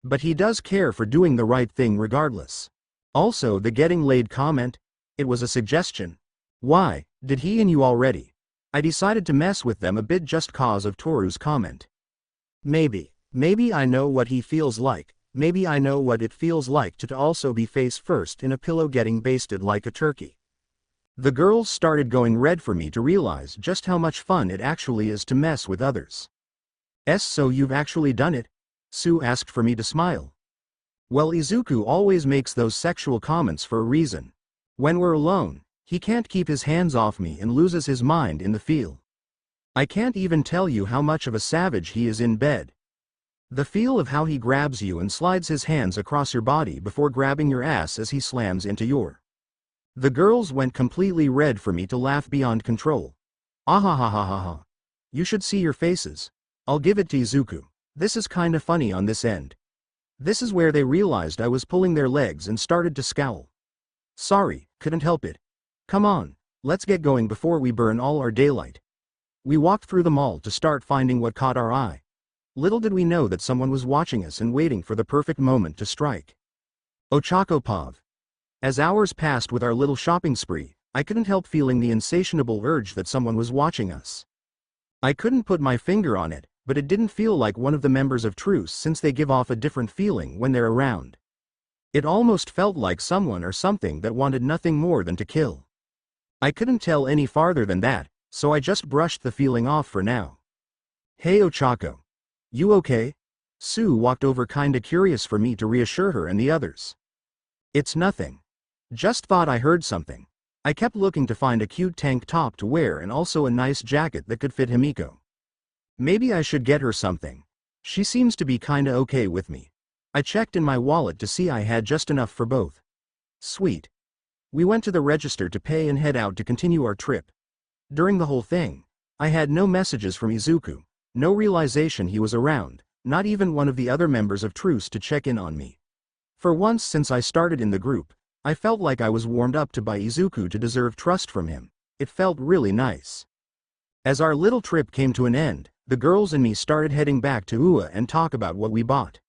But he does care for doing the right thing regardless. Also the getting laid comment, it was a suggestion. Why, did he and you already? I decided to mess with them a bit just cause of Toru's comment. Maybe I know what he feels like, maybe I know what it feels like to also be face first in a pillow getting basted like a turkey. The girls started going red for me to realize just how much fun it actually is to mess with others. So you've actually done it? Sue asked for me to smile. Well, Izuku always makes those sexual comments for a reason. When we're alone, he can't keep his hands off me and loses his mind in the feel. I can't even tell you how much of a savage he is in bed. The feel of how he grabs you and slides his hands across your body before grabbing your ass as he slams into your. The girls went completely red for me to laugh beyond control. Ahahahaha. You should see your faces. I'll give it to Izuku. This is kinda funny on this end. This is where they realized I was pulling their legs and started to scowl. Sorry, couldn't help it. Come on, let's get going before we burn all our daylight. We walked through the mall to start finding what caught our eye. Little did we know that someone was watching us and waiting for the perfect moment to strike. Ochako Pav. As hours passed with our little shopping spree, I couldn't help feeling the insatiable urge that someone was watching us. I couldn't put my finger on it, but it didn't feel like one of the members of Truce since they give off a different feeling when they're around. It almost felt like someone or something that wanted nothing more than to kill. I couldn't tell any farther than that, so I just brushed the feeling off for now. Hey Ochako. You okay? Sue walked over kinda curious for me to reassure her and the others. It's nothing. Just thought I heard something. I kept looking to find a cute tank top to wear and also a nice jacket that could fit Himiko. Maybe I should get her something. She seems to be kinda okay with me. I checked in my wallet to see I had just enough for both. Sweet. We went to the register to pay and head out to continue our trip. During the whole thing, I had no messages from Izuku, no realization he was around, not even one of the other members of Truce to check in on me. For once since I started in the group, I felt like I was warmed up to by Izuku to deserve trust from him. It felt really nice. As our little trip came to an end, the girls and me started heading back to Ua and talk about what we bought.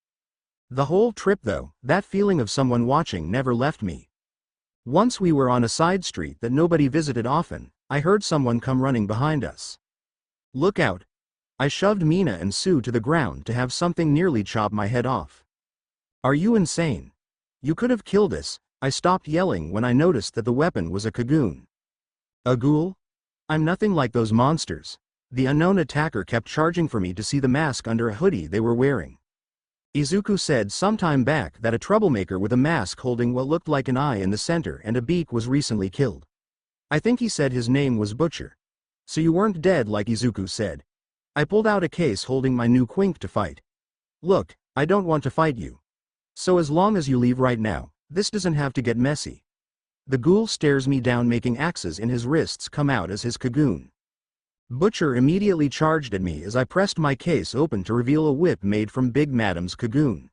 The whole trip though, that feeling of someone watching never left me. Once we were on a side street that nobody visited often, I heard someone come running behind us. Look out. I shoved Mina and Sue to the ground to have something nearly chop my head off. Are you insane? You could have killed us. I stopped yelling when I noticed that the weapon was a Kagoon. A ghoul? I'm nothing like those monsters. The unknown attacker kept charging for me to see the mask under a hoodie they were wearing. Izuku said sometime back that a troublemaker with a mask holding what looked like an eye in the center and a beak was recently killed. I think he said his name was Butcher. So you weren't dead like Izuku said. I pulled out a case holding my new quink to fight. Look, I don't want to fight you. So as long as you leave right now, this doesn't have to get messy. The ghoul stares me down, making axes in his wrists come out as his Kagoon. Butcher immediately charged at me as I pressed my case open to reveal a whip made from Big Madam's Kagoon.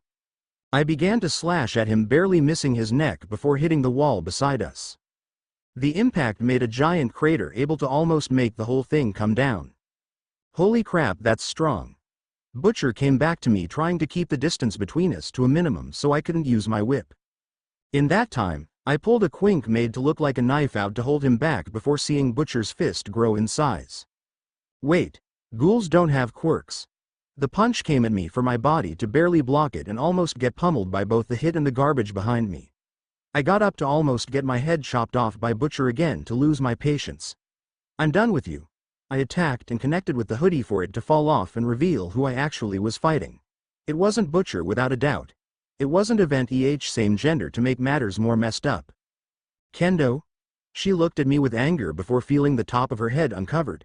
I began to slash at him, barely missing his neck before hitting the wall beside us. The impact made a giant crater, able to almost make the whole thing come down. Holy crap, that's strong. Butcher came back to me, trying to keep the distance between us to a minimum so I couldn't use my whip. In that time, I pulled a quink made to look like a knife out to hold him back before seeing Butcher's fist grow in size. Wait, ghouls don't have quirks. The punch came at me for my body to barely block it and almost get pummeled by both the hit and the garbage behind me. I got up to almost get my head chopped off by Butcher again to lose my patience. I'm done with you. I attacked and connected with the hoodie for it to fall off and reveal who I actually was fighting. It wasn't Butcher without a doubt. It wasn't event same gender to make matters more messed up. Kendo? She looked at me with anger before feeling the top of her head uncovered.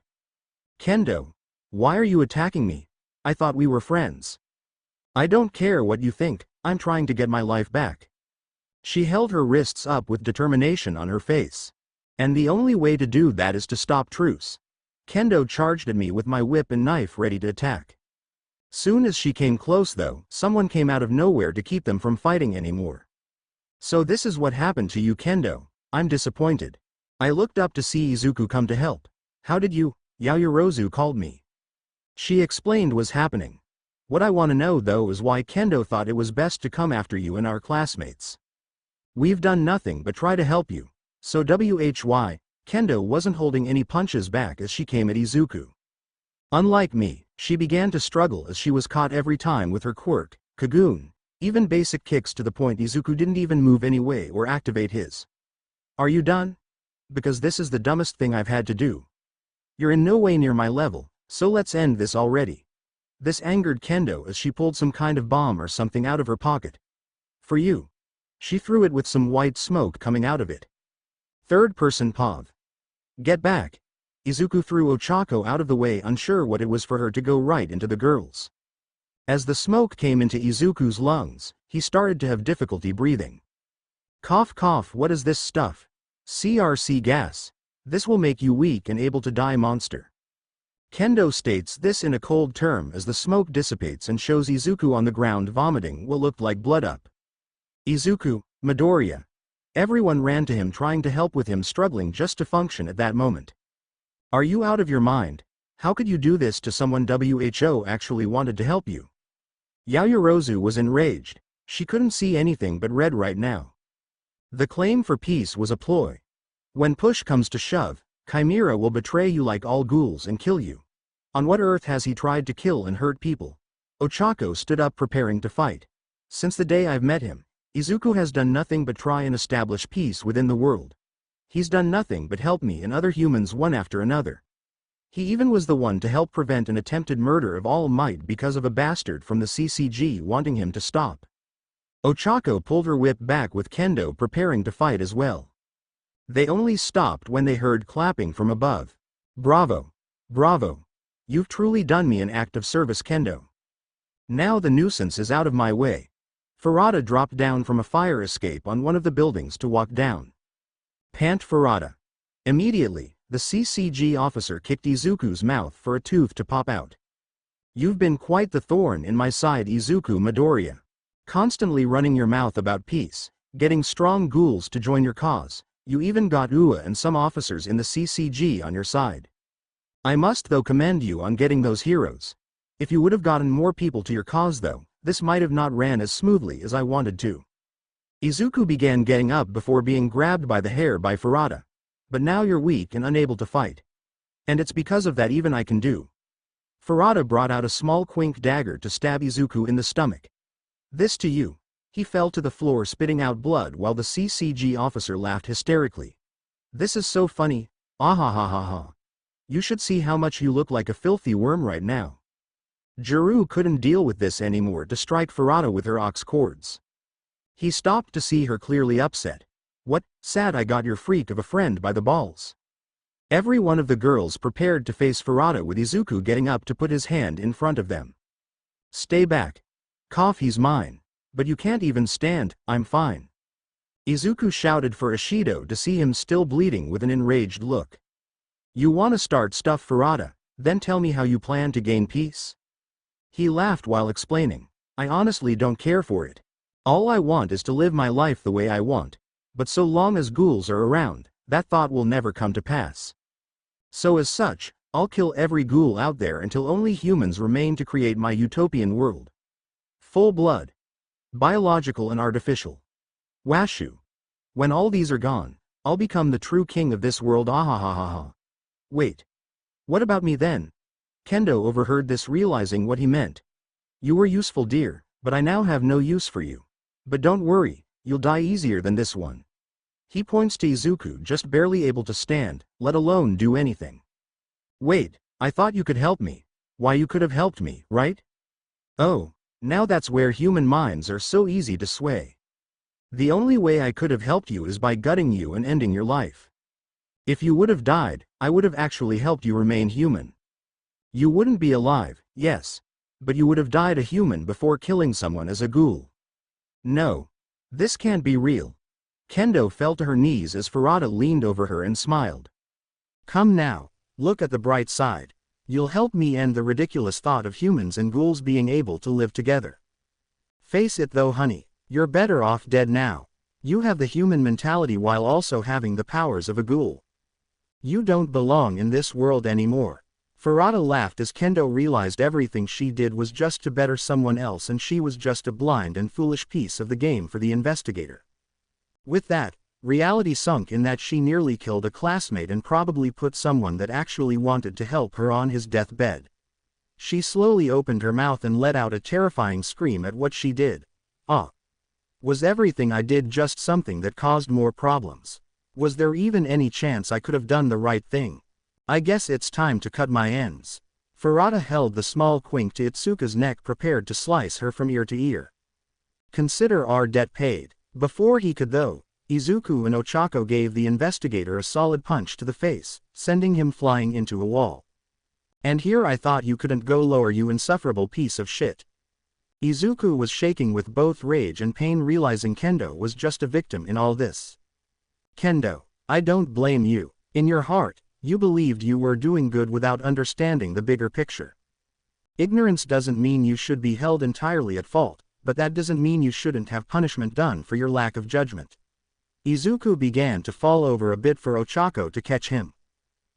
Kendo, why are you attacking me? I thought we were friends. I don't care what you think, I'm trying to get my life back. She held her wrists up with determination on her face. And the only way to do that is to stop Truce. Kendo charged at me with my whip and knife ready to attack. Soon as she came close though, someone came out of nowhere to keep them from fighting anymore. So this is what happened to you, Kendo. I'm disappointed. I looked up to see Izuku come to help. How did you? Yaoyorozu called me. She explained what's happening. What I want to know though is why Kendo thought it was best to come after you and our classmates. We've done nothing but try to help you. So why? Kendo wasn't holding any punches back as she came at Izuku. Unlike me, she began to struggle as she was caught every time with her quirk, Kagoon, even basic kicks to the point Izuku didn't even move anyway or activate his. Are you done? Because this is the dumbest thing I've had to do. You're in no way near my level, so let's end this already. This angered Kendo as she pulled some kind of bomb or something out of her pocket. For you. She threw it with some white smoke coming out of it. Third person Pav. Get back. Izuku threw Ochako out of the way, unsure what it was for her to go right into the girls. As the smoke came into Izuku's lungs, he started to have difficulty breathing. Cough cough, what is this stuff? CRC gas. This will make you weak and able to die, monster. Kendo states this in a cold term as the smoke dissipates and shows Izuku on the ground vomiting what looked like blood up. Izuku, Midoriya. Everyone ran to him trying to help with him struggling just to function at that moment. Are you out of your mind? How could you do this to someone who actually wanted to help you? Yayorozu was enraged. She couldn't see anything but red right now. The claim for peace was a ploy. When push comes to shove, Chimera will betray you like all ghouls and kill you. On what earth has he tried to kill and hurt people? Ochako stood up preparing to fight. Since the day I've met him, Izuku has done nothing but try and establish peace within the world. He's done nothing but help me and other humans one after another. He even was the one to help prevent an attempted murder of All Might because of a bastard from the CCG wanting him to stop. Ochako pulled her whip back with Kendo preparing to fight as well. They only stopped when they heard clapping from above. Bravo! Bravo! You've truly done me an act of service, Kendo. Now the nuisance is out of my way. Farada dropped down from a fire escape on one of the buildings to walk down. Pant Farada. Immediately, the CCG officer kicked Izuku's mouth for a tooth to pop out. You've been quite the thorn in my side, Izuku Midoriya. Constantly running your mouth about peace, getting strong ghouls to join your cause. You even got Ua and some officers in the CCG on your side. I must though commend you on getting those heroes. If you would have gotten more people to your cause though, this might have not ran as smoothly as I wanted to. Izuku began getting up before being grabbed by the hair by Farada. But now you're weak and unable to fight. And it's because of that even I can do. Farada brought out a small quink dagger to stab Izuku in the stomach. This to you. He fell to the floor spitting out blood while the CCG officer laughed hysterically. This is so funny, ah. You should see how much you look like a filthy worm right now. Juru couldn't deal with this anymore to strike Farada with her ox cords. He stopped to see her clearly upset. What, sad I got your freak of a friend by the balls. Every one of the girls prepared to face Farada with Izuku getting up to put his hand in front of them. Stay back. Cough, he's mine. But you can't even stand, I'm fine. Izuku shouted for Ishido to see him still bleeding with an enraged look. You wanna start stuff, Farada, then tell me how you plan to gain peace? He laughed while explaining. I honestly don't care for it. All I want is to live my life the way I want. But so long as ghouls are around, that thought will never come to pass. So as such, I'll kill every ghoul out there until only humans remain to create my utopian world. Full blood. Biological and artificial. Washu. When all these are gone, I'll become the true king of this world, ah. Wait. What about me then? Kendo overheard this, realizing what he meant. You were useful, dear, but I now have no use for you. But don't worry, you'll die easier than this one. He points to Izuku, just barely able to stand, let alone do anything. Wait, I thought you could help me. Why, you could have helped me, right? Oh, now that's where human minds are so easy to sway. The only way I could have helped you is by gutting you and ending your life. If you would have died, I would have actually helped you remain human. You wouldn't be alive, yes. But you would have died a human before killing someone as a ghoul. No. This can't be real. Kendo fell to her knees as Farada leaned over her and smiled. Come now, look at the bright side. You'll help me end the ridiculous thought of humans and ghouls being able to live together. Face it though, honey, you're better off dead now. You have the human mentality while also having the powers of a ghoul. You don't belong in this world anymore. Farada laughed as Kendo realized everything she did was just to better someone else and she was just a blind and foolish piece of the game for the investigator. With that, reality sunk in that she nearly killed a classmate and probably put someone that actually wanted to help her on his deathbed. She slowly opened her mouth and let out a terrifying scream at what she did. Ah. Was everything I did just something that caused more problems? Was there even any chance I could have done the right thing? I guess it's time to cut my ends. Farada held the small quink to Itsuka's neck, prepared to slice her from ear to ear. Consider our debt paid. Before he could though, Izuku and Ochako gave the investigator a solid punch to the face, sending him flying into a wall. And here I thought you couldn't go lower, you insufferable piece of shit. Izuku was shaking with both rage and pain, realizing Kendo was just a victim in all this. Kendo, I don't blame you. In your heart, You believed you were doing good without understanding the bigger picture. Ignorance doesn't mean you should be held entirely at fault, but that doesn't mean you shouldn't have punishment done for your lack of judgment. Izuku began to fall over a bit for Ochako to catch him.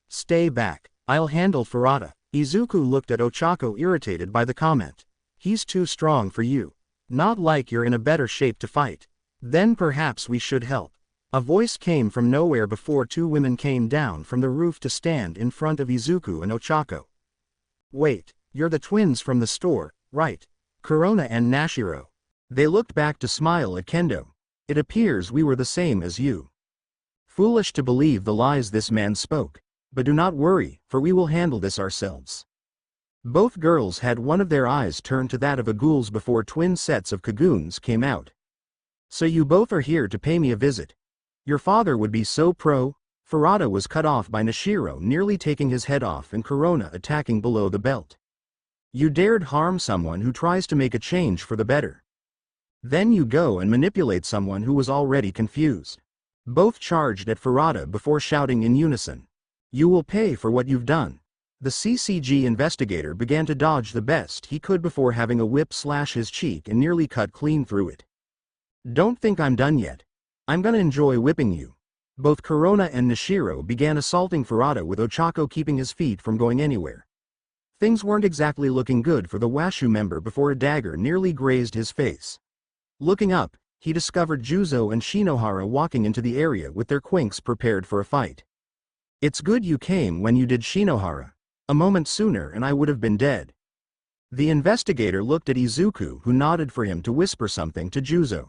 Stay back, I'll handle Furata. Izuku looked at Ochako irritated by the comment. He's too strong for you. Not like you're in a better shape to fight. Then perhaps we should help. A voice came from nowhere before two women came down from the roof to stand in front of Izuku and Ochako. Wait, you're the twins from the store, right? Corona and Nashiro. They looked back to smile at Kendo. It appears we were the same as you. Foolish to believe the lies this man spoke. But do not worry, for we will handle this ourselves. Both girls had one of their eyes turned to that of a ghouls before twin sets of kagoons came out. So you both are here to pay me a visit. Your father would be so pro. Furata was cut off by Nashiro nearly taking his head off and Corona attacking below the belt. You dared harm someone who tries to make a change for the better. Then you go and manipulate someone who was already confused. Both charged at Furata before shouting in unison. You will pay for what you've done. The CCG investigator began to dodge the best he could before having a whip slash his cheek and nearly cut clean through it. Don't think I'm done yet. I'm gonna enjoy whipping you. Both Corona and Nashiro began assaulting Furata with Ochako keeping his feet from going anywhere. Things weren't exactly looking good for the Washu member before a dagger nearly grazed his face. Looking up, he discovered Juzo and Shinohara walking into the area with their quinks prepared for a fight. It's good you came when you did, Shinohara. A moment sooner and I would have been dead. The investigator looked at Izuku, who nodded for him to whisper something to Juzo.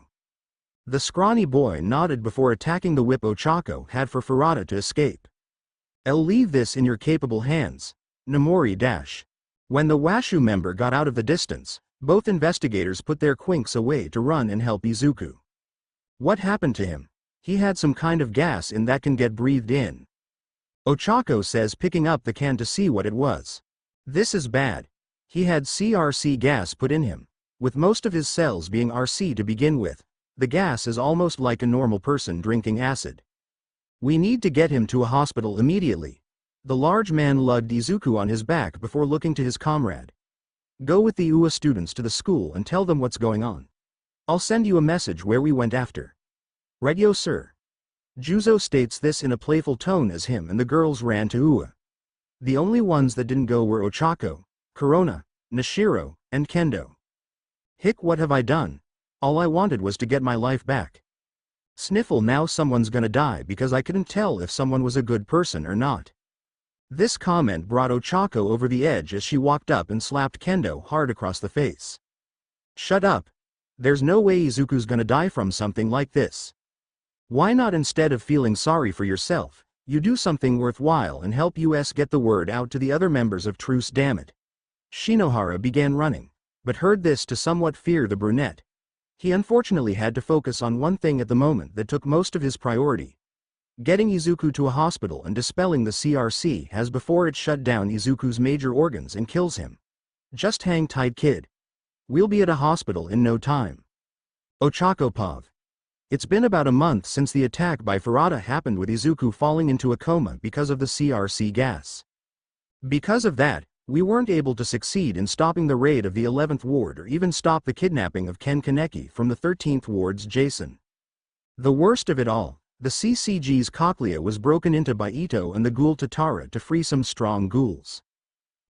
The scrawny boy nodded before attacking the whip Ochako had for Furata to escape. I'll leave this in your capable hands. Namori dash. When the Washu member got out of the distance, both investigators put their quinks away to run and help Izuku. What happened to him? He had some kind of gas in that can get breathed in. Ochako says, picking up the can to see what it was. This is bad. He had CRC gas put in him. With most of his cells being RC to begin with, the gas is almost like a normal person drinking acid. We need to get him to a hospital immediately. The large man lugged Izuku on his back before looking to his comrade. Go with the UA students to the school and tell them what's going on. I'll send you a message where we went after. Regyo sir. Juzo states this in a playful tone as him and the girls ran to UA. The only ones that didn't go were Ochako, Corona, Nashiro, and Kendo. Hick, what have I done? All I wanted was to get my life back. Sniffle, now someone's gonna die because I couldn't tell if someone was a good person or not. This comment brought Ochako over the edge as she walked up and slapped Kendo hard across the face. Shut up. There's no way Izuku's gonna die from something like this. Why not, instead of feeling sorry for yourself, you do something worthwhile and help us get the word out to the other members of Truce, damn it. Shinohara began running, but heard this to somewhat fear the brunette. He unfortunately had to focus on one thing at the moment that took most of his priority. Getting Izuku to a hospital and dispelling the CRC has before it shut down Izuku's major organs and kills him. Just hang tight, kid. We'll be at a hospital in no time. Ochako Pav. It's been about a month since the attack by Furata happened with Izuku falling into a coma because of the CRC gas. Because of that, we weren't able to succeed in stopping the raid of the 11th Ward or even stop the kidnapping of Ken Kaneki from the 13th Ward's Jason. The worst of it all, the CCG's cochlea was broken into by Ito and the ghoul Tatara to free some strong ghouls.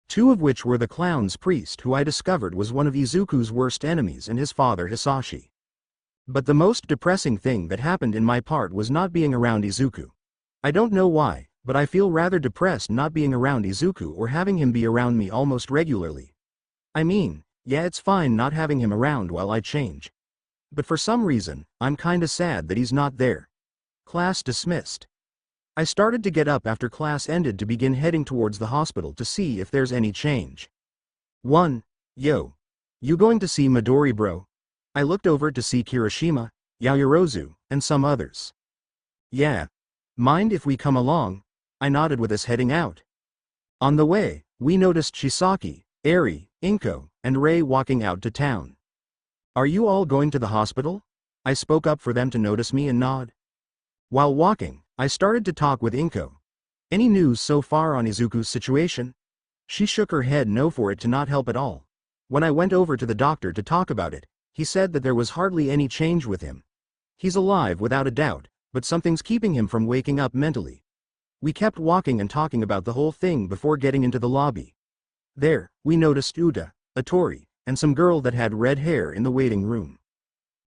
Two of which were the clown's priest, who I discovered was one of Izuku's worst enemies, and his father Hisashi. But the most depressing thing that happened in my part was not being around Izuku. I don't know why, but I feel rather depressed not being around Izuku or having him be around me almost regularly. I mean, yeah, it's fine not having him around while I change. But for some reason, I'm kinda sad that he's not there. Class dismissed. I started to get up after class ended to begin heading towards the hospital to see if there's any change. 1. Yo. You going to see Midori, bro? I looked over to see Kirishima, Yaoyorozu, and some others. Yeah. Mind if we come along? I nodded with us heading out. On the way, we noticed Shisaki, Arie, Inko, and Rei walking out to town. Are you all going to the hospital? I spoke up for them to notice me and nod. While walking, I started to talk with Inko. Any news so far on Izuku's situation? She shook her head no for it to not help at all. When I went over to the doctor to talk about it, he said that there was hardly any change with him. He's alive without a doubt, but something's keeping him from waking up mentally. We kept walking and talking about the whole thing before getting into the lobby. There, we noticed Uda, Atori, and some girl that had red hair in the waiting room.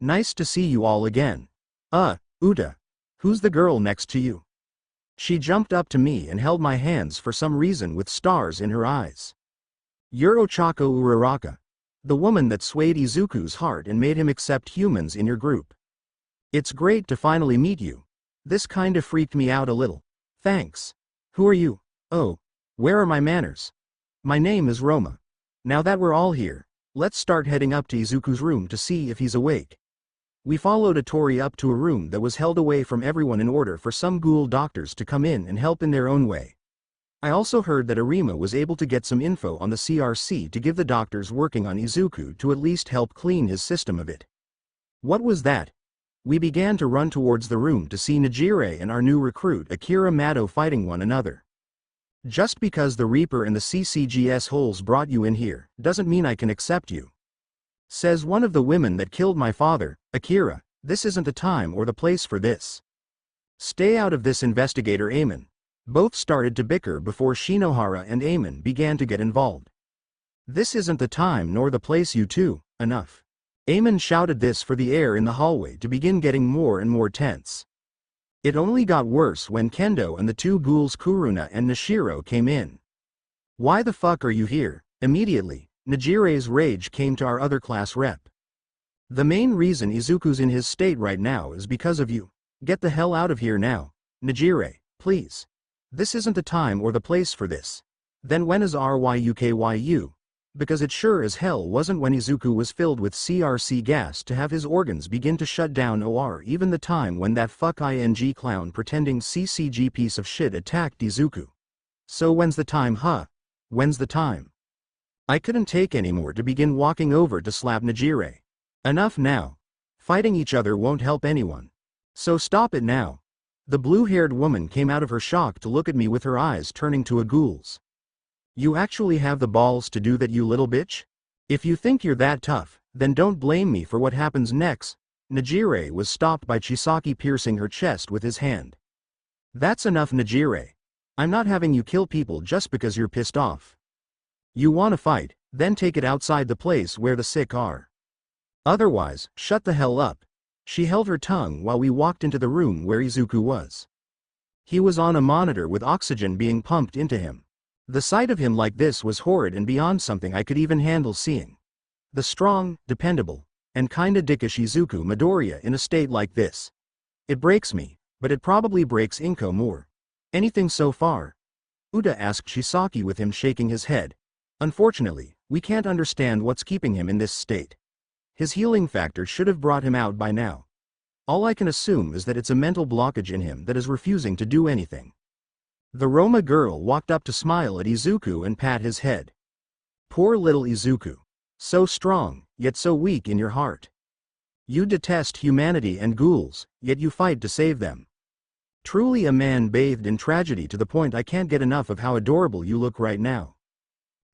Nice to see you all again. Uda. Who's the girl next to you? She jumped up to me and held my hands for some reason with stars in her eyes. You're Ochako Uraraka. The woman that swayed Izuku's heart and made him accept humans in your group. It's great to finally meet you. This kinda freaked me out a little. Thanks. Who are you? Oh, where are my manners? My name is Roma. Now that we're all here, let's start heading up to Izuku's room to see if he's awake. We followed Atori up to a room that was held away from everyone in order for some ghoul doctors to come in and help in their own way. I also heard that Arima was able to get some info on the CRC to give the doctors working on Izuku to at least help clean his system of it. What was that? We began to run towards the room to see Najire and our new recruit Akira Mado fighting one another. Just because the Reaper and the CCG's holes brought you in here, doesn't mean I can accept you. Says one of the women that killed my father, Akira, this isn't the time or the place for this. Stay out of this, investigator Amon. Both started to bicker before Shinohara and Amon began to get involved. This isn't the time nor the place, you two, enough. Amon shouted this for the air in the hallway to begin getting more and more tense. It only got worse when Kendo and the two ghouls Kuruna and Nishiro came in. Why the fuck are you here? Immediately, Najire's rage came to our other class rep. The main reason Izuku's in his state right now is because of you. Get the hell out of here now. Najire, please. This isn't the time or the place for this. Then when is RYUKYU? Because it sure as hell wasn't when Izuku was filled with CRC gas to have his organs begin to shut down, or even the time when that fuck ING clown pretending CCG piece of shit attacked Izuku. So when's the time, huh? When's the time? I couldn't take anymore to begin walking over to slap Najire. Enough now. Fighting each other won't help anyone. So stop it now. The blue-haired woman came out of her shock to look at me with her eyes turning to a ghoul's. You actually have the balls to do that, you little bitch? If you think you're that tough, then don't blame me for what happens next. Najire was stopped by Chisaki piercing her chest with his hand. That's enough, Najire. I'm not having you kill people just because you're pissed off. You wanna fight, then take it outside the place where the sick are. Otherwise, shut the hell up. She held her tongue while we walked into the room where Izuku was. He was on a monitor with oxygen being pumped into him. The sight of him like this was horrid and beyond something I could even handle seeing. The strong, dependable, and kinda dickish Izuku Midoriya in a state like this. It breaks me, but it probably breaks Inko more. Anything so far? Uda asked Chisaki with him shaking his head. Unfortunately, we can't understand what's keeping him in this state. His healing factor should have brought him out by now. All I can assume is that it's a mental blockage in him that is refusing to do anything. The Roma girl walked up to smile at Izuku and pat his head. Poor little Izuku. So strong, yet so weak in your heart. You detest humanity and ghouls, yet you fight to save them. Truly a man bathed in tragedy, to the point I can't get enough of how adorable you look right now.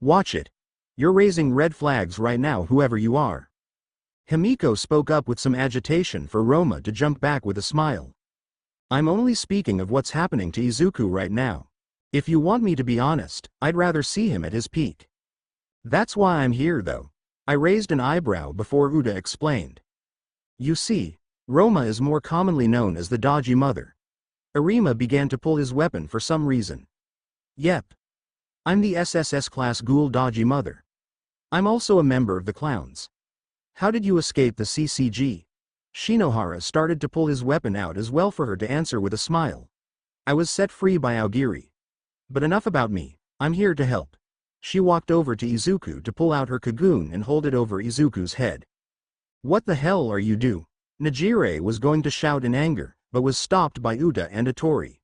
Watch it. You're raising red flags right now, whoever you are. Himiko spoke up with some agitation for Roma to jump back with a smile. I'm only speaking of what's happening to Izuku right now. If you want me to be honest, I'd rather see him at his peak. That's why I'm here though. I raised an eyebrow before Uda explained. You see, Roma is more commonly known as the Dodgy Mother. Arima began to pull his weapon for some reason. Yep. I'm the SSS class Ghoul Dodgy Mother. I'm also a member of the Clowns. How did you escape the CCG? Shinohara started to pull his weapon out as well for her to answer with a smile. I was set free by Aogiri. But enough about me, I'm here to help. She walked over to Izuku to pull out her kagoon and hold it over Izuku's head. What the hell are you do? Najire was going to shout in anger, but was stopped by Uda and Atori.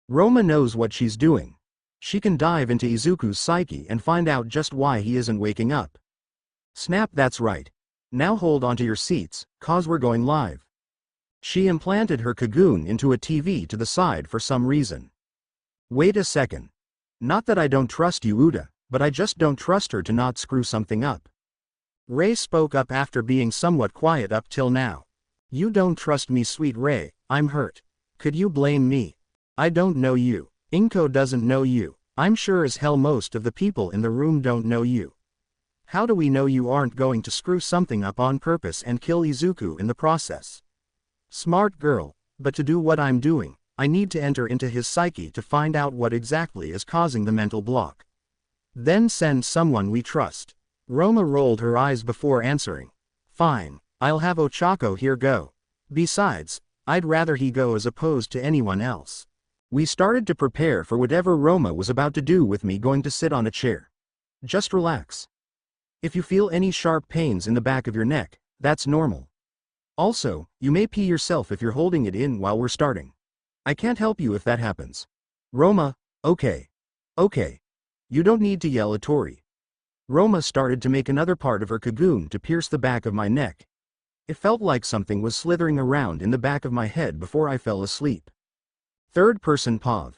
Roma knows what she's doing. She can dive into Izuku's psyche and find out just why he isn't waking up. Snap, that's right. Now hold onto your seats, cause we're going live. She implanted her kagoon into a TV to the side for some reason. Wait a second. Not that I don't trust you, Uda, but I just don't trust her to not screw something up. Rei spoke up after being somewhat quiet up till now. You don't trust me, sweet Rei, I'm hurt. Could you blame me? I don't know you. Inko doesn't know you. I'm sure as hell most of the people in the room don't know you. How do we know you aren't going to screw something up on purpose and kill Izuku in the process? Smart girl, but to do what I'm doing, I need to enter into his psyche to find out what exactly is causing the mental block. Then send someone we trust. Roma rolled her eyes before answering. Fine, I'll have Ochako here go. Besides, I'd rather he go as opposed to anyone else. We started to prepare for whatever Roma was about to do with me going to sit on a chair. Just relax. If you feel any sharp pains in the back of your neck, that's normal. Also, you may pee yourself if you're holding it in while we're starting. I can't help you if that happens. Roma, okay. Okay. You don't need to yell, Atori. Roma started to make another part of her cocoon to pierce the back of my neck. It felt like something was slithering around in the back of my head before I fell asleep. Third person POV.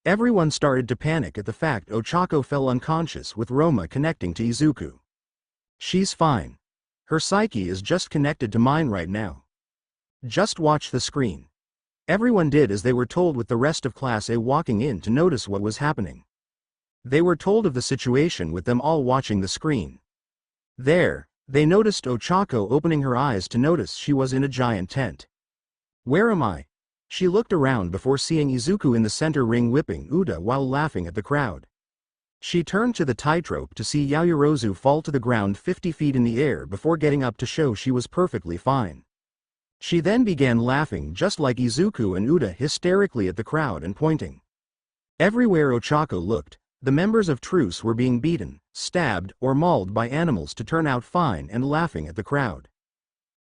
Everyone started to panic at the fact Ochako fell unconscious with Roma connecting to Izuku. She's fine. Her psyche is just connected to mine right now. Just watch the screen. Everyone did as they were told, with the rest of Class A walking in to notice what was happening. They were told of the situation with them all watching the screen. There, they noticed Ochako opening her eyes to notice she was in a giant tent. Where am I? She looked around before seeing Izuku in the center ring whipping Uda while laughing at the crowd. She turned to the tightrope to see Yaoyorozu fall to the ground 50 feet in the air before getting up to show she was perfectly fine. She then began laughing just like Izuku and Uda hysterically at the crowd and pointing. Everywhere Ochako looked, the members of Truce were being beaten, stabbed, or mauled by animals to turn out fine and laughing at the crowd.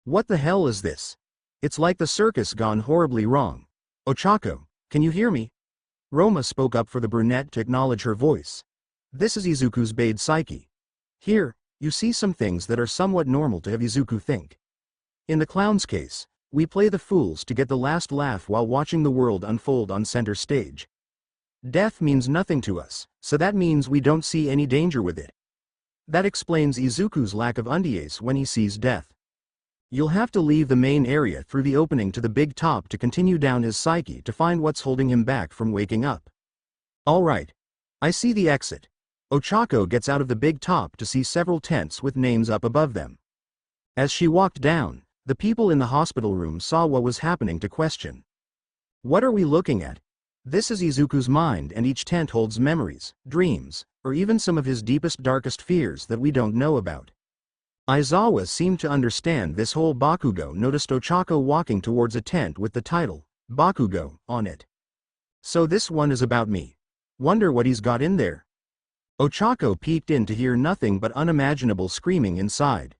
What the hell is this? It's like the circus gone horribly wrong. Ochako, can you hear me? Roma spoke up for the brunette to acknowledge her voice. This is Izuku's bade psyche. Here, you see some things that are somewhat normal to have Izuku think. In the clown's case, we play the fools to get the last laugh while watching the world unfold on center stage. Death means nothing to us, so that means we don't see any danger with it. That explains Izuku's lack of undies when he sees death. You'll have to leave the main area through the opening to the big top to continue down his psyche to find what's holding him back from waking up. Alright. I see the exit. Ochako gets out of the big top to see several tents with names up above them. As she walked down, the people in the hospital room saw what was happening to question. What are we looking at? This is Izuku's mind, and each tent holds memories, dreams, or even some of his deepest darkest fears that we don't know about. Aizawa seemed to understand this whole. Bakugo noticed Ochako walking towards a tent with the title, Bakugo, on it. So this one is about me. Wonder what he's got in there. Ochako peeked in to hear nothing but unimaginable screaming inside.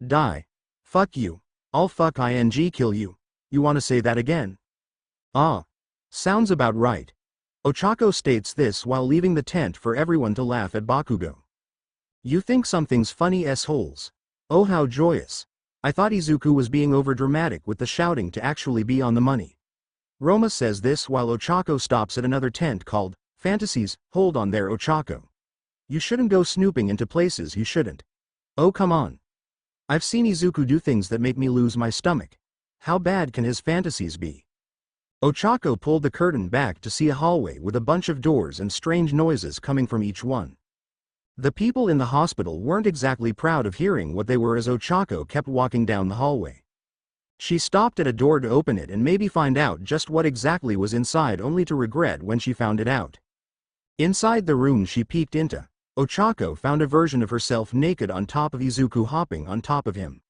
Die. Fuck you. I'll fuck ing kill you. You wanna say that again? Ah. Sounds about right. Ochako states this while leaving the tent for everyone to laugh at Bakugo. You think something's funny holes. Oh how joyous. I thought Izuku was being overdramatic with the shouting to actually be on the money. Roma says this while Ochako stops at another tent called, Fantasies. Hold on there, Ochako. You shouldn't go snooping into places you shouldn't. Oh come on. I've seen Izuku do things that make me lose my stomach. How bad can his fantasies be? Ochako pulled the curtain back to see a hallway with a bunch of doors and strange noises coming from each one. The people in the hospital weren't exactly proud of hearing what they were as Ochako kept walking down the hallway. She stopped at a door to open it and maybe find out just what exactly was inside, only to regret when she found it out. Inside the room she peeked into, Ochako found a version of herself naked on top of Izuku hopping on top of him.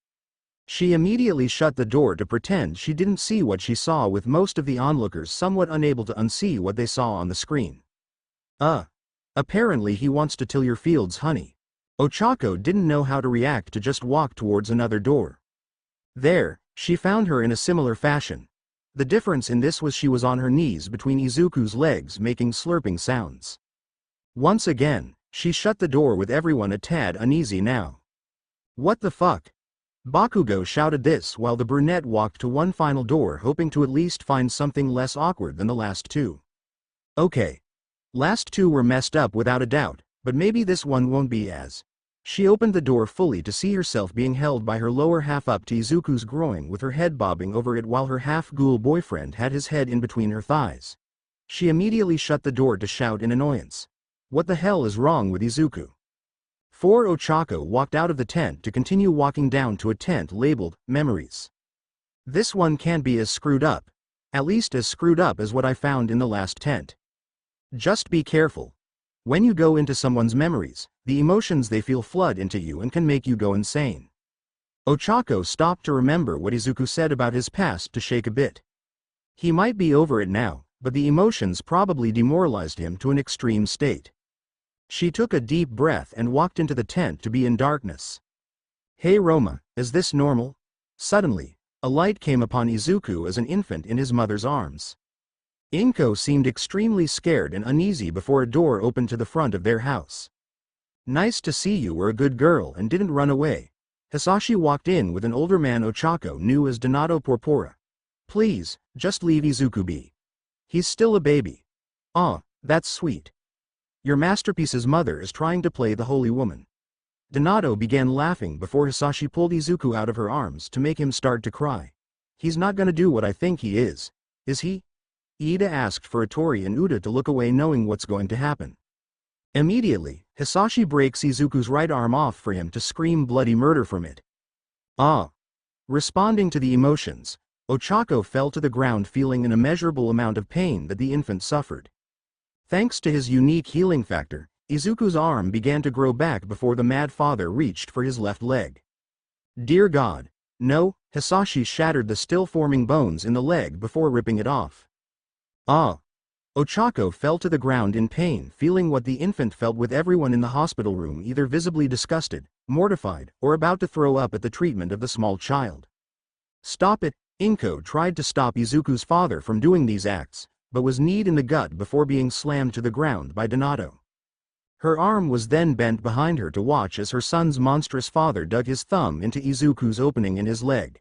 She immediately shut the door to pretend she didn't see what she saw, with most of the onlookers somewhat unable to unsee what they saw on the screen. Apparently he wants to till your fields, honey. Ochako didn't know how to react to just walk towards another door. There, she found her in a similar fashion. The difference in this was she was on her knees between Izuku's legs making slurping sounds. Once again, she shut the door with everyone a tad uneasy now. What the fuck? Bakugo shouted this while the brunette walked to one final door, hoping to at least find something less awkward than the last two. Okay. Last two were messed up without a doubt, but maybe this one won't be as. She opened the door fully to see herself being held by her lower half up to Izuku's groin with her head bobbing over it while her half-ghoul boyfriend had his head in between her thighs. She immediately shut the door to shout in annoyance. What the hell is wrong with Izuku? 4. Ochako walked out of the tent to continue walking down to a tent labeled, Memories. This one can't be as screwed up. At least as screwed up as what I found in the last tent. Just be careful. When you go into someone's memories, the emotions they feel flood into you and can make you go insane. Ochako stopped to remember what Izuku said about his past to shake a bit. He might be over it now, but the emotions probably demoralized him to an extreme state. She took a deep breath and walked into the tent to be in darkness. Hey Roma, is this normal? Suddenly, a light came upon Izuku as an infant in his mother's arms. Inko seemed extremely scared and uneasy before a door opened to the front of their house. Nice to see you were a good girl and didn't run away. Hisashi walked in with an older man Ochako knew as Donato Porpora. Please, just leave Izuku be. He's still a baby. Aw, that's sweet. Your masterpiece's mother is trying to play the holy woman. Donato began laughing before Hisashi pulled Izuku out of her arms to make him start to cry. He's not gonna do what I think he is he? Iida asked for Atori and Uda to look away knowing what's going to happen. Immediately, Hisashi breaks Izuku's right arm off for him to scream bloody murder from it. Ah! Responding to the emotions, Ochako fell to the ground feeling an immeasurable amount of pain that the infant suffered. Thanks to his unique healing factor, Izuku's arm began to grow back before the mad father reached for his left leg. Dear God! No, Hisashi shattered the still-forming bones in the leg before ripping it off. Ah! Ochako fell to the ground in pain feeling what the infant felt with everyone in the hospital room either visibly disgusted, mortified, or about to throw up at the treatment of the small child. Stop it! Inko tried to stop Izuku's father from doing these acts, but was kneed in the gut before being slammed to the ground by Donato. Her arm was then bent behind her to watch as her son's monstrous father dug his thumb into Izuku's opening in his leg.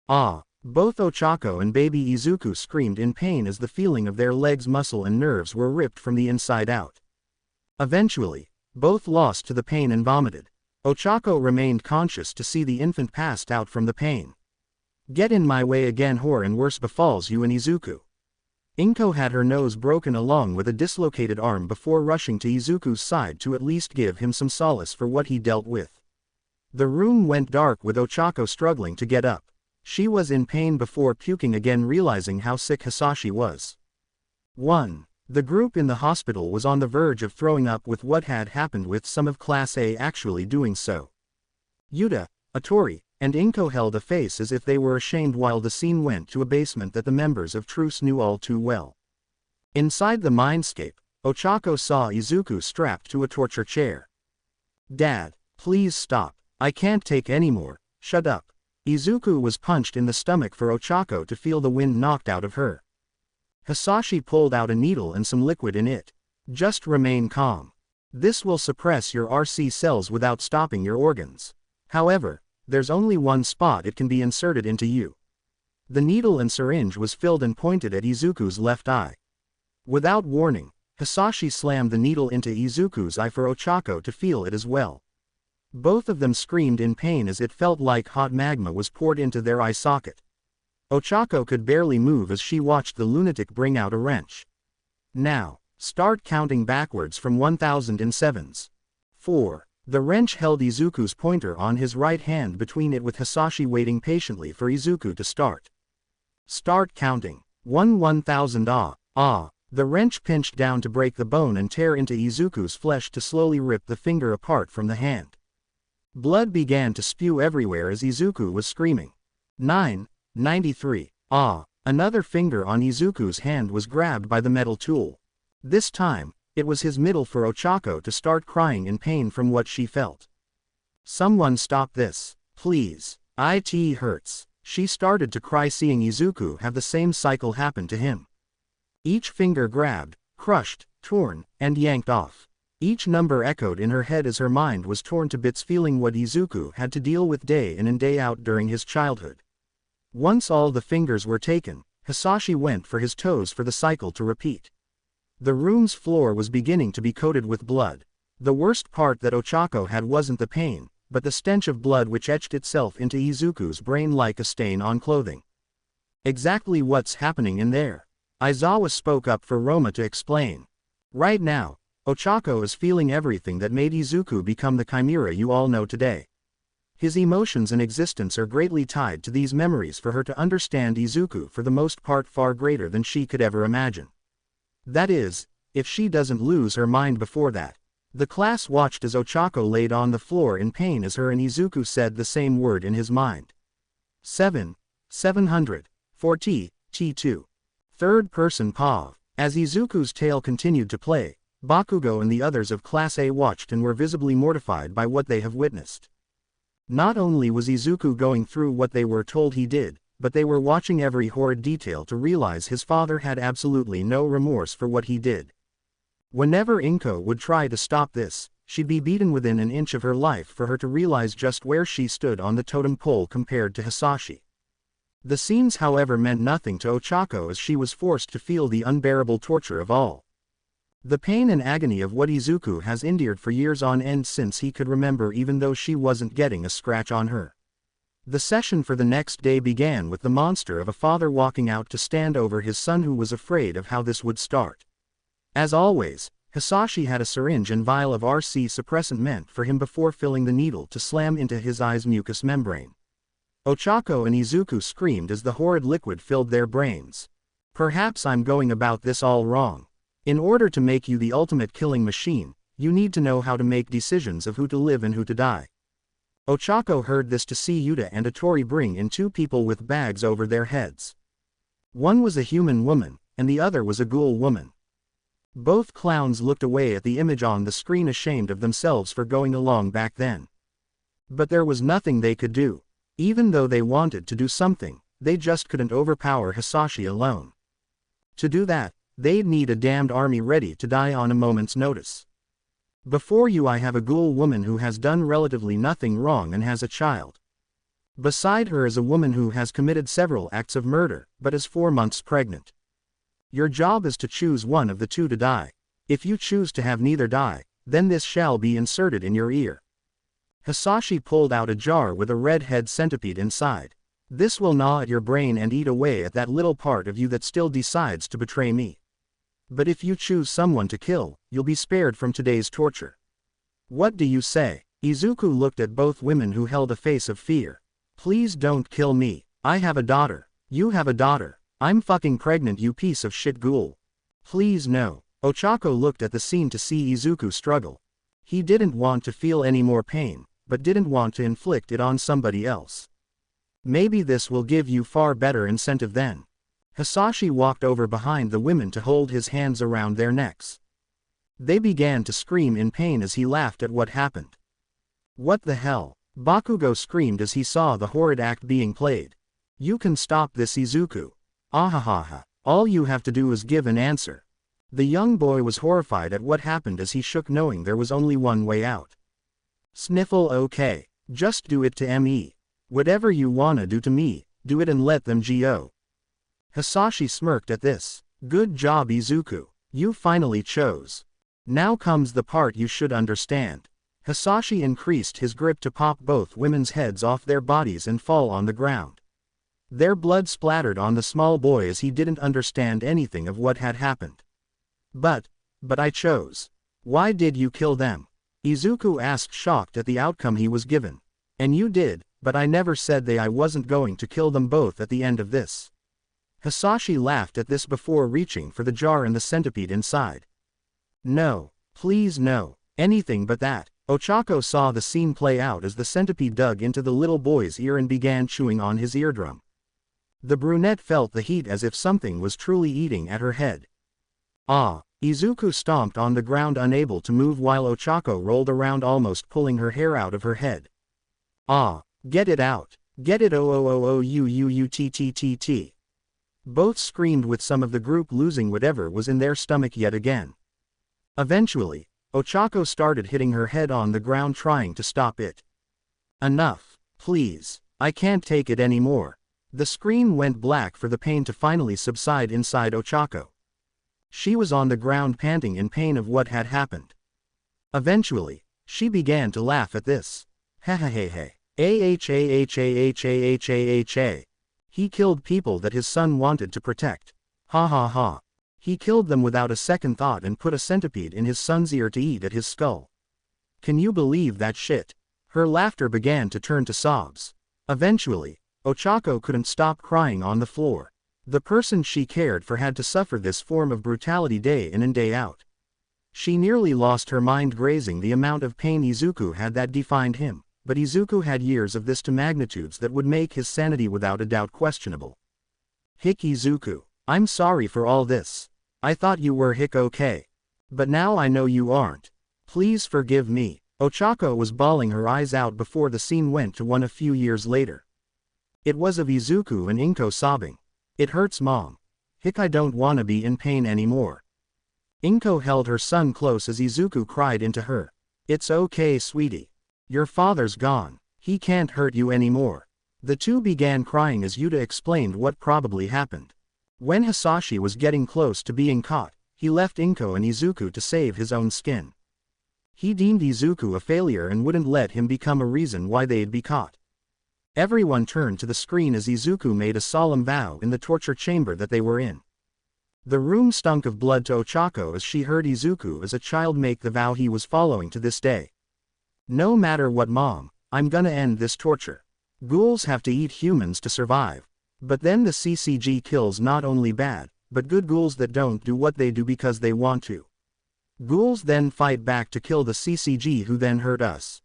Ah! Both Ochako and baby Izuku screamed in pain as the feeling of their legs' muscle and nerves were ripped from the inside out. Eventually, both lost to the pain and vomited. Ochako remained conscious to see the infant passed out from the pain. Get in my way again whore and worse befalls you and Izuku. Inko had her nose broken along with a dislocated arm before rushing to Izuku's side to at least give him some solace for what he dealt with. The room went dark with Ochako struggling to get up. She was in pain before puking again realizing how sick Hisashi was. 1. The group in the hospital was on the verge of throwing up with what had happened with some of Class A actually doing so. Yuta, Atori, and Inko held a face as if they were ashamed while the scene went to a basement that the members of Truce knew all too well. Inside the mindscape, Ochako saw Izuku strapped to a torture chair. Dad, please stop, I can't take anymore, shut up. Izuku was punched in the stomach for Ochako to feel the wind knocked out of her. Hisashi pulled out a needle and some liquid in it. Just remain calm. This will suppress your RC cells without stopping your organs. However, there's only one spot it can be inserted into you. The needle and syringe was filled and pointed at Izuku's left eye. Without warning, Hisashi slammed the needle into Izuku's eye for Ochako to feel it as well. Both of them screamed in pain as it felt like hot magma was poured into their eye socket. Ochako could barely move as she watched the lunatic bring out a wrench. Now, start counting backwards from 1007s. 4. The wrench held Izuku's pointer on his right hand between it with Hisashi waiting patiently for Izuku to start. Start counting. 1000 ah. The wrench pinched down to break the bone and tear into Izuku's flesh to slowly rip the finger apart from the hand. Blood began to spew everywhere as Izuku was screaming. 993. Ah! Another finger on Izuku's hand was grabbed by the metal tool. This time, it was his middle for Ochako to start crying in pain from what she felt. Someone stop this, please. It hurts. She started to cry seeing Izuku have the same cycle happen to him. Each finger grabbed, crushed, torn, and yanked off. Each number echoed in her head as her mind was torn to bits feeling what Izuku had to deal with day in and day out during his childhood. Once all the fingers were taken, Hisashi went for his toes for the cycle to repeat. The room's floor was beginning to be coated with blood. The worst part that Ochako had wasn't the pain, but the stench of blood which etched itself into Izuku's brain like a stain on clothing. Exactly what's happening in there? Aizawa spoke up for Roma to explain. Right now, Ochako is feeling everything that made Izuku become the Chimera you all know today. His emotions and existence are greatly tied to these memories. For her to understand Izuku for the most part far greater than she could ever imagine. That is, if she doesn't lose her mind before that. The class watched as Ochako laid on the floor in pain as her and Izuku said the same word in his mind. 740, T2. Third person POV. As Izuku's tale continued to play, Bakugo and the others of Class A watched and were visibly mortified by what they have witnessed. Not only was Izuku going through what they were told he did, but they were watching every horrid detail to realize his father had absolutely no remorse for what he did. Whenever Inko would try to stop this, she'd be beaten within an inch of her life for her to realize just where she stood on the totem pole compared to Hisashi. The scenes however meant nothing to Ochako as she was forced to feel the unbearable torture of all. The pain and agony of what Izuku has endured for years on end since he could remember, even though she wasn't getting a scratch on her. The session for the next day began with the monster of a father walking out to stand over his son who was afraid of how this would start. As always, Hisashi had a syringe and vial of RC suppressant meant for him before filling the needle to slam into his eye's mucous membrane. Ochako and Izuku screamed as the horrid liquid filled their brains. Perhaps I'm going about this all wrong. In order to make you the ultimate killing machine, you need to know how to make decisions of who to live and who to die. Ochako heard this to see Yuta and Atori bring in two people with bags over their heads. One was a human woman, and the other was a ghoul woman. Both clowns looked away at the image on the screen, ashamed of themselves for going along back then. But there was nothing they could do. Even though they wanted to do something, they just couldn't overpower Hisashi alone. To do that, they'd need a damned army ready to die on a moment's notice. Before you I have a ghoul woman who has done relatively nothing wrong and has a child. Beside her is a woman who has committed several acts of murder, but is 4 months pregnant. Your job is to choose one of the two to die. If you choose to have neither die, then this shall be inserted in your ear. Hisashi pulled out a jar with a red head centipede inside. This will gnaw at your brain and eat away at that little part of you that still decides to betray me. But if you choose someone to kill, you'll be spared from today's torture. What do you say? Izuku looked at both women who held a face of fear. Please don't kill me. I have a daughter. You have a daughter. I'm fucking pregnant, you piece of shit ghoul. Please no. Ochako looked at the scene to see Izuku struggle. He didn't want to feel any more pain, but didn't want to inflict it on somebody else. Maybe this will give you far better incentive then. Hisashi walked over behind the women to hold his hands around their necks. They began to scream in pain as he laughed at what happened. What the hell? Bakugo screamed as he saw the horrid act being played. You can stop this, Izuku. Ahahaha. All you have to do is give an answer. The young boy was horrified at what happened as he shook, knowing there was only one way out. Sniffle. Okay. Just do it to me. Whatever you wanna do to me, do it and let them go. Hisashi smirked at this. Good job, Izuku. You finally chose. Now comes the part you should understand. Hisashi increased his grip to pop both women's heads off their bodies and fall on the ground. Their blood splattered on the small boy as he didn't understand anything of what had happened. But I chose. Why did you kill them? Izuku asked, shocked at the outcome he was given. And you did, but I never said I wasn't going to kill them both at the end of this. Hisashi laughed at this before reaching for the jar and the centipede inside. No, please no, anything but that. Ochako saw the scene play out as the centipede dug into the little boy's ear and began chewing on his eardrum. The brunette felt the heat as if something was truly eating at her head. Ah! Izuku stomped on the ground, unable to move, while Ochako rolled around, almost pulling her hair out of her head. Ah! Get it out! Get it! OOOOUUTTTT. Both screamed, with some of the group losing whatever was in their stomach yet again. Eventually, Ochako started hitting her head on the ground, trying to stop it. Enough, please. I can't take it anymore. The screen went black for the pain to finally subside inside Ochako. She was on the ground panting in pain of what had happened. Eventually, she began to laugh at this. Ha ha ha ha. Ah. He killed people that his son wanted to protect. Ha ha ha. He killed them without a second thought and put a centipede in his son's ear to eat at his skull. Can you believe that shit? Her laughter began to turn to sobs. Eventually, Ochako couldn't stop crying on the floor. The person she cared for had to suffer this form of brutality day in and day out. She nearly lost her mind grazing the amount of pain Izuku had that defined him, but Izuku had years of this to magnitudes that would make his sanity without a doubt questionable. Hick Izuku, I'm sorry for all this. I thought you were hick okay. But now I know you aren't. Please forgive me. Ochako was bawling her eyes out before the scene went to one a few years later. It was of Izuku and Inko sobbing. It hurts mom. Hick, I don't wanna be in pain anymore. Inko held her son close as Izuku cried into her. It's okay sweetie. Your father's gone. He can't hurt you anymore. The two began crying as Yuta explained what probably happened. When Hisashi was getting close to being caught, he left Inko and Izuku to save his own skin. He deemed Izuku a failure and wouldn't let him become a reason why they'd be caught. Everyone turned to the screen as Izuku made a solemn vow in the torture chamber that they were in. The room stunk of blood to Ochako as she heard Izuku as a child make the vow he was following to this day. No matter what mom, I'm gonna end this torture. Ghouls have to eat humans to survive. But then the CCG kills not only bad, but good ghouls that don't do what they do because they want to. Ghouls then fight back to kill the CCG who then hurt us.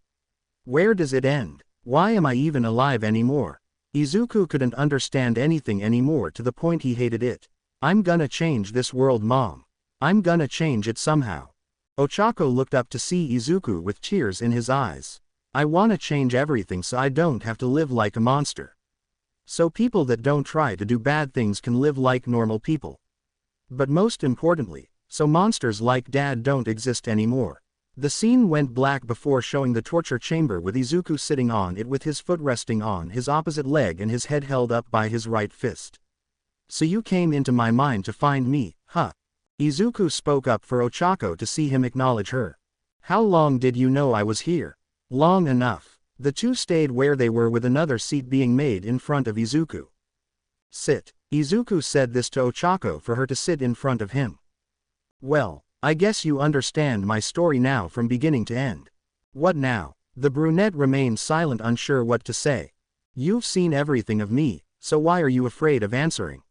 Where does it end? Why am I even alive anymore? Izuku couldn't understand anything anymore to the point he hated it. I'm gonna change this world mom. I'm gonna change it somehow. Ochako looked up to see Izuku with tears in his eyes. I wanna change everything so I don't have to live like a monster. So people that don't try to do bad things can live like normal people. But most importantly, so monsters like Dad don't exist anymore. The scene went black before showing the torture chamber with Izuku sitting on it with his foot resting on his opposite leg and his head held up by his right fist. So you came into my mind to find me, huh? Izuku spoke up for Ochako to see him acknowledge her. How long did you know I was here? Long enough. The two stayed where they were with another seat being made in front of Izuku. Sit. Izuku said this to Ochako for her to sit in front of him. Well, I guess you understand my story now from beginning to end. What now? The brunette remained silent, unsure what to say. You've seen everything of me, so why are you afraid of answering?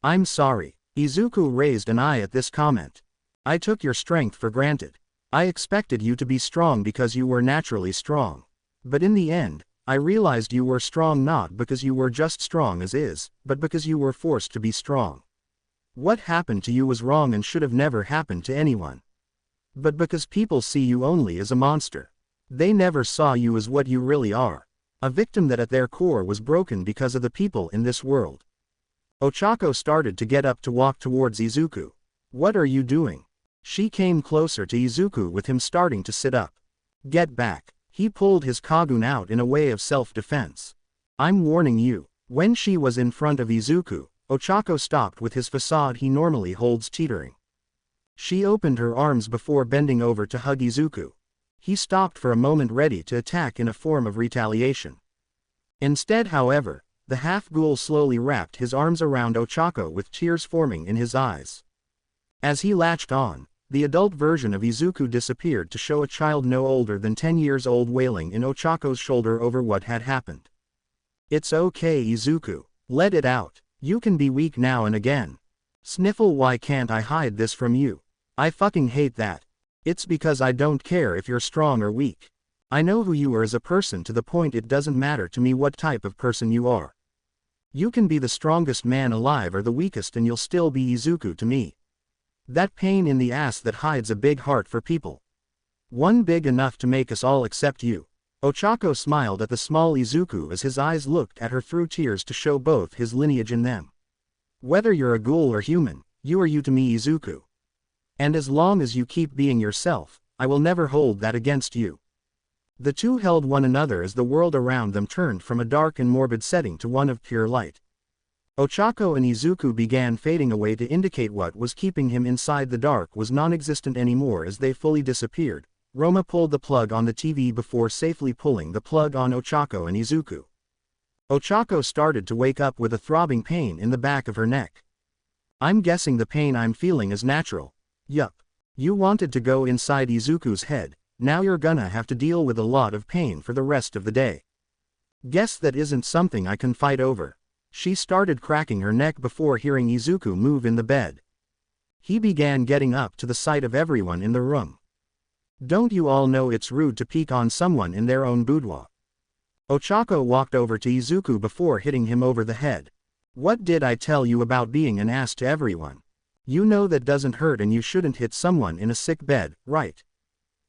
I'm sorry. Izuku raised an eye at this comment. I took your strength for granted. I expected you to be strong because you were naturally strong. But in the end, I realized you were strong not because you were just strong as is, but because you were forced to be strong. What happened to you was wrong and should have never happened to anyone. But because people see you only as a monster. They never saw you as what you really are. A victim that at their core was broken because of the people in this world. Ochako started to get up to walk towards Izuku. What are you doing? She came closer to Izuku with him starting to sit up. Get back. He pulled his Kagun out in a way of self-defense. I'm warning you. When she was in front of Izuku, Ochako stopped with his facade he normally holds teetering. She opened her arms before bending over to hug Izuku. He stopped for a moment ready to attack in a form of retaliation. Instead, however, the half-ghoul slowly wrapped his arms around Ochako with tears forming in his eyes. As he latched on, the adult version of Izuku disappeared to show a child no older than 10 years old wailing in Ochako's shoulder over what had happened. It's okay Izuku. Let it out. You can be weak now and again. Sniffle, why can't I hide this from you? I fucking hate that. It's because I don't care if you're strong or weak. I know who you are as a person to the point it doesn't matter to me what type of person you are. You can be the strongest man alive or the weakest and you'll still be Izuku to me. That pain in the ass that hides a big heart for people. One big enough to make us all accept you. Ochako smiled at the small Izuku as his eyes looked at her through tears to show both his lineage in them. Whether you're a ghoul or human, you are you to me Izuku. And as long as you keep being yourself, I will never hold that against you. The two held one another as the world around them turned from a dark and morbid setting to one of pure light. Ochako and Izuku began fading away to indicate what was keeping him inside the dark was non-existent anymore. As they fully disappeared, Roma pulled the plug on the TV before safely pulling the plug on Ochako and Izuku. Ochako started to wake up with a throbbing pain in the back of her neck. "I'm guessing the pain I'm feeling is natural." "Yup. You wanted to go inside Izuku's head, now you're gonna have to deal with a lot of pain for the rest of the day. Guess that isn't something I can fight over." She started cracking her neck before hearing Izuku move in the bed. He began getting up to the sight of everyone in the room. "Don't you all know it's rude to peek on someone in their own boudoir?" Ochako walked over to Izuku before hitting him over the head. "What did I tell you about being an ass to everyone? You know that doesn't hurt and you shouldn't hit someone in a sick bed, right?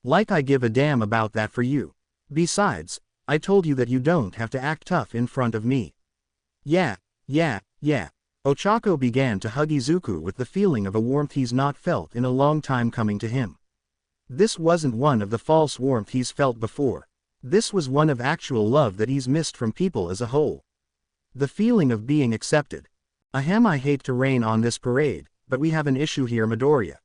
Like I give a damn about that for you. Besides, I told you that you don't have to act tough in front of me." Yeah. Ochako began to hug Izuku with the feeling of a warmth he's not felt in a long time coming to him. This wasn't one of the false warmth he's felt before. This was one of actual love that he's missed from people as a whole. The feeling of being accepted. I hate to rain on this parade, but we have an issue here, Midoriya.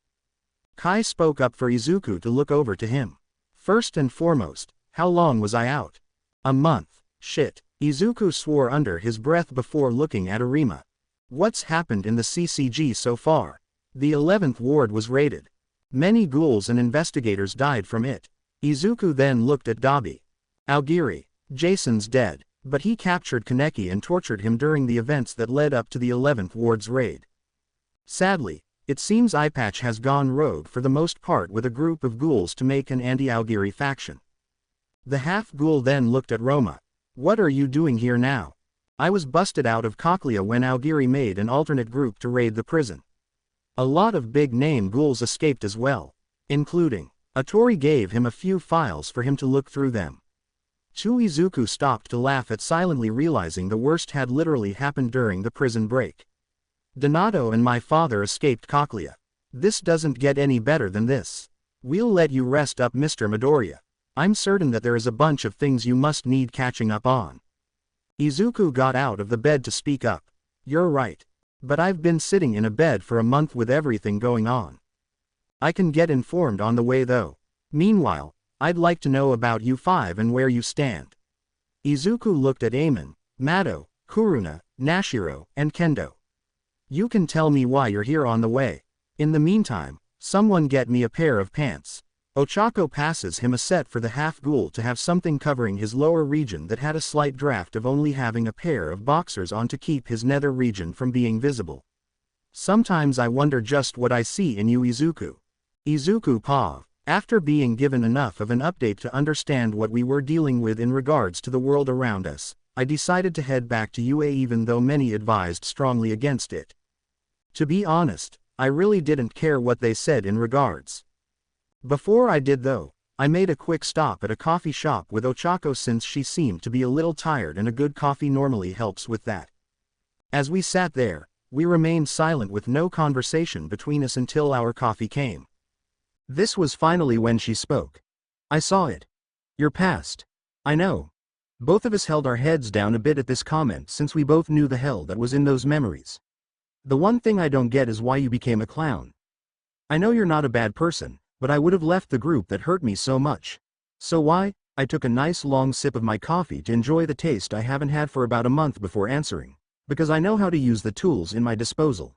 Kai spoke up for Izuku to look over to him. "First and foremost, how long was I out?" "A month. Shit." Izuku swore under his breath before looking at Arima. "What's happened in the CCG so far?" "The 11th ward was raided. Many ghouls and investigators died from it." Izuku then looked at Dabi. "Aogiri, Jason's dead, but he captured Kaneki and tortured him during the events that led up to the 11th ward's raid. Sadly, it seems Eyepatch has gone rogue for the most part with a group of ghouls to make an anti-Aogiri faction." The half-ghoul then looked at Roma. "What are you doing here now?" "I was busted out of Cochlea when Aogiri made an alternate group to raid the prison. A lot of big-name ghouls escaped as well, including." Atori gave him a few files for him to look through them. Izuku stopped to laugh at silently realizing the worst had literally happened during the prison break. "Donato and my father escaped Cochlea. This doesn't get any better than this. We'll let you rest up, Mr. Midoriya. I'm certain that there is a bunch of things you must need catching up on." Izuku got out of the bed to speak up. "You're right. But I've been sitting in a bed for a month with everything going on. I can get informed on the way though. Meanwhile, I'd like to know about you five and where you stand." Izuku looked at Amon, Mado, Kuruna, Nashiro, and Kendo. "You can tell me why you're here on the way. In the meantime, someone get me a pair of pants." Ochako passes him a set for the half-ghoul to have something covering his lower region that had a slight draft of only having a pair of boxers on to keep his nether region from being visible. "Sometimes I wonder just what I see in you, Izuku." Izuku paused. After being given enough of an update to understand what we were dealing with in regards to the world around us, I decided to head back to UA even though many advised strongly against it. To be honest, I really didn't care what they said in regards. Before I did though, I made a quick stop at a coffee shop with Ochako since she seemed to be a little tired and a good coffee normally helps with that. As we sat there, we remained silent with no conversation between us until our coffee came. This was finally when she spoke. "I saw it. Your past. I know." Both of us held our heads down a bit at this comment since we both knew the hell that was in those memories. "The one thing I don't get is why you became a clown. I know you're not a bad person, but I would have left the group that hurt me so much. So why?" I took a nice long sip of my coffee to enjoy the taste I haven't had for about a month before answering, "because I know how to use the tools in my disposal."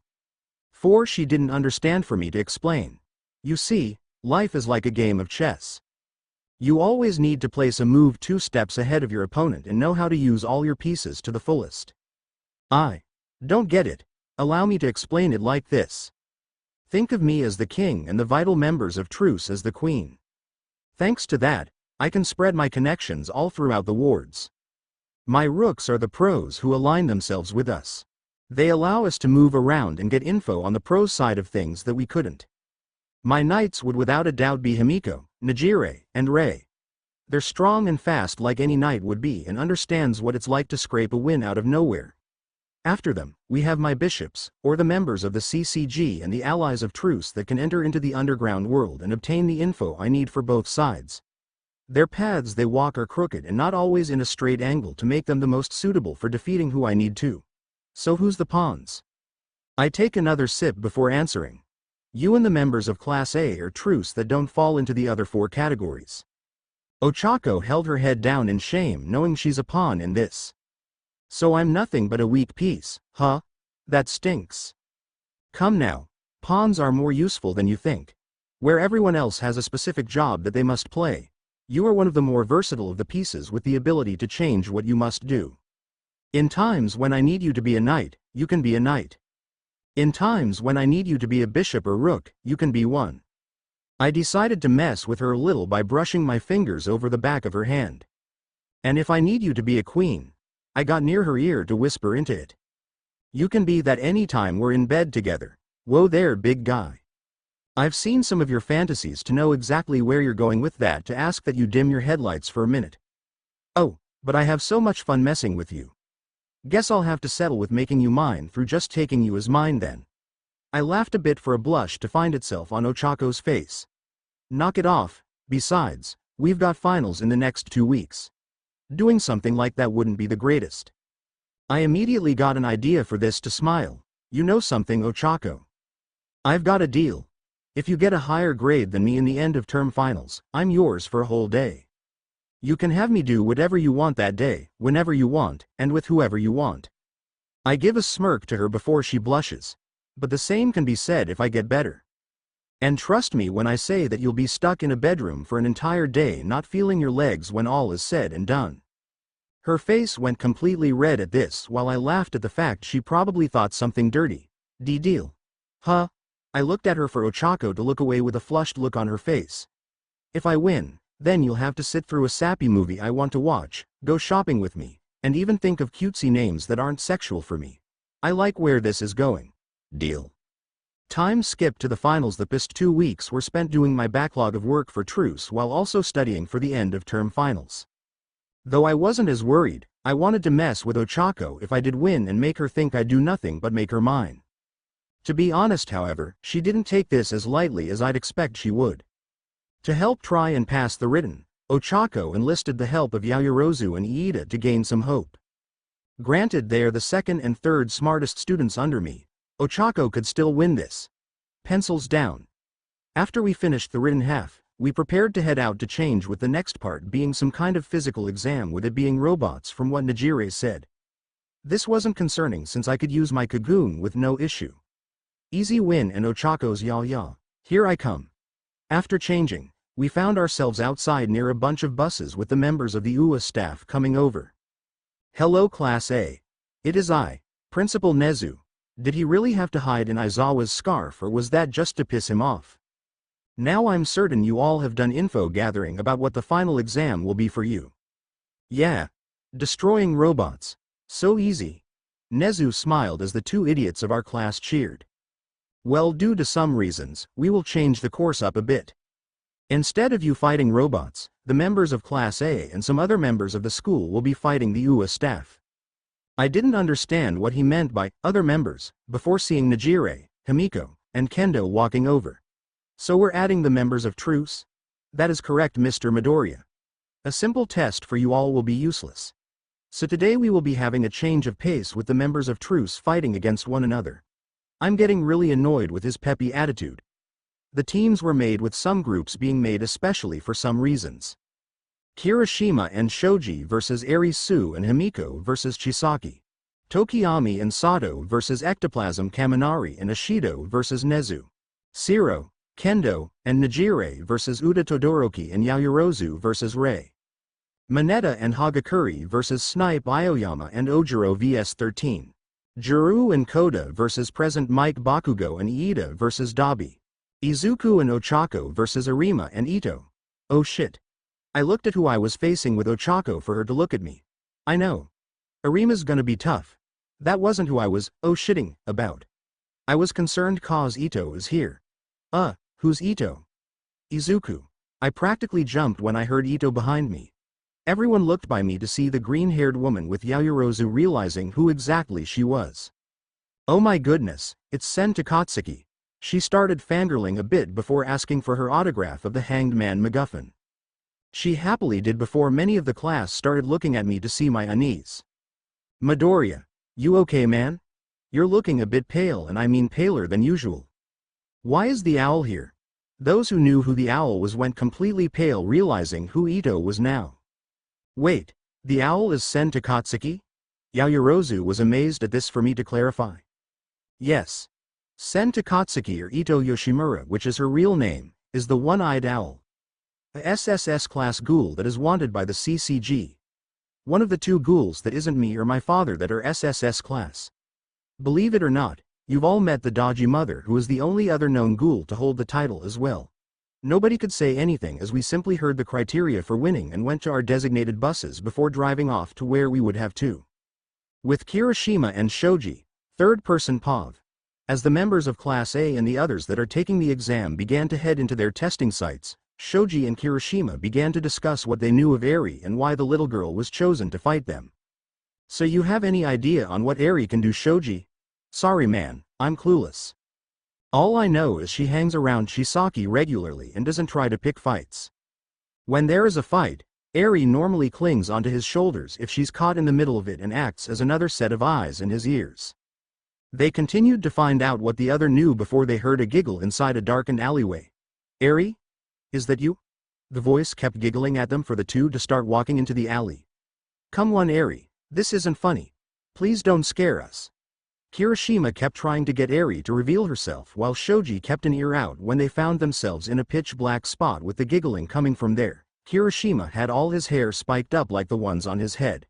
For she didn't understand for me to explain. "You see, life is like a game of chess. You always need to place a move 2 steps ahead of your opponent and know how to use all your pieces to the fullest." "I don't get it. Allow me to explain it like this. Think of me as the king and the vital members of Truce as the queen. Thanks to that, I can spread my connections all throughout the wards. My rooks are the pros who align themselves with us. They allow us to move around and get info on the pros side of things that we couldn't. My knights would without a doubt be Himiko, Najire, and Rei. They're strong and fast like any knight would be and understands what it's like to scrape a win out of nowhere. After them, we have my bishops, or the members of the CCG and the allies of Truce that can enter into the underground world and obtain the info I need for both sides. Their paths they walk are crooked and not always in a straight angle to make them the most suitable for defeating who I need to. So who's the pawns? I take another sip before answering. You and the members of Class A are Truce that don't fall into the other 4 categories. Ochako held her head down in shame knowing she's a pawn in this. So I'm nothing but a weak piece, huh? That stinks. Come now, pawns are more useful than you think. Where everyone else has a specific job that they must play, you are one of the more versatile of the pieces with the ability to change what you must do. In times when I need you to be a knight, you can be a knight. In times when I need you to be a bishop or rook, you can be one. I decided to mess with her a little by brushing my fingers over the back of her hand. And if I need you to be a queen, I got near her ear to whisper into it. You can be that any time we're in bed together. Whoa there, big guy. I've seen some of your fantasies to know exactly where you're going with that to ask that you dim your headlights for a minute. Oh, but I have so much fun messing with you. Guess I'll have to settle with making you mine through just taking you as mine then. I laughed a bit for a blush to find itself on Ochako's face. Knock it off, besides, we've got finals in the next 2 weeks. Doing something like that wouldn't be the greatest. I immediately got an idea for this to smile. You know something, Ochako? I've got a deal. If you get a higher grade than me in the end of term finals, I'm yours for a whole day. You can have me do whatever you want that day, whenever you want, and with whoever you want. I give a smirk to her before she blushes. But the same can be said if I get better. And trust me when I say that you'll be stuck in a bedroom for an entire day not feeling your legs when all is said and done. Her face went completely red at this while I laughed at the fact she probably thought something dirty. Deal. Huh? I looked at her for Ochako to look away with a flushed look on her face. If I win, then you'll have to sit through a sappy movie I want to watch, go shopping with me, and even think of cutesy names that aren't sexual for me. I like where this is going. Deal. Time skipped to the finals. The past 2 weeks were spent doing my backlog of work for Truce while also studying for the end of term finals. Though I wasn't as worried, I wanted to mess with Ochako if I did win and make her think I'd do nothing but make her mine. To be honest, however, she didn't take this as lightly as I'd expect she would. To help try and pass the written, Ochako enlisted the help of Yaoyorozu and Iida to gain some hope. Granted they are the second and third smartest students under me, Ochako could still win this. Pencils down. After we finished the written half, we prepared to head out to change, with the next part being some kind of physical exam, with it being robots from what Najire said. This wasn't concerning since I could use my Kagoon with no issue. Easy win and Ochako's ya. Here I come. After changing, we found ourselves outside near a bunch of buses with the members of the UA staff coming over. Hello Class A. It is I, Principal Nezu. Did he really have to hide in Aizawa's scarf, or was that just to piss him off? Now I'm certain you all have done info gathering about what the final exam will be for you. Yeah. Destroying robots. So easy. Nezu smiled as the 2 idiots of our class cheered. Well, due to some reasons, we will change the course up a bit. Instead of you fighting robots, the members of Class A and some other members of the school will be fighting the UA staff. I didn't understand what he meant by other members before seeing Najire, Himiko, and Kendo walking over. So we're adding the members of Truce? That is correct, Mr. Midoriya. A simple test for you all will be useless. So today we will be having a change of pace with the members of Truce fighting against one another. I'm getting really annoyed with his peppy attitude. The teams were made with some groups being made especially for some reasons. Kirishima and Shoji versus Arie Su and Himiko versus Chisaki. Tokiyami and Sato versus Ectoplasm Kaminari and Ashido versus Nezu. Siro, Kendo, and Najire versus Uda Todoroki and Yaoyorozu versus Rei. Mineta and Hagakure versus Snipe Aoyama and Ojiro vs 13. Juru and Koda versus present Mike Bakugo and Iida versus Dabi. Izuku and Ochako versus Arima and Ito. Oh shit. I looked at who I was facing with Ochako for her to look at me. I know. Arima's gonna be tough. That wasn't who I was shitting about. I was concerned cause Ito is here. Who's Ito? Izuku. I practically jumped when I heard Ito behind me. Everyone looked by me to see the green-haired woman with Yaoyorozu, realizing who exactly she was. Oh my goodness, it's Sen Takatsuki. She started fangirling a bit before asking for her autograph of the Hanged Man MacGuffin. She happily did before many of the class started looking at me to see my unease. Midoriya, you okay man? You're looking a bit pale, and I mean paler than usual. Why is the owl here? Those who knew who the owl was went completely pale, realizing who Ito was now. Wait, the owl is Sen Takatsuki? Yaoyorozu was amazed at this. For me to clarify. Yes. Sen Takatsuki, or Ito Yoshimura, which is her real name, is the one-eyed owl. A SSS class ghoul that is wanted by the CCG. One of the two ghouls that isn't me or my father that are SSS class. Believe it or not, you've all met the dodgy mother, who is the only other known ghoul to hold the title as well. Nobody could say anything as we simply heard the criteria for winning and went to our designated buses before driving off to where we would have to. With Kirishima and Shoji, third-person POV. As the members of Class A and the others that are taking the exam began to head into their testing sites, Shoji and Kirishima began to discuss what they knew of Arie and why the little girl was chosen to fight them. So you have any idea on what Arie can do, Shoji? Sorry man, I'm clueless. All I know is she hangs around Chisaki regularly and doesn't try to pick fights. When there is a fight, Arie normally clings onto his shoulders if she's caught in the middle of it and acts as another set of eyes in his ears. They continued to find out what the other knew before they heard a giggle inside a darkened alleyway. Arie? Is that you? The voice kept giggling at them for the two to start walking into the alley. Come on Arie, this isn't funny. Please don't scare us. Kirishima kept trying to get Arie to reveal herself while Shoji kept an ear out when they found themselves in a pitch black spot with the giggling coming from there. Kirishima had all his hair spiked up like the ones on his head.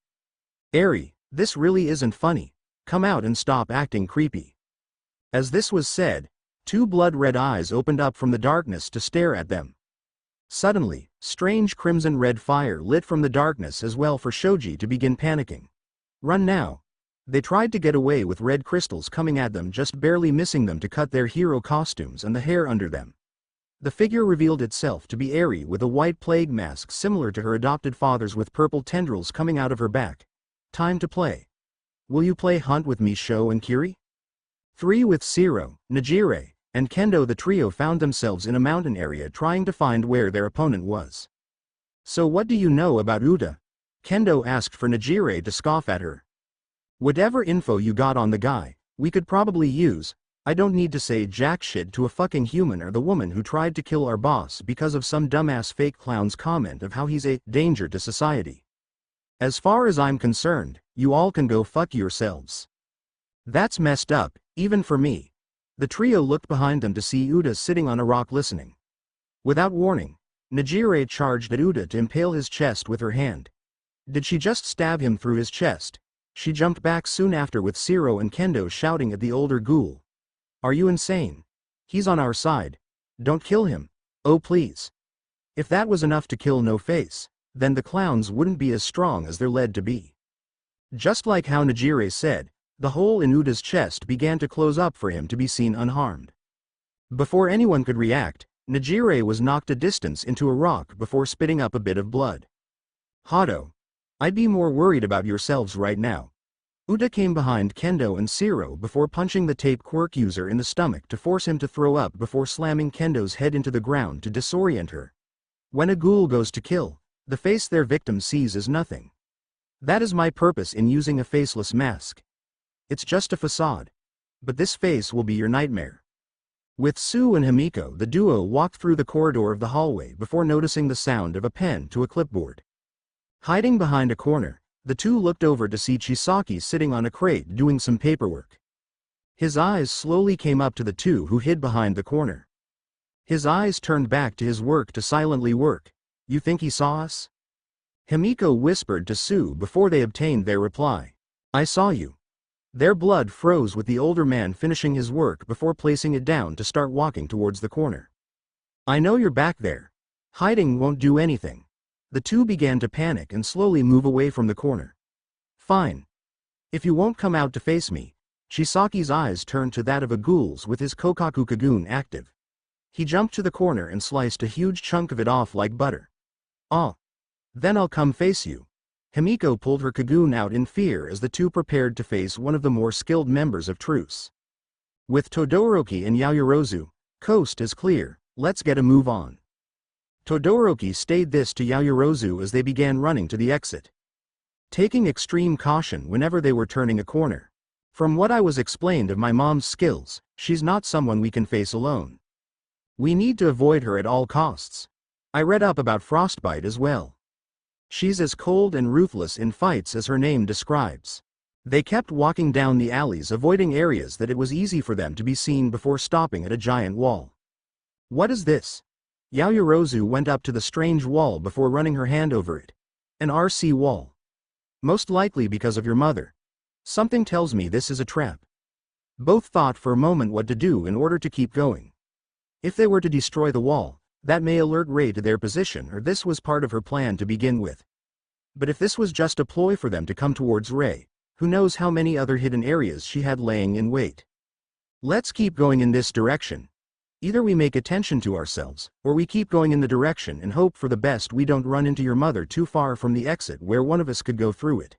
Arie, this really isn't funny. Come out and stop acting creepy. As this was said, two blood-red eyes opened up from the darkness to stare at them. Suddenly, strange crimson-red fire lit from the darkness as well for Shoji to begin panicking. Run now. They tried to get away with red crystals coming at them, just barely missing them to cut their hero costumes and the hair under them. The figure revealed itself to be Arie with a white plague mask similar to her adopted father's with purple tendrils coming out of her back. Time to play. Will you play hunt with me, Sho and Kiri? 3 with Siro, Najire, and Kendo. The trio found themselves in a mountain area trying to find where their opponent was. So what do you know about Uda? Kendo asked for Najire to scoff at her. Whatever info you got on the guy, we could probably use. I don't need to say jack shit to a fucking human or the woman who tried to kill our boss because of some dumbass fake clown's comment of how he's a danger to society. As far as I'm concerned, you all can go fuck yourselves. That's messed up, even for me. The trio looked behind them to see Uda sitting on a rock listening. Without warning, Najire charged at Uda to impale his chest with her hand. Did she just stab him through his chest? She jumped back soon after with Siro and Kendo shouting at the older ghoul. Are you insane? He's on our side. Don't kill him. Oh please. If that was enough to kill No Face, then the clowns wouldn't be as strong as they're led to be. Just like how Najire said, the hole in Uda's chest began to close up for him to be seen unharmed. Before anyone could react, Najire was knocked a distance into a rock before spitting up a bit of blood. Hado. I'd be more worried about yourselves right now. Uda came behind Kendo and Siro before punching the tape quirk user in the stomach to force him to throw up before slamming Kendo's head into the ground to disorient her. When a ghoul goes to kill, the face their victim sees is nothing. That is my purpose in using a faceless mask. It's just a facade. But this face will be your nightmare. With Sue and Himiko, the duo walked through the corridor of the hallway before noticing the sound of a pen to a clipboard. Hiding behind a corner, the two looked over to see Chisaki sitting on a crate doing some paperwork. His eyes slowly came up to the two who hid behind the corner. His eyes turned back to his work to silently work. You think he saw us? Himiko whispered to Sue before they obtained their reply. I saw you. Their blood froze with the older man finishing his work before placing it down to start walking towards the corner. I know you're back there. Hiding won't do anything. The two began to panic and slowly move away from the corner. Fine. If you won't come out to face me. Chisaki's eyes turned to that of a ghoul's with his Kokaku Kagun active. He jumped to the corner and sliced a huge chunk of it off like butter. Ah. Then I'll come face you. Himiko pulled her Kagun out in fear as the two prepared to face one of the more skilled members of Truce. With Todoroki and Yaoyorozu, coast is clear, let's get a move on. Todoroki stayed this to Yaoyorozu as they began running to the exit. Taking extreme caution whenever they were turning a corner. From what I was explained of my mom's skills, she's not someone we can face alone. We need to avoid her at all costs. I read up about Frostbite as well. She's as cold and ruthless in fights as her name describes. They kept walking down the alleys, avoiding areas that it was easy for them to be seen before stopping at a giant wall. What is this? Yaoyorozu went up to the strange wall before running her hand over it. An RC wall. Most likely because of your mother. Something tells me this is a trap. Both thought for a moment what to do in order to keep going. If they were to destroy the wall, that may alert Rei to their position, or this was part of her plan to begin with. But if this was just a ploy for them to come towards Rei, who knows how many other hidden areas she had laying in wait. Let's keep going in this direction. Either we make attention to ourselves, or we keep going in the direction and hope for the best we don't run into your mother too far from the exit where one of us could go through it.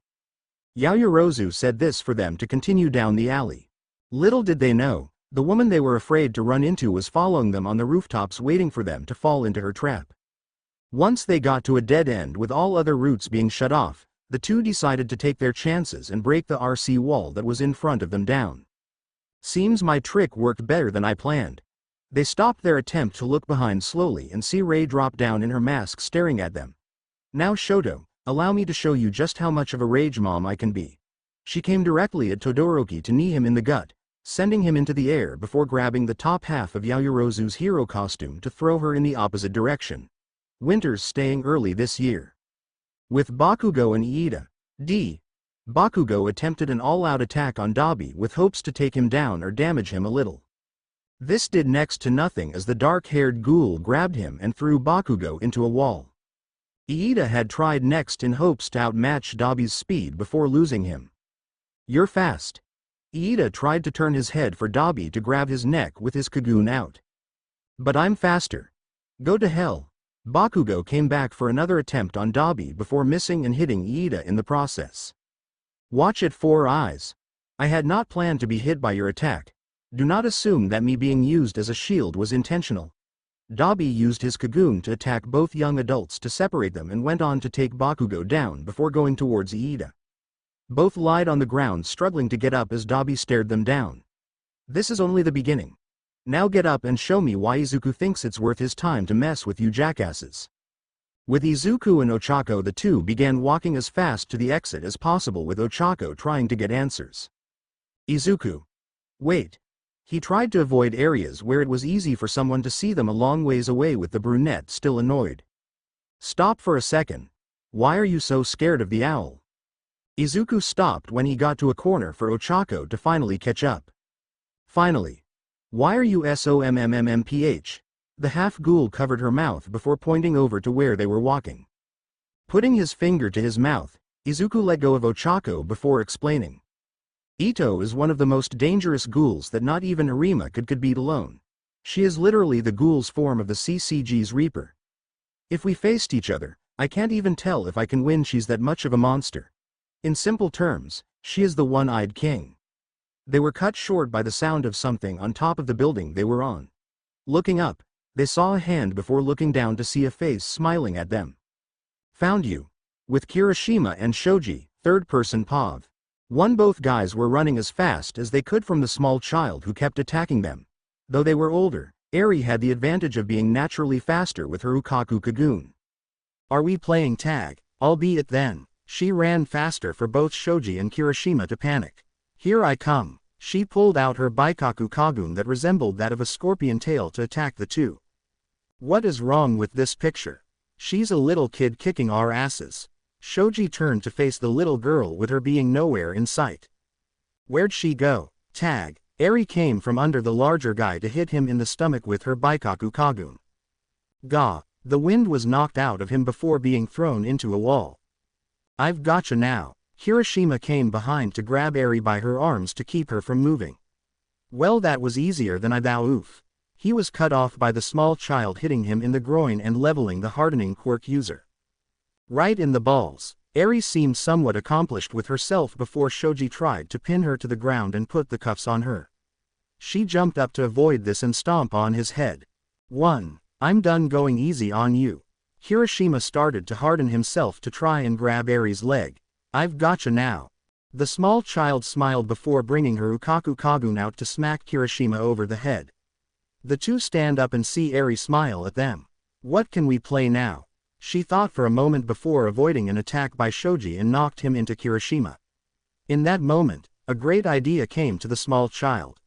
Yaoyorozu said this for them to continue down the alley. Little did they know, the woman they were afraid to run into was following them on the rooftops, waiting for them to fall into her trap. Once they got to a dead end with all other routes being shut off, the two decided to take their chances and break the RC wall that was in front of them down. Seems my trick worked better than I planned. They stopped their attempt to look behind slowly and see Rei drop down in her mask staring at them. Now Shoto, allow me to show you just how much of a rage mom I can be. She came directly at Todoroki to knee him in the gut, sending him into the air before grabbing the top half of Yaoyorozu's hero costume to throw her in the opposite direction. Winter's staying early this year. With Bakugo and Iida, Bakugo attempted an all-out attack on Dabi with hopes to take him down or damage him a little. This did next to nothing as the dark-haired ghoul grabbed him and threw Bakugo into a wall. Iida had tried next in hopes to outmatch Dabi's speed before losing him. You're fast. Iida tried to turn his head for Dabi to grab his neck with his Kagoon out. But I'm faster. Go to hell. Bakugo came back for another attempt on Dabi before missing and hitting Iida in the process. Watch it, Four Eyes. I had not planned to be hit by your attack. Do not assume that me being used as a shield was intentional. Dabi used his Kagoon to attack both young adults to separate them and went on to take Bakugo down before going towards Iida. Both lied on the ground, struggling to get up as Dabi stared them down. This is only the beginning. Now get up and show me why Izuku thinks it's worth his time to mess with you jackasses. With Izuku and Ochako, the two began walking as fast to the exit as possible, with Ochako trying to get answers. Izuku. Wait. He tried to avoid areas where it was easy for someone to see them a long ways away, with the brunette still annoyed. Stop for a second. Why are you so scared of the owl? Izuku stopped when he got to a corner for Ochako to finally catch up. Finally. Why are you SOMMMPH? The half-ghoul covered her mouth before pointing over to where they were walking. Putting his finger to his mouth, Izuku let go of Ochako before explaining. Ito is one of the most dangerous ghouls that not even Arima could beat alone. She is literally the ghoul's form of the CCG's Reaper. If we faced each other, I can't even tell if I can win. She's that much of a monster. In simple terms, she is the one-eyed king. They were cut short by the sound of something on top of the building they were on. Looking up, they saw a hand before looking down to see a face smiling at them. Found you. With Kirishima and Shoji, third-person POV. Both guys were running as fast as they could from the small child who kept attacking them. Though they were older, Arie had the advantage of being naturally faster with her Ukaku Kagoon. Are we playing tag? Albeit then, she ran faster for both Shoji and Kirishima to panic. Here I come. She pulled out her Baikaku Kagoon that resembled that of a scorpion tail to attack the two. What is wrong with this picture? She's a little kid kicking our asses. Shoji turned to face the little girl with her being nowhere in sight. Where'd she go? Tag. Arie came from under the larger guy to hit him in the stomach with her Baikaku Kagoon. Gah. The wind was knocked out of him before being thrown into a wall. I've gotcha now. Kirishima came behind to grab Arie by her arms to keep her from moving. Well, that was easier than I thought. Oof. He was cut off by the small child hitting him in the groin and leveling the hardening quirk user. Right in the balls. Arie seemed somewhat accomplished with herself before Shoji tried to pin her to the ground and put the cuffs on her. She jumped up to avoid this and stomp on his head. 1. I'm done going easy on you. Kirishima started to harden himself to try and grab Arie's leg. I've gotcha now. The small child smiled before bringing her Ukaku Kagun out to smack Kirishima over the head. The two stand up and see Arie smile at them. What can we play now? She thought for a moment before avoiding an attack by Shoji and knocked him into Kirishima. In that moment, a great idea came to the small child.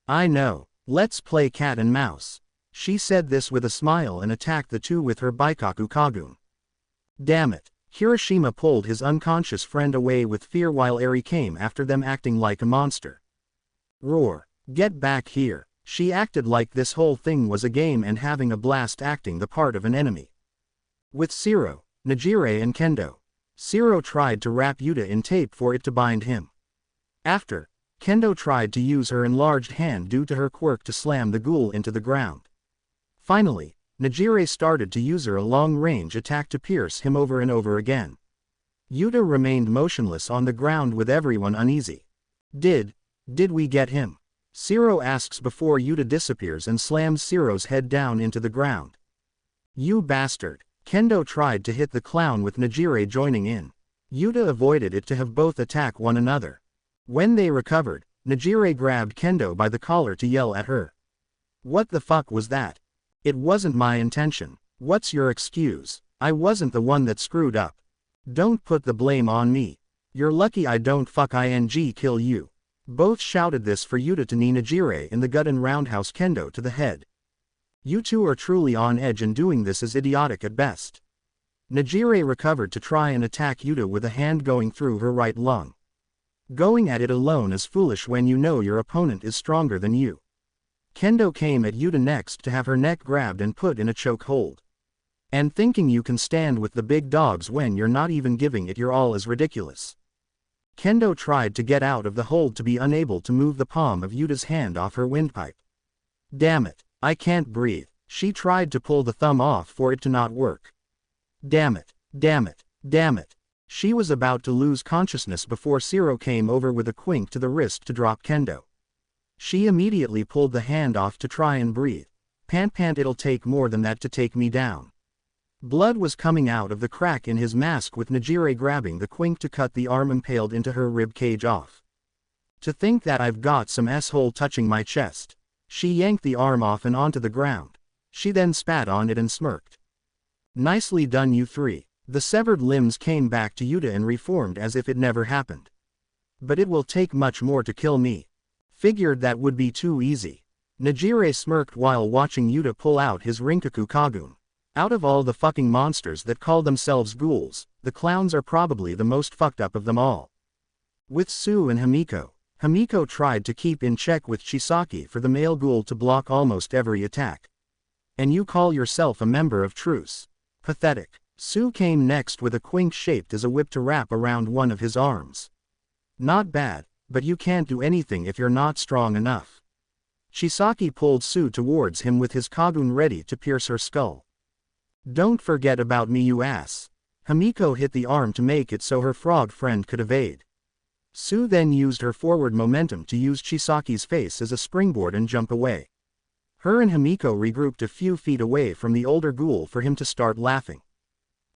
I know, let's play cat and mouse. She said this with a smile and attacked the two with her Baikaku Kagun. Damn it. Kirishima pulled his unconscious friend away with fear while Arie came after them acting like a monster. Roar. Get back here. She acted like this whole thing was a game and having a blast acting the part of an enemy. With Siro, Nijire and Kendo. Siro tried to wrap Yuta in tape for it to bind him. After, Kendo tried to use her enlarged hand due to her quirk to slam the ghoul into the ground. Finally, Nijire started to use her long-range attack to pierce him over and over again. Yuta remained motionless on the ground with everyone uneasy. Did we get him? Siro asks before Yuta disappears and slams Siro's head down into the ground. You bastard. Kendo tried to hit the clown with Nijire joining in. Yuta avoided it to have both attack one another. When they recovered, Nijire grabbed Kendo by the collar to yell at her. What the fuck was that? It wasn't my intention. What's your excuse? I wasn't the one that screwed up. Don't put the blame on me. You're lucky I don't kill you. Both shouted this for Yuta to knee Nijire in the gut and roundhouse Kendo to the head. You two are truly on edge and doing this is idiotic at best. Nijire recovered to try and attack Yuta with a hand going through her right lung. Going at it alone is foolish when you know your opponent is stronger than you. Kendo came at Yuta next to have her neck grabbed and put in a choke hold. And thinking you can stand with the big dogs when you're not even giving it your all is ridiculous. Kendo tried to get out of the hold to be unable to move the palm of Yuta's hand off her windpipe. Damn it, I can't breathe. She tried to pull the thumb off for it to not work. Damn it, damn it, damn it. She was about to lose consciousness before Siro came over with a quink to the wrist to drop Kendo. She immediately pulled the hand off to try and breathe. Pant, it'll take more than that to take me down. Blood was coming out of the crack in his mask with Nijire grabbing the quink to cut the arm impaled into her rib cage off. To think that I've got some s-hole touching my chest. She yanked the arm off and onto the ground. She then spat on it and smirked. Nicely done you three. The severed limbs came back to Yuta and reformed as if it never happened. But it will take much more to kill me. Figured that would be too easy. Nijire smirked while watching Yuta pull out his Rinkaku Kagun. Out of all the fucking monsters that call themselves ghouls, the clowns are probably the most fucked up of them all. With Sue and Himiko tried to keep in check with Chisaki for the male ghoul to block almost every attack. And you call yourself a member of Truce? Pathetic. Sue came next with a quink shaped as a whip to wrap around one of his arms. Not bad, but you can't do anything if you're not strong enough. Chisaki pulled Sue towards him with his Kagun ready to pierce her skull. Don't forget about me you ass. Himiko hit the arm to make it so her frog friend could evade. Sue then used her forward momentum to use Chisaki's face as a springboard and jump away. Her and Himiko regrouped a few feet away from the older ghoul for him to start laughing.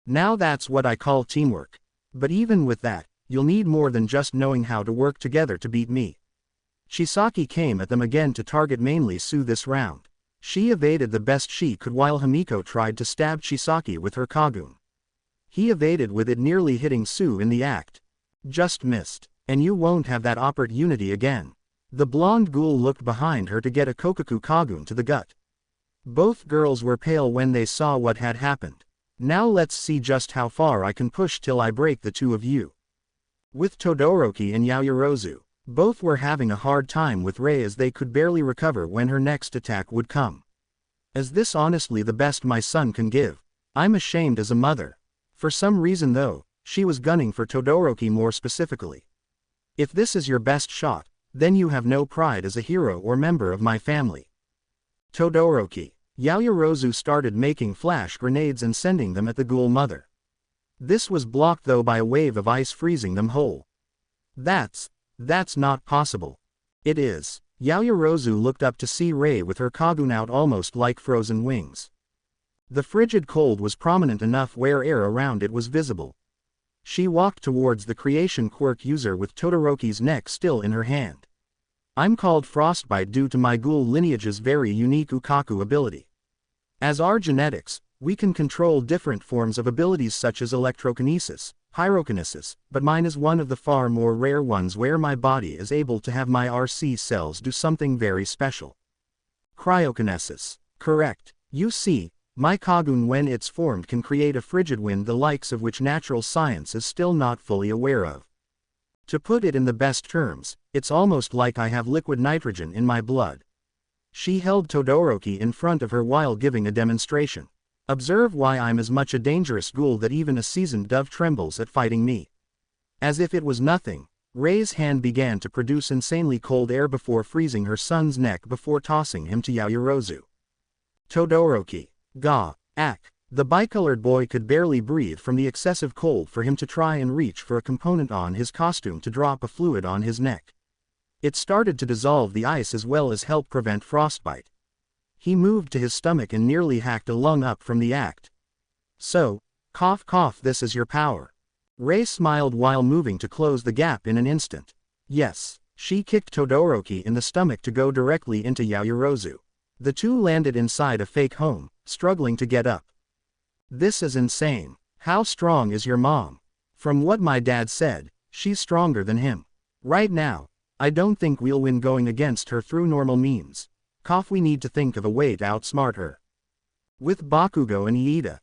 Now that's what I call teamwork. But even with that, you'll need more than just knowing how to work together to beat me. Chisaki came at them again to target mainly Sue this round. She evaded the best she could while Himiko tried to stab Chisaki with her Kagun. He evaded with it nearly hitting Sue in the act. Just missed. And you won't have that opportunity again. The blonde ghoul looked behind her to get a Kokaku Kagun to the gut. Both girls were pale when they saw what had happened. Now let's see just how far I can push till I break the two of you. With Todoroki and Yaoyorozu, both were having a hard time with Rei as they could barely recover when her next attack would come. Is this honestly the best my son can give? I'm ashamed as a mother. For some reason though, she was gunning for Todoroki more specifically. If this is your best shot, then you have no pride as a hero or member of my family. Todoroki. Yaoyorozu started making flash grenades and sending them at the ghoul mother. This was blocked though by a wave of ice freezing them whole. That's not possible. It is. Yaoyorozu looked up to see Rei with her Kagun out almost like frozen wings. The frigid cold was prominent enough where air around it was visible. She walked towards the creation quirk user with Todoroki's neck still in her hand. I'm called Frostbite due to my ghoul lineage's very unique Ukaku ability. As our genetics, we can control different forms of abilities such as electrokinesis, pyrokinesis, but mine is one of the far more rare ones where my body is able to have my RC cells do something very special. Cryokinesis. Correct. You see, my Kagun when it's formed can create a frigid wind the likes of which natural science is still not fully aware of. To put it in the best terms, it's almost like I have liquid nitrogen in my blood. She held Todoroki in front of her while giving a demonstration. Observe why I'm as much a dangerous ghoul that even a seasoned dove trembles at fighting me. As if it was nothing, Rei's hand began to produce insanely cold air before freezing her son's neck before tossing him to Yaoyorozu. Todoroki. Gah. Ack. The bicolored boy could barely breathe from the excessive cold for him to try and reach for a component on his costume to drop a fluid on his neck. It started to dissolve the ice as well as help prevent frostbite. He moved to his stomach and nearly hacked a lung up from the act. So, cough cough, this is your power. Rei smiled while moving to close the gap in an instant. Yes, she kicked Todoroki in the stomach to go directly into Yaoyorozu. The two landed inside a fake home, struggling to get up. This is insane. How strong is your mom? From what my dad said, she's stronger than him. Right now, I don't think we'll win going against her through normal means. Cough, we need to think of a way to outsmart her. With Bakugo and Iida,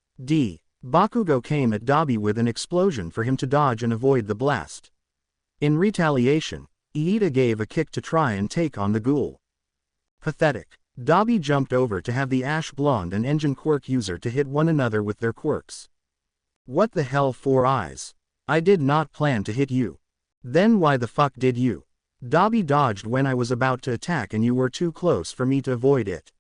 Bakugo came at Dabi with an explosion for him to dodge and avoid the blast. In retaliation, Iida gave a kick to try and take on the ghoul. Pathetic. Dabi jumped over to have the ash blonde and engine quirk user to hit one another with their quirks. What the hell, Four Eyes? I did not plan to hit you. Then why the fuck did you? Dabi dodged when I was about to attack and you were too close for me to avoid it.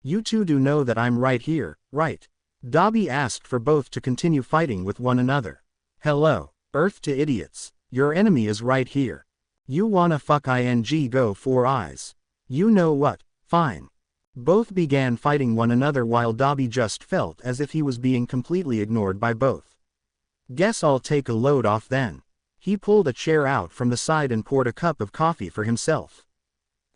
You two do know that I'm right here, right? Dabi asked for both to continue fighting with one another. Hello, Earth to idiots. Your enemy is right here. You wanna fuck go Four Eyes. You know what? Fine. Both began fighting one another while Dabi just felt as if he was being completely ignored by both. Guess I'll take a load off then. He pulled a chair out from the side and poured a cup of coffee for himself.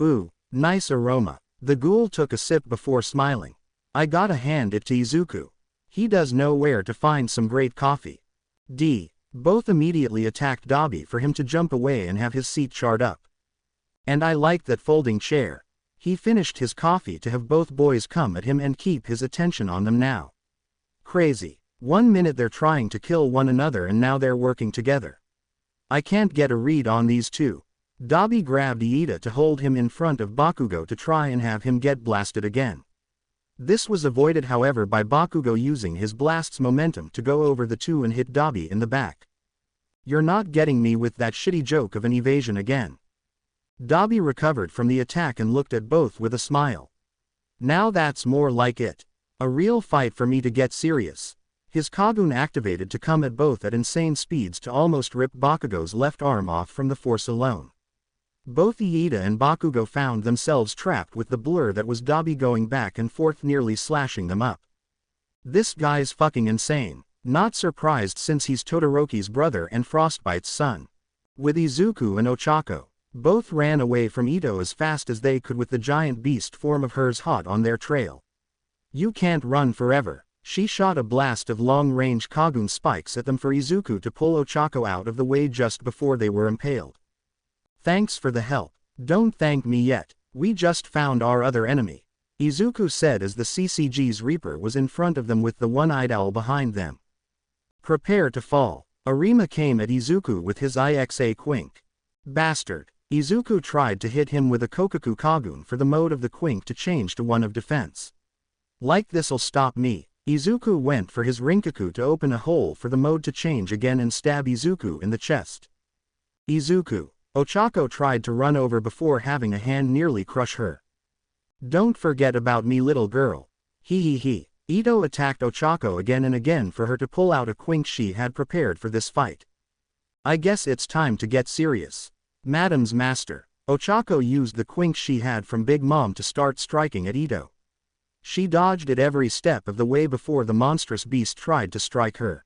Ooh, nice aroma. The ghoul took a sip before smiling. I gotta hand it to Izuku. He does know where to find some great coffee. Both immediately attacked Dabi for him to jump away and have his seat charred up. And I like that folding chair. He finished his coffee to have both boys come at him and keep his attention on them now. Crazy. 1 minute they're trying to kill one another and now they're working together. I can't get a read on these two. Dabi grabbed Iida to hold him in front of Bakugo to try and have him get blasted again. This was avoided however by Bakugo using his blast's momentum to go over the two and hit Dabi in the back. You're not getting me with that shitty joke of an evasion again. Dabi recovered from the attack and looked at both with a smile. Now that's more like it. A real fight for me to get serious. His Kagun activated to come at both at insane speeds to almost rip Bakugo's left arm off from the force alone. Both Iida and Bakugo found themselves trapped with the blur that was Dabi going back and forth nearly slashing them up. This guy's fucking insane. Not surprised since he's Todoroki's brother and Frostbite's son. With Izuku and Ochako, both ran away from Ito as fast as they could with the giant beast form of hers hot on their trail. You can't run forever. She shot a blast of long-range Kagun spikes at them for Izuku to pull Ochako out of the way just before they were impaled. Thanks for the help. Don't thank me yet. We just found our other enemy, Izuku said as the CCG's Reaper was in front of them with the one-eyed owl behind them. Prepare to fall. Arima came at Izuku with his IXA Quink. Bastard. Izuku tried to hit him with a Kokaku Kagun for the mode of the Quink to change to one of defense. Like this'll stop me. Izuku went for his Rinkaku to open a hole for the mode to change again and stab Izuku in the chest. Izuku. Ochako tried to run over before having a hand nearly crush her. Don't forget about me, little girl. He. Ito attacked Ochako again and again for her to pull out a Quink she had prepared for this fight. I guess it's time to get serious. Madam's master. Ochako used the Quink she had from Big Mom to start striking at Ito. She dodged at every step of the way before the monstrous beast tried to strike her.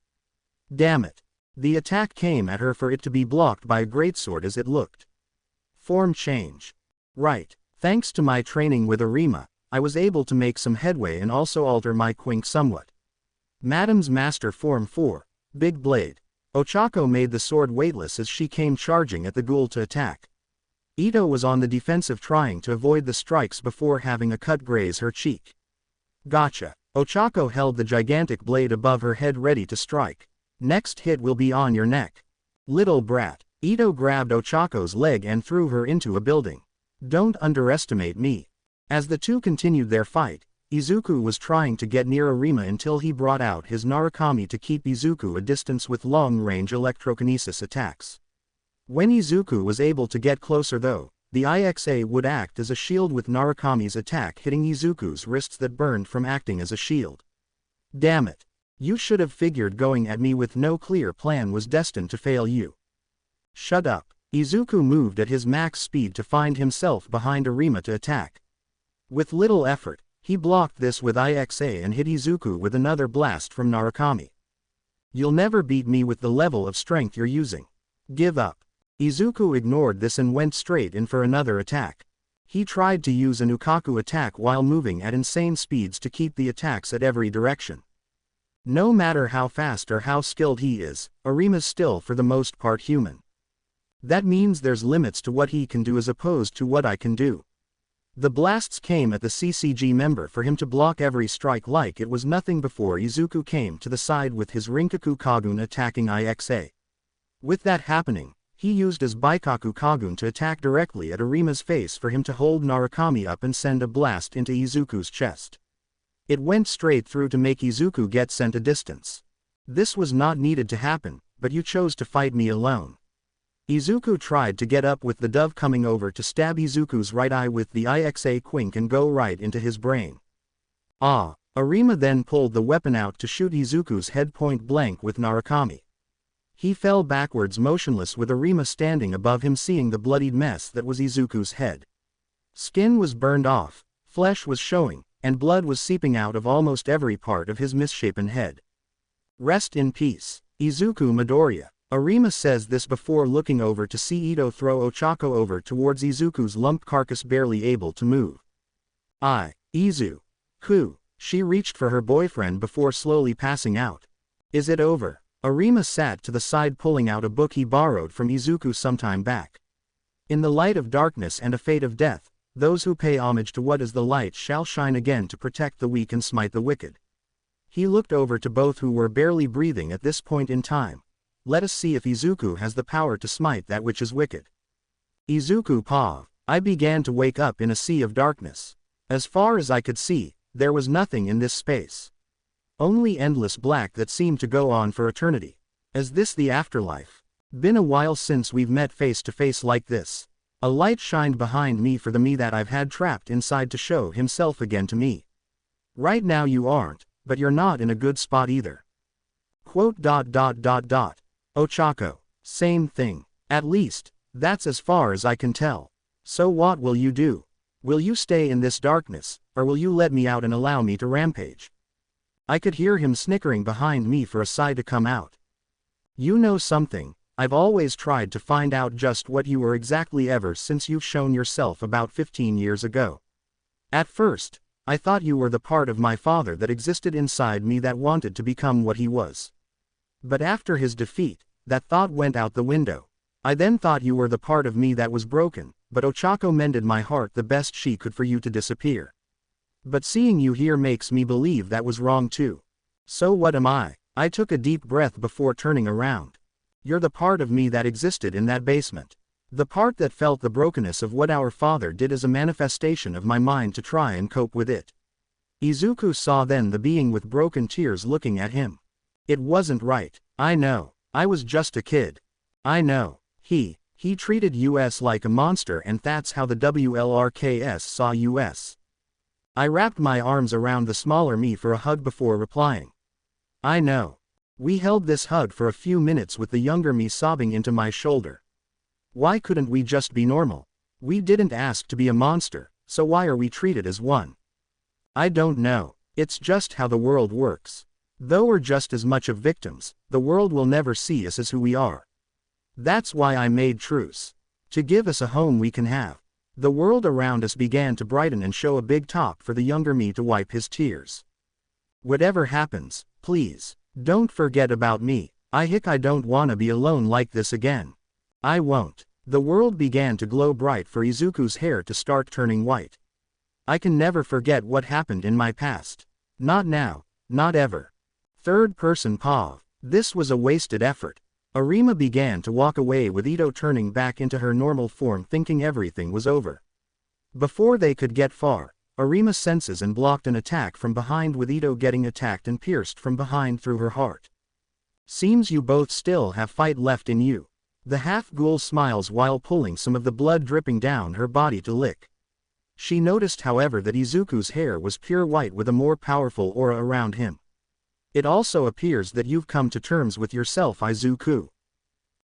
Damn it. The attack came at her for it to be blocked by a greatsword as it looked. Form change. Right. Thanks to my training with Arima, I was able to make some headway and also alter my quink somewhat. Madam's Master Form 4, Big Blade. Ochako made the sword weightless as she came charging at the ghoul to attack. Ito was on the defensive trying to avoid the strikes before having a cut graze her cheek. Gotcha. Ochako held the gigantic blade above her head ready to strike. Next hit will be on your neck. Little brat. Ito grabbed Ochako's leg and threw her into a building. Don't underestimate me. As the two continued their fight, Izuku was trying to get near Arima until he brought out his Narukami to keep Izuku a distance with long-range electrokinesis attacks. When Izuku was able to get closer though, the IXA would act as a shield with Narukami's attack hitting Izuku's wrists that burned from acting as a shield. Damn it. You should have figured going at me with no clear plan was destined to fail you. Shut up. Izuku moved at his max speed to find himself behind Arima to attack. With little effort, he blocked this with IXA and hit Izuku with another blast from Narukami. You'll never beat me with the level of strength you're using. Give up. Izuku ignored this and went straight in for another attack. He tried to use an Ukaku attack while moving at insane speeds to keep the attacks at every direction. No matter how fast or how skilled he is, Arima's still for the most part human. That means there's limits to what he can do as opposed to what I can do. The blasts came at the CCG member for him to block every strike like it was nothing before Izuku came to the side with his Rinkaku Kagun attacking IXA. With that happening, he used his Baikaku Kagun to attack directly at Arima's face for him to hold Narukami up and send a blast into Izuku's chest. It went straight through to make Izuku get sent a distance. This was not needed to happen, but you chose to fight me alone. Izuku tried to get up with the dove coming over to stab Izuku's right eye with the IXA quink and go right into his brain. Ah! Arima then pulled the weapon out to shoot Izuku's head point blank with Narukami. He fell backwards motionless with Arima standing above him seeing the bloodied mess that was Izuku's head. Skin was burned off, flesh was showing, and blood was seeping out of almost every part of his misshapen head. Rest in peace, Izuku Midoriya. Arima says this before looking over to see Ito throw Ochako over towards Izuku's lumped carcass barely able to move. Izuku. She reached for her boyfriend before slowly passing out. Is it over? Arima sat to the side pulling out a book he borrowed from Izuku some time back. In the light of darkness and a fate of death, those who pay homage to what is the light shall shine again to protect the weak and smite the wicked. He looked over to both who were barely breathing at this point in time. Let us see if Izuku has the power to smite that which is wicked. Izuku Pav. I began to wake up in a sea of darkness. As far as I could see, there was nothing in this space. Only endless black that seemed to go on for eternity. Is this the afterlife? Been a while since we've met face to face like this. A light shined behind me for the me that I've had trapped inside to show himself again to me. Right now you aren't, but you're not in a good spot either. Quote. Ochako. Same thing. At least, that's as far as I can tell. So what will you do? Will you stay in this darkness, or will you let me out and allow me to rampage? I could hear him snickering behind me for a sigh to come out. You know something, I've always tried to find out just what you were exactly ever since you've shown yourself about 15 years ago. At first, I thought you were the part of my father that existed inside me that wanted to become what he was. But after his defeat, that thought went out the window. I then thought you were the part of me that was broken, but Ochako mended my heart the best she could for you to disappear. But seeing you here makes me believe that was wrong too. So what am I? I took a deep breath before turning around. You're the part of me that existed in that basement. The part that felt the brokenness of what our father did as a manifestation of my mind to try and cope with it. Izuku saw then the being with broken tears looking at him. It wasn't right. I know. I was just a kid. I know. He treated us like a monster and that's how the WLRKS saw us. I wrapped my arms around the smaller me for a hug before replying. I know. We held this hug for a few minutes with the younger me sobbing into my shoulder. Why couldn't we just be normal? We didn't ask to be a monster, so why are we treated as one? I don't know. It's just how the world works. Though we're just as much of victims, the world will never see us as who we are. That's why I made Truce. To give us a home we can have. The world around us began to brighten and show a big top for the younger me to wipe his tears. Whatever happens, please, don't forget about me. I don't wanna be alone like this again. I won't. The world began to glow bright for Izuku's hair to start turning white. I can never forget what happened in my past. Not now, not ever. Third person POV. This was a wasted effort. Arima began to walk away with Ito turning back into her normal form thinking everything was over. Before they could get far, Arima senses and blocked an attack from behind with Ito getting attacked and pierced from behind through her heart. Seems you both still have fight left in you. The half-ghoul smiles while pulling some of the blood dripping down her body to lick. She noticed however that Izuku's hair was pure white with a more powerful aura around him. It also appears that you've come to terms with yourself, Izuku.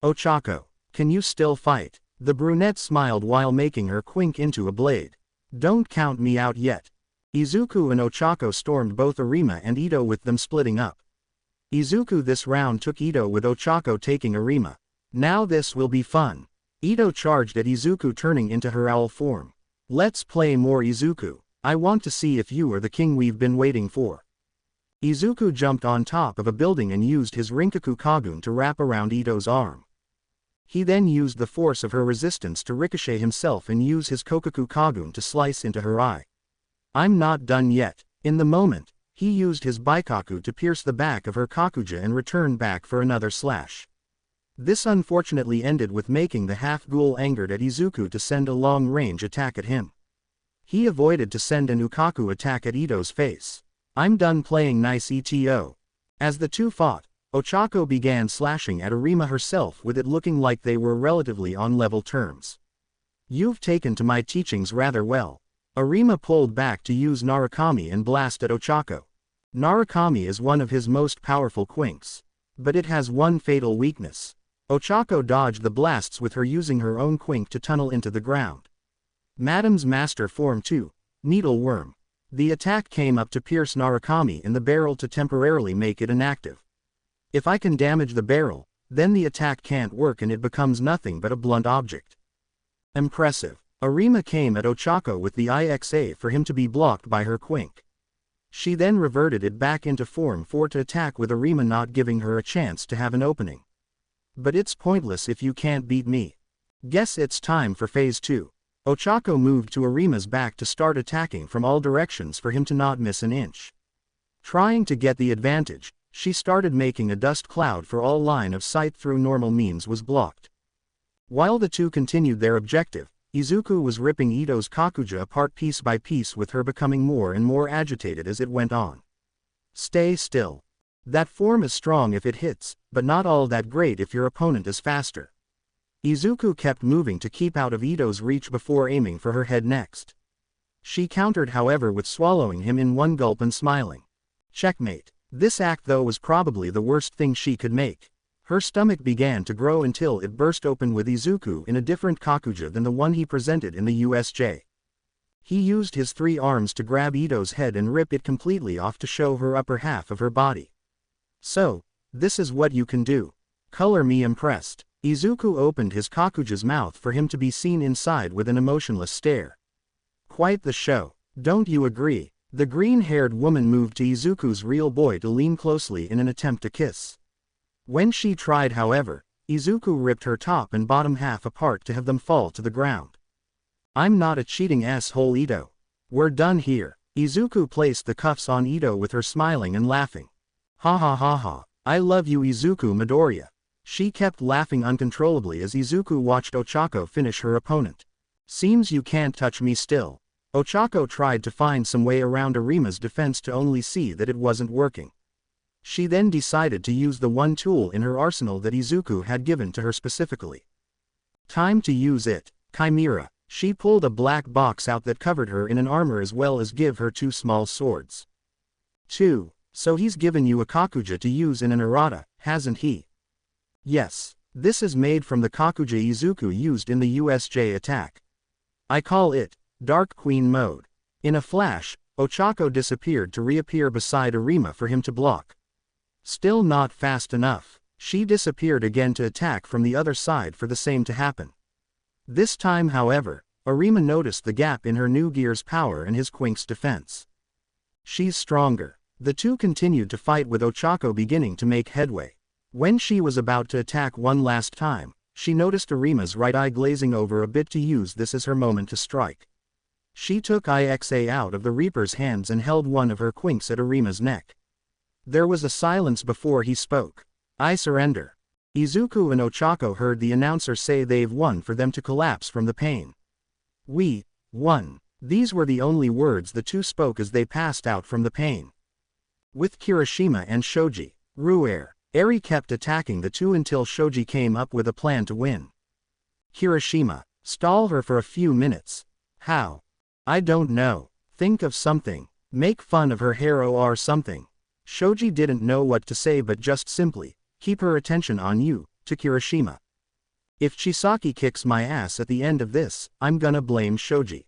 Ochako, can you still fight? The brunette smiled while making her quink into a blade. Don't count me out yet. Izuku and Ochako stormed both Arima and Ito with them splitting up. Izuku this round took Ito with Ochako taking Arima. Now this will be fun. Ito charged at Izuku turning into her owl form. Let's play more Izuku. I want to see if you are the king we've been waiting for. Izuku jumped on top of a building and used his Rinkaku Kagun to wrap around Ito's arm. He then used the force of her resistance to ricochet himself and use his Kokaku Kagun to slice into her eye. I'm not done yet. In the moment, he used his Baikaku to pierce the back of her Kakuja and return back for another slash. This unfortunately ended with making the half-ghoul angered at Izuku to send a long-range attack at him. He avoided to send an Ukaku attack at Ito's face. I'm done playing nice ETO. As the two fought, Ochako began slashing at Arima herself with it looking like they were relatively on level terms. You've taken to my teachings rather well. Arima pulled back to use Narukami and blast at Ochako. Narukami is one of his most powerful quinks. But it has one fatal weakness. Ochako dodged the blasts with her using her own quink to tunnel into the ground. Madam's master form 2, Needle Worm. The attack came up to pierce Narukami in the barrel to temporarily make it inactive. If I can damage the barrel, then the attack can't work and it becomes nothing but a blunt object. Impressive. Arima came at Ochako with the IXA for him to be blocked by her quink. She then reverted it back into form 4 to attack with Arima not giving her a chance to have an opening. But it's pointless if you can't beat me. Guess it's time for phase 2. Ochako moved to Arima's back to start attacking from all directions for him to not miss an inch. Trying to get the advantage, she started making a dust cloud for all line of sight through normal means was blocked. While the two continued their objective, Izuku was ripping Ito's Kakuja apart piece by piece with her becoming more and more agitated as it went on. Stay still. That form is strong if it hits, but not all that great if your opponent is faster. Izuku kept moving to keep out of Ito's reach before aiming for her head next. She countered however with swallowing him in one gulp and smiling. Checkmate. This act though was probably the worst thing she could make. Her stomach began to grow until it burst open with Izuku in a different Kakuja than the one he presented in the USJ. He used his 3 arms to grab Ito's head and rip it completely off to show her upper half of her body. So, this is what you can do. Color me impressed. Izuku opened his Kakuja's mouth for him to be seen inside with an emotionless stare. Quite the show. Don't you agree? The green-haired woman moved to Izuku's real boy to lean closely in an attempt to kiss. When she tried however, Izuku ripped her top and bottom half apart to have them fall to the ground. I'm not a cheating asshole Ito. We're done here. Izuku placed the cuffs on Ito with her smiling and laughing. Ha ha ha ha, I love you Izuku Midoriya. She kept laughing uncontrollably as Izuku watched Ochako finish her opponent. Seems you can't touch me still. Ochako tried to find some way around Arima's defense to only see that it wasn't working. She then decided to use the one tool in her arsenal that Izuku had given to her specifically. Time to use it. Chimera. She pulled a black box out that covered her in an armor as well as give her 2 small swords. 2. So he's given you a Kakuja to use in an errata, hasn't he? Yes. This is made from the Kakuja Izuku used in the USJ attack. I call it Dark Queen mode. In a flash, Ochako disappeared to reappear beside Arima for him to block. Still not fast enough. She disappeared again to attack from the other side for the same to happen. This time however, Arima noticed the gap in her new gear's power and his Quink's defense. She's stronger. The two continued to fight with Ochako beginning to make headway. When she was about to attack one last time, she noticed Arima's right eye glazing over a bit to use this as her moment to strike. She took Ixa out of the Reaper's hands and held one of her Quinks at Arima's neck. There was a silence before he spoke. I surrender. Izuku and Ochako heard the announcer say they've won for them to collapse from the pain. We won. These were the only words the two spoke as they passed out from the pain. With Kirishima and Shoji, Arie kept attacking the two until Shoji came up with a plan to win. Kirishima, stall her for a few minutes. How? I don't know. Think of something. Make fun of her hair or something. Shoji didn't know what to say but just simply, keep her attention on you, to Kirishima. If Chisaki kicks my ass at the end of this, I'm gonna blame Shoji.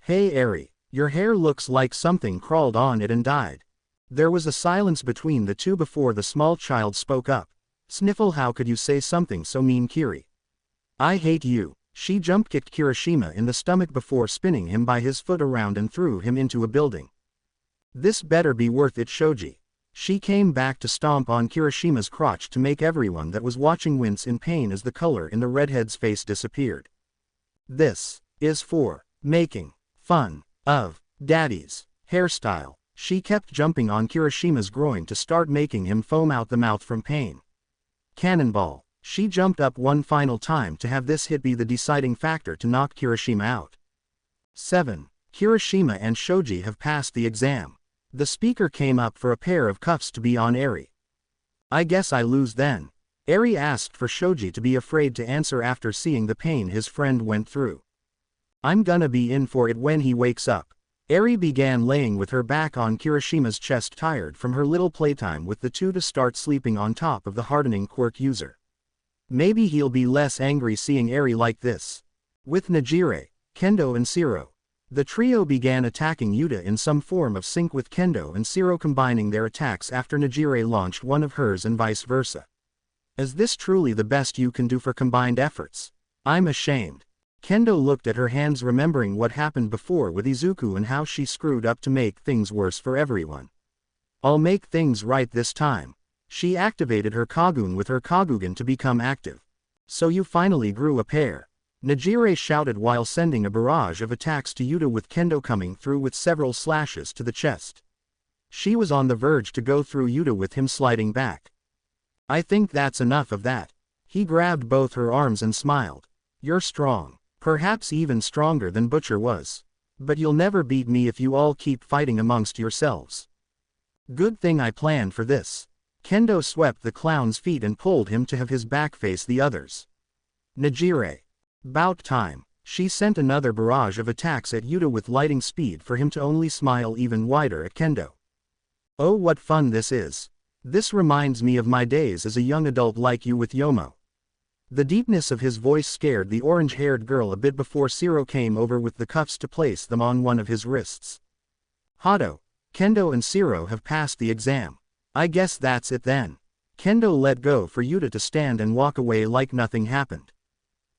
Hey Arie, your hair looks like something crawled on it and died. There was a silence between the two before the small child spoke up. Sniffle, how could you say something so mean, Kiri? I hate you. She jump-kicked Kirishima in the stomach before spinning him by his foot around and threw him into a building. This better be worth it, Shoji. She came back to stomp on Kirishima's crotch to make everyone that was watching wince in pain as the color in the redhead's face disappeared. This is for making fun of Daddy's hairstyle. She kept jumping on Kirishima's groin to start making him foam out the mouth from pain. Cannonball. She jumped up one final time to have this hit be the deciding factor to knock Kirishima out. 7. Kirishima and Shoji have passed the exam. The speaker came up for a pair of cuffs to be on Arie. I guess I lose then. Arie asked for Shoji to be afraid to answer after seeing the pain his friend went through. I'm gonna be in for it when he wakes up. Arie began laying with her back on Kirishima's chest, tired from her little playtime with the two to start sleeping on top of the hardening quirk user. Maybe he'll be less angry seeing Arie like this. With Najire, Kendo and Siro, the trio began attacking Yuta in some form of sync, with Kendo and Siro combining their attacks after Najire launched one of hers and vice versa. Is this truly the best you can do for combined efforts? I'm ashamed. Kendo looked at her hands, remembering what happened before with Izuku and how she screwed up to make things worse for everyone. I'll make things right this time. She activated her Kagun with her Kagugen to become active. So you finally grew a pair. Najire shouted while sending a barrage of attacks to Yuta, with Kendo coming through with several slashes to the chest. She was on the verge to go through Yuta with him sliding back. I think that's enough of that. He grabbed both her arms and smiled. You're strong. Perhaps even stronger than Butcher was. But you'll never beat me if you all keep fighting amongst yourselves. Good thing I planned for this. Kendo swept the clown's feet and pulled him to have his back face the others. Najire. Bout time. She sent another barrage of attacks at Yuta with lightning speed for him to only smile even wider at Kendo. Oh, what fun this is. This reminds me of my days as a young adult like you with Yomo. The deepness of his voice scared the orange-haired girl a bit before Siro came over with the cuffs to place them on one of his wrists. Hado, Kendo and Siro have passed the exam. I guess that's it then. Kendo let go for Yuta to stand and walk away like nothing happened.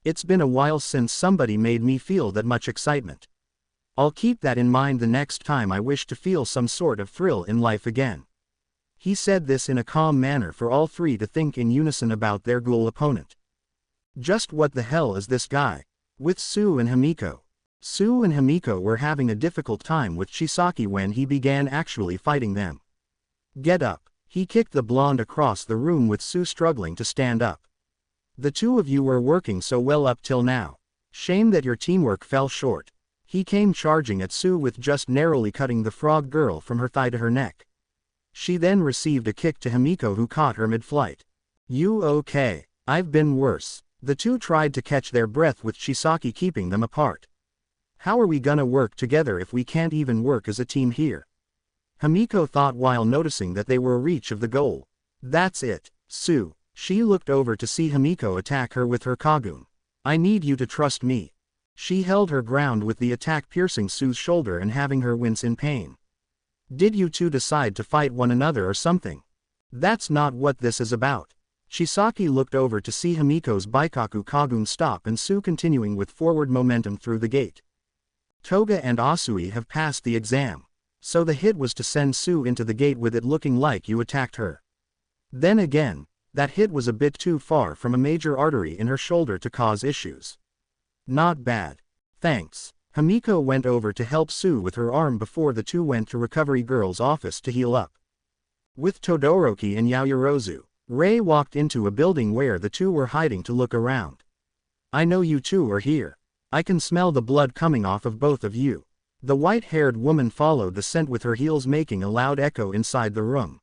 It's been a while since somebody made me feel that much excitement. I'll keep that in mind the next time I wish to feel some sort of thrill in life again. He said this in a calm manner for all three to think in unison about their ghoul opponent. Just what the hell is this guy? With Sue and Himiko. Sue and Himiko were having a difficult time with Chisaki when he began actually fighting them. Get up. He kicked the blonde across the room with Sue struggling to stand up. The two of you were working so well up till now. Shame that your teamwork fell short. He came charging at Sue with just narrowly cutting the frog girl from her thigh to her neck. She then received a kick to Himiko, who caught her mid-flight. You okay? I've been worse. The two tried to catch their breath with Chisaki keeping them apart. How are we gonna work together if we can't even work as a team here? Himiko thought while noticing that they were a reach of the goal. That's it, Sue. She looked over to see Himiko attack her with her Kagun. I need you to trust me. She held her ground with the attack piercing Sue's shoulder and having her wince in pain. Did you two decide to fight one another or something? That's not what this is about. Chisaki looked over to see Himiko's Baikaku Kagun stop and Sue continuing with forward momentum through the gate. Toga and Asui have passed the exam. So the hit was to send Sue into the gate with it looking like you attacked her. Then again, that hit was a bit too far from a major artery in her shoulder to cause issues. Not bad. Thanks. Himiko went over to help Sue with her arm before the two went to Recovery Girl's office to heal up. With Todoroki and Yaoyorozu, Rei walked into a building where the two were hiding to look around. I know you two are here. I can smell the blood coming off of both of you. The white-haired woman followed the scent with her heels making a loud echo inside the room.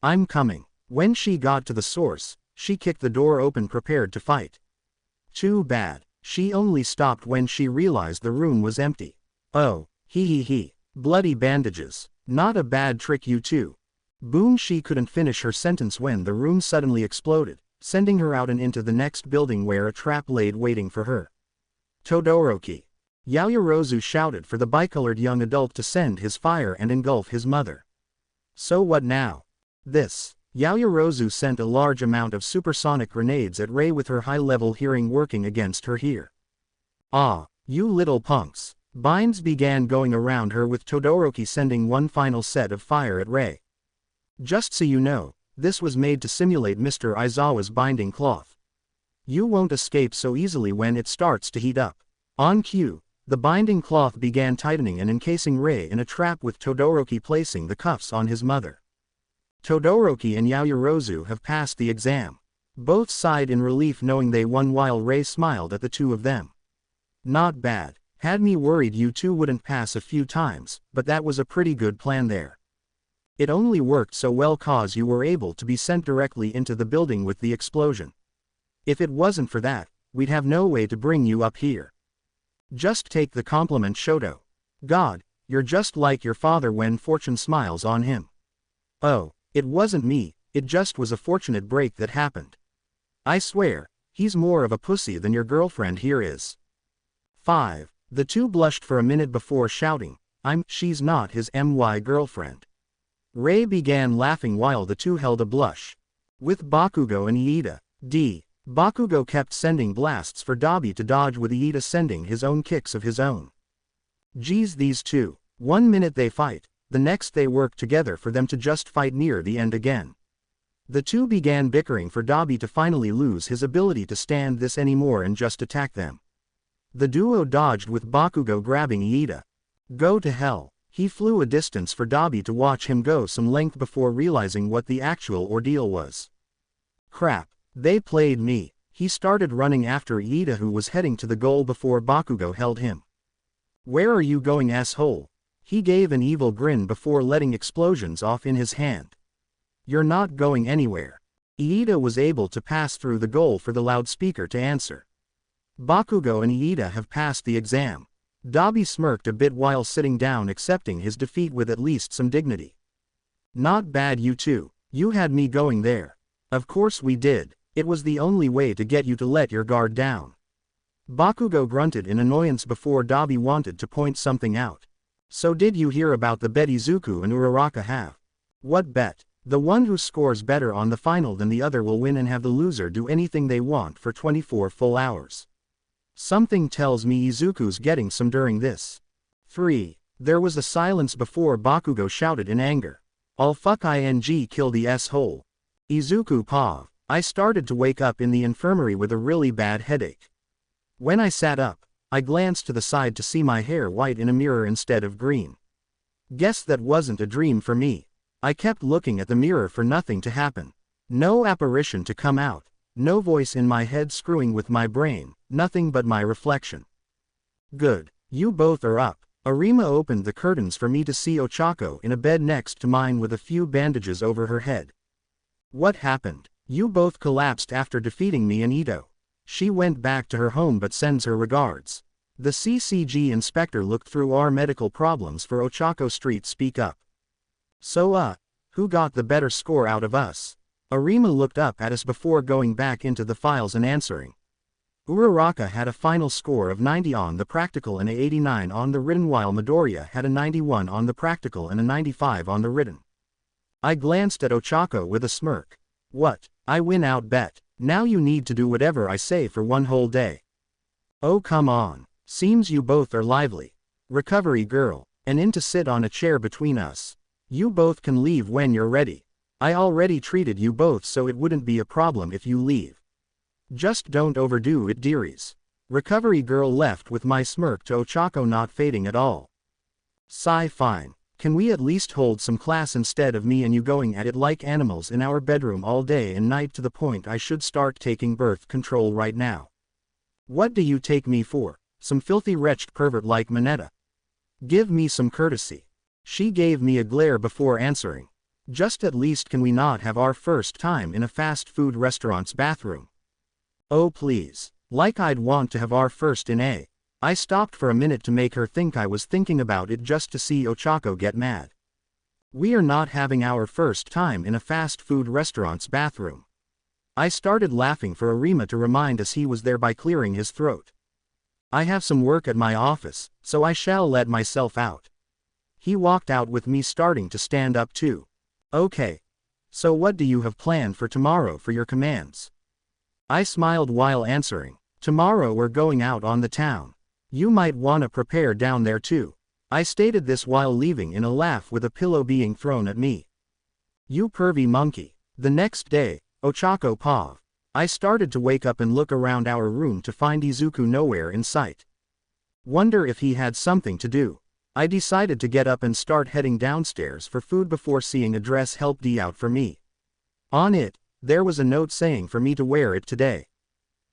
I'm coming. When she got to the source, she kicked the door open prepared to fight. Too bad. She only stopped when she realized the room was empty. Oh, he. Bloody bandages. Not a bad trick you two. Boom. She couldn't finish her sentence when the room suddenly exploded, sending her out and into the next building where a trap laid waiting for her. Todoroki. Yaoyorozu shouted for the bicolored young adult to send his fire and engulf his mother. So what now? This. Yaoyorozu sent a large amount of supersonic grenades at Rei with her high-level hearing working against her here. Ah, you little punks. Binds began going around her with Todoroki sending one final set of fire at Rei. Just so you know, this was made to simulate Mr. Aizawa's binding cloth. You won't escape so easily when it starts to heat up. On cue, the binding cloth began tightening and encasing Rei in a trap with Todoroki placing the cuffs on his mother. Todoroki and Yaoyorozu have passed the exam. Both sighed in relief knowing they won while Rei smiled at the two of them. Not bad. Had me worried you two wouldn't pass a few times, but that was a pretty good plan there. It only worked so well cause you were able to be sent directly into the building with the explosion. If it wasn't for that, we'd have no way to bring you up here. Just take the compliment, Shoto. God, you're just like your father when fortune smiles on him. Oh, it wasn't me, it just was a fortunate break that happened. I swear, he's more of a pussy than your girlfriend here is. 5. The two blushed for a minute before shouting, she's not his my girlfriend. Rei began laughing while the two held a blush. With Bakugo and Iida, Bakugo kept sending blasts for Dabi to dodge with Iida sending his own kicks of his own. Geez, these two. 1 minute they fight, the next they work together for them to just fight near the end again. The two began bickering for Dabi to finally lose his ability to stand this anymore and just attack them. The duo dodged with Bakugo grabbing Iida. Go to hell. He flew a distance for Dabi to watch him go some length before realizing what the actual ordeal was. Crap, they played me. He started running after Iida who was heading to the goal before Bakugo held him. Where are you going, asshole? He gave an evil grin before letting explosions off in his hand. You're not going anywhere. Iida was able to pass through the goal for the loudspeaker to answer. Bakugo and Iida have passed the exam. Dabi smirked a bit while sitting down accepting his defeat with at least some dignity. Not bad you two, you had me going there. Of course we did, it was the only way to get you to let your guard down. Bakugo grunted in annoyance before Dabi wanted to point something out. So did you hear about the bet Izuku and Uraraka have? What bet? The one who scores better on the final than the other will win and have the loser do anything they want for 24 full hours. Something tells me Izuku's getting some during this. 3. There was a silence before Bakugo shouted in anger. I'll kill the s-hole. Izuku pav. I started to wake up in the infirmary with a really bad headache. When I sat up, I glanced to the side to see my hair white in a mirror instead of green. Guess that wasn't a dream for me. I kept looking at the mirror for nothing to happen. No apparition to come out. No voice in my head screwing with my brain, nothing but my reflection. Good, you both are up. Arima opened the curtains for me to see Ochako in a bed next to mine with a few bandages over her head. What happened? You both collapsed after defeating me and Ito. She went back to her home but sends her regards. The CCG inspector looked through our medical problems for Ochako Street. Speak up. So who got the better score out of us? Arima looked up at us before going back into the files and answering. Uraraka had a final score of 90 on the practical and a 89 on the written while Midoriya had a 91 on the practical and a 95 on the written. I glanced at Ochako with a smirk. What? I win out bet. Now you need to do whatever I say for one whole day. Oh come on. Seems you both are lively. Recovery girl. And in to sit on a chair between us. You both can leave when you're ready. I already treated you both so it wouldn't be a problem if you leave. Just don't overdo it dearies. Recovery girl left with my smirk to Ochako not fading at all. Sigh fine. Can we at least hold some class instead of me and you going at it like animals in our bedroom all day and night to the point I should start taking birth control right now? What do you take me for? Some filthy wretched pervert like Mineta? Give me some courtesy. She gave me a glare before answering. Just at least can we not have our first time in a fast food restaurant's bathroom? Oh please. Like I'd want to have our first in a. I stopped for a minute to make her think I was thinking about it just to see Ochako get mad. We are not having our first time in a fast food restaurant's bathroom. I started laughing for Arima to remind us he was there by clearing his throat. I have some work at my office, so I shall let myself out. He walked out with me starting to stand up too. Okay. So what do you have planned for tomorrow for your commands? I smiled while answering. Tomorrow we're going out on the town. You might wanna prepare down there too. I stated this while leaving in a laugh with a pillow being thrown at me. You pervy monkey. The next day, Ochako Pav. I started to wake up and look around our room to find Izuku nowhere in sight. Wonder if he had something to do. I decided to get up and start heading downstairs for food before seeing a dress helped out for me. On it, there was a note saying for me to wear it today.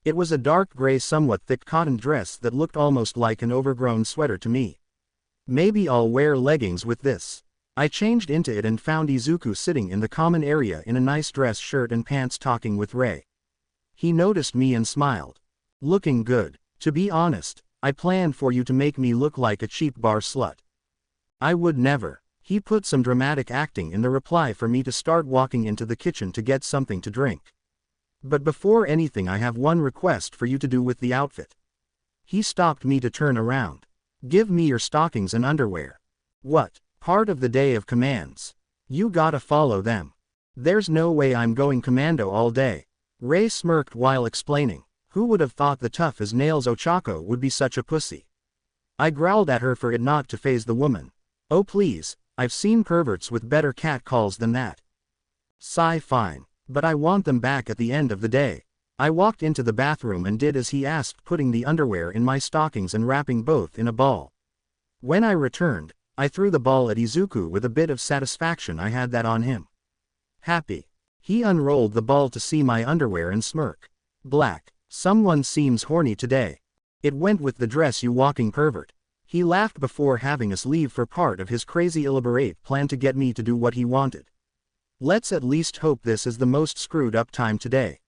It was a dark gray somewhat thick cotton dress that looked almost like an overgrown sweater to me. Maybe I'll wear leggings with this. I changed into it and found Izuku sitting in the common area in a nice dress shirt and pants talking with Ray. He noticed me and smiled. Looking good. To be honest, I planned for you to make me look like a cheap bar slut. I would never. He put some dramatic acting in the reply for me to start walking into the kitchen to get something to drink. But before anything I have one request for you to do with the outfit. He stopped me to turn around. Give me your stockings and underwear. What? Part of the day of commands. You gotta follow them. There's no way I'm going commando all day. Ray smirked while explaining. Who would have thought the tough as nails Ochako would be such a pussy? I growled at her for it not to faze the woman. Oh please, I've seen perverts with better cat calls than that. Sigh fine. But I want them back at the end of the day. I walked into the bathroom and did as he asked, putting the underwear in my stockings and wrapping both in a ball. When I returned, I threw the ball at Izuku with a bit of satisfaction I had that on him. Happy. He unrolled the ball to see my underwear and smirk. Black. Someone seems horny today. It went with the dress you walking pervert. He laughed before having us leave for part of his crazy elaborate plan to get me to do what he wanted. Let's at least hope this is the most screwed up time today.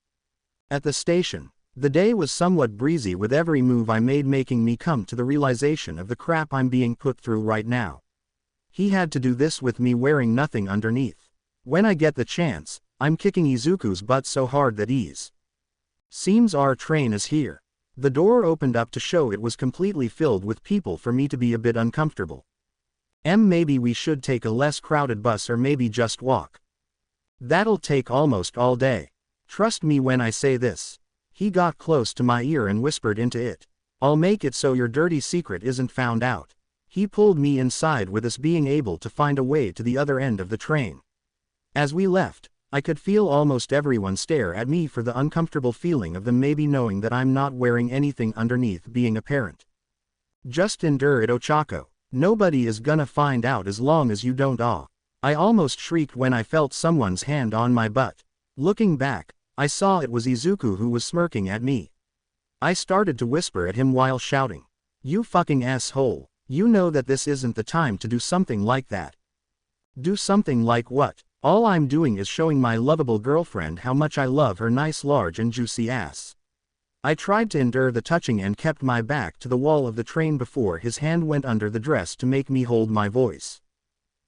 At the station, the day was somewhat breezy with every move I made making me come to the realization of the crap I'm being put through right now. He had to do this with me wearing nothing underneath. When I get the chance, I'm kicking Izuku's butt so hard that ease. Seems our train is here. The door opened up to show it was completely filled with people for me to be a bit uncomfortable. Maybe we should take a less crowded bus or maybe just walk. That'll take almost all day. Trust me when I say this. He got close to my ear and whispered into it. I'll make it so your dirty secret isn't found out. He pulled me inside with us being able to find a way to the other end of the train. As we left, I could feel almost everyone stare at me for the uncomfortable feeling of them maybe knowing that I'm not wearing anything underneath being apparent. Just endure it, Ochako. Nobody is gonna find out as long as you don't. I almost shrieked when I felt someone's hand on my butt. Looking back, I saw it was Izuku who was smirking at me. I started to whisper at him while shouting, "You fucking asshole, you know that this isn't the time to do something like that." Do something like what? All I'm doing is showing my lovable girlfriend how much I love her nice large and juicy ass. I tried to endure the touching and kept my back to the wall of the train before his hand went under the dress to make me hold my voice.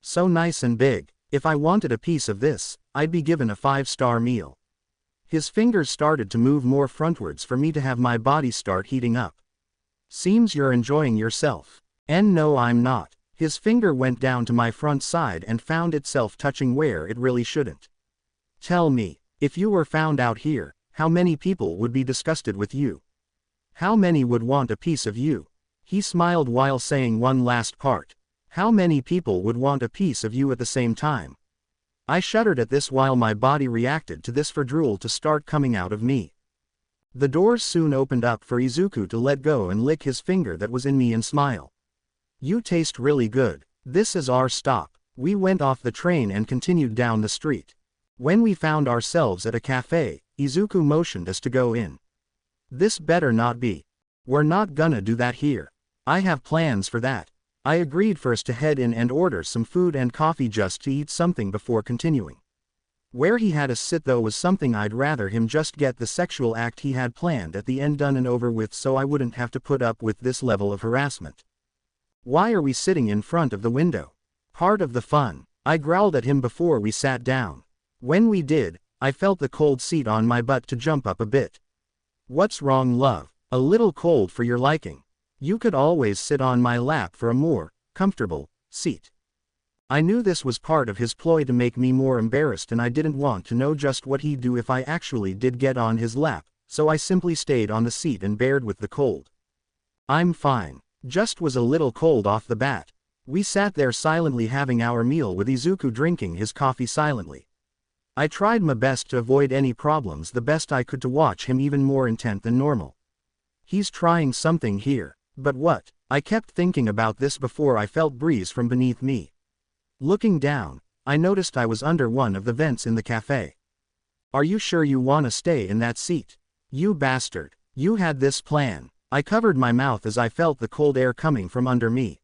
So nice and big. If I wanted a piece of this, I'd be given a 5-star meal. His fingers started to move more frontwards for me to have my body start heating up. Seems you're enjoying yourself. And no, I'm not. His finger went down to my front side and found itself touching where it really shouldn't. Tell me, if you were found out here, how many people would be disgusted with you? How many would want a piece of you? He smiled while saying one last part. How many people would want a piece of you at the same time? I shuddered at this while my body reacted to this for drool to start coming out of me. The doors soon opened up for Izuku to let go and lick his finger that was in me and smile. You taste really good. This is our stop. We went off the train and continued down the street. When we found ourselves at a cafe, Izuku motioned us to go in. This better not be. We're not gonna do that here. I have plans for that. I agreed for us to head in and order some food and coffee just to eat something before continuing. Where he had us sit though was something I'd rather him just get the sexual act he had planned at the end done and over with so I wouldn't have to put up with this level of harassment. Why are we sitting in front of the window? Part of the fun. I growled at him before we sat down. When we did, I felt the cold seat on my butt to jump up a bit. What's wrong, love? A little cold for your liking. You could always sit on my lap for a more comfortable seat. I knew this was part of his ploy to make me more embarrassed and I didn't want to know just what he'd do if I actually did get on his lap, so I simply stayed on the seat and bared with the cold. I'm fine. Just was a little cold off the bat. We sat there silently having our meal with Izuku drinking his coffee silently. I tried my best to avoid any problems the best I could to watch him even more intent than normal. He's trying something here, but what? I kept thinking about this before I felt breeze from beneath me. Looking down, I noticed I was under one of the vents in the cafe. Are you sure you wanna stay in that seat? You bastard. You had this plan. I covered my mouth as I felt the cold air coming from under me.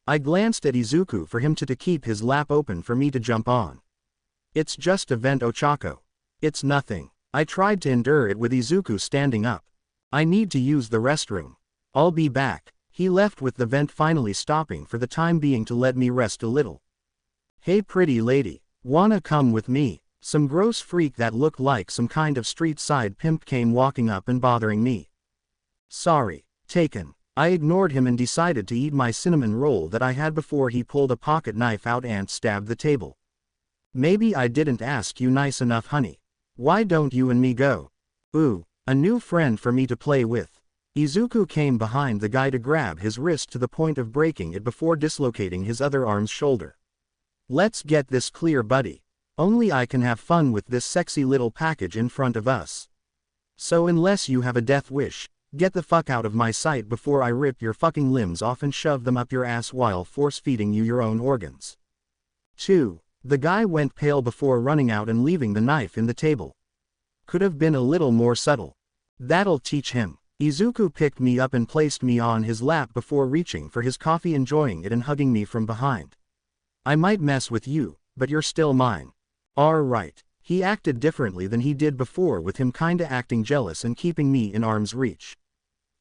I glanced at Izuku for him to keep his lap open for me to jump on. It's just a vent, Ochako. It's nothing. I tried to endure it with Izuku standing up. I need to use the restroom. I'll be back. He left with the vent finally stopping for the time being to let me rest a little. Hey pretty lady, wanna come with me? Some gross freak that looked like some kind of street side pimp came walking up and bothering me. Sorry, taken. I ignored him and decided to eat my cinnamon roll that I had before he pulled a pocket knife out and stabbed the table. Maybe I didn't ask you nice enough, honey. Why don't you and me go? Ooh, a new friend for me to play with. Izuku came behind the guy to grab his wrist to the point of breaking it before dislocating his other arm's shoulder. Let's get this clear, buddy. Only I can have fun with this sexy little package in front of us. So unless you have a death wish, get the fuck out of my sight before I rip your fucking limbs off and shove them up your ass while force-feeding you your own organs. 2. The guy went pale before running out and leaving the knife in the table. Could have been a little more subtle. That'll teach him. Izuku picked me up and placed me on his lap before reaching for his coffee, enjoying it and hugging me from behind. I might mess with you, but you're still mine. Alright. He acted differently than he did before, with him kinda acting jealous and keeping me in arm's reach.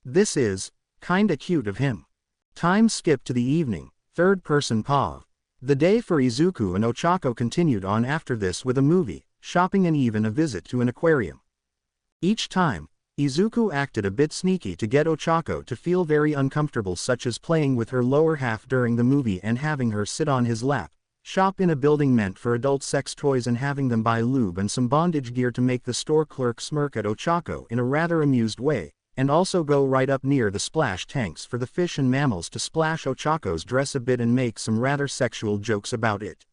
This is kinda cute of him. Time skipped to the evening, third person POV. The day for Izuku and Ochako continued on after this with a movie, shopping and even a visit to an aquarium. Each time, Izuku acted a bit sneaky to get Ochako to feel very uncomfortable, such as playing with her lower half during the movie and having her sit on his lap, shop in a building meant for adult sex toys and having them buy lube and some bondage gear to make the store clerk smirk at Ochako in a rather amused way, and also go right up near the splash tanks for the fish and mammals to splash Ochako's dress a bit and make some rather sexual jokes about it.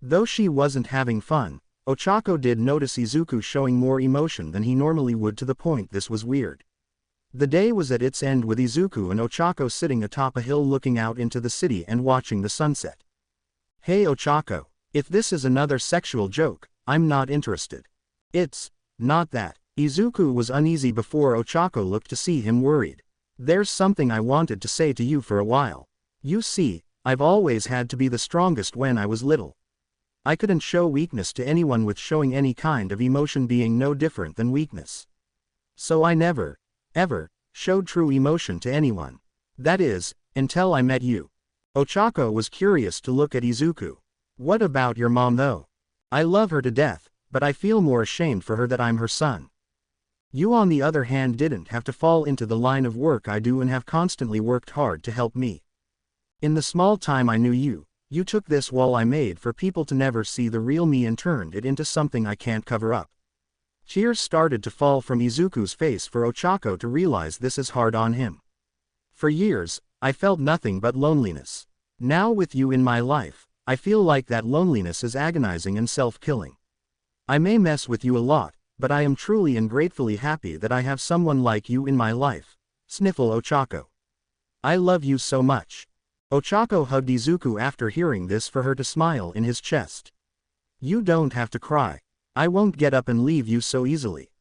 Though she wasn't having fun, Ochako did notice Izuku showing more emotion than he normally would, to the point this was weird. The day was at its end with Izuku and Ochako sitting atop a hill looking out into the city and watching the sunset. Hey Ochako, if this is another sexual joke, I'm not interested. It's not that. Izuku was uneasy before Ochako looked to see him worried. There's something I wanted to say to you for a while. You see, I've always had to be the strongest when I was little. I couldn't show weakness to anyone, with showing any kind of emotion being no different than weakness. So I never, ever, showed true emotion to anyone. That is, until I met you. Ochako was curious to look at Izuku. What about your mom though? I love her to death, but I feel more ashamed for her that I'm her son. You on the other hand didn't have to fall into the line of work I do and have constantly worked hard to help me. In the small time I knew you, you took this wall I made for people to never see the real me and turned it into something I can't cover up. Tears started to fall from Izuku's face for Ochako to realize this is hard on him. For years, I felt nothing but loneliness. Now with you in my life, I feel like that loneliness is agonizing and self-killing. I may mess with you a lot, but I am truly and gratefully happy that I have someone like you in my life. Sniffle Ochako. I love you so much. Ochako hugged Izuku after hearing this for her to smile in his chest. You don't have to cry. I won't get up and leave you so easily.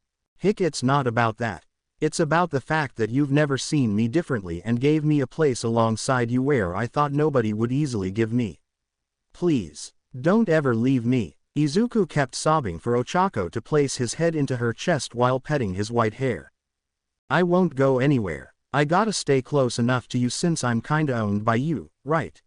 It's not about that. It's about the fact that you've never seen me differently and gave me a place alongside you where I thought nobody would easily give me. Please, don't ever leave me. Izuku kept sobbing for Ochako to place his head into her chest while petting his white hair. I won't go anywhere. I gotta stay close enough to you since I'm kinda owned by you, right?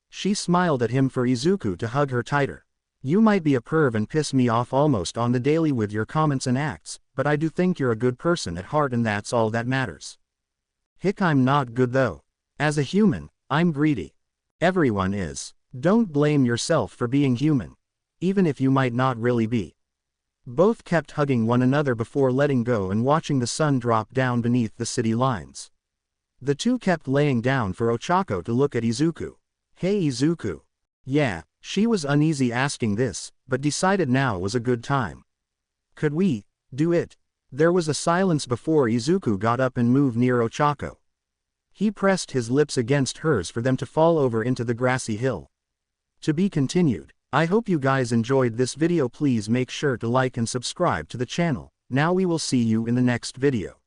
She smiled at him for Izuku to hug her tighter. You might be a perv and piss me off almost on the daily with your comments and acts, but I do think you're a good person at heart and that's all that matters. I'm not good though. As a human, I'm greedy. Everyone is. Don't blame yourself for being human. Even if you might not really be. Both kept hugging one another before letting go and watching the sun drop down beneath the city lines. The two kept laying down for Ochako to look at Izuku. Hey Izuku. Yeah, she was uneasy asking this, but decided now was a good time. Could we do it? There was a silence before Izuku got up and moved near Ochako. He pressed his lips against hers for them to fall over into the grassy hill. To be continued. I hope you guys enjoyed this video. Please make sure to like and subscribe to the channel. Now we will see you in the next video.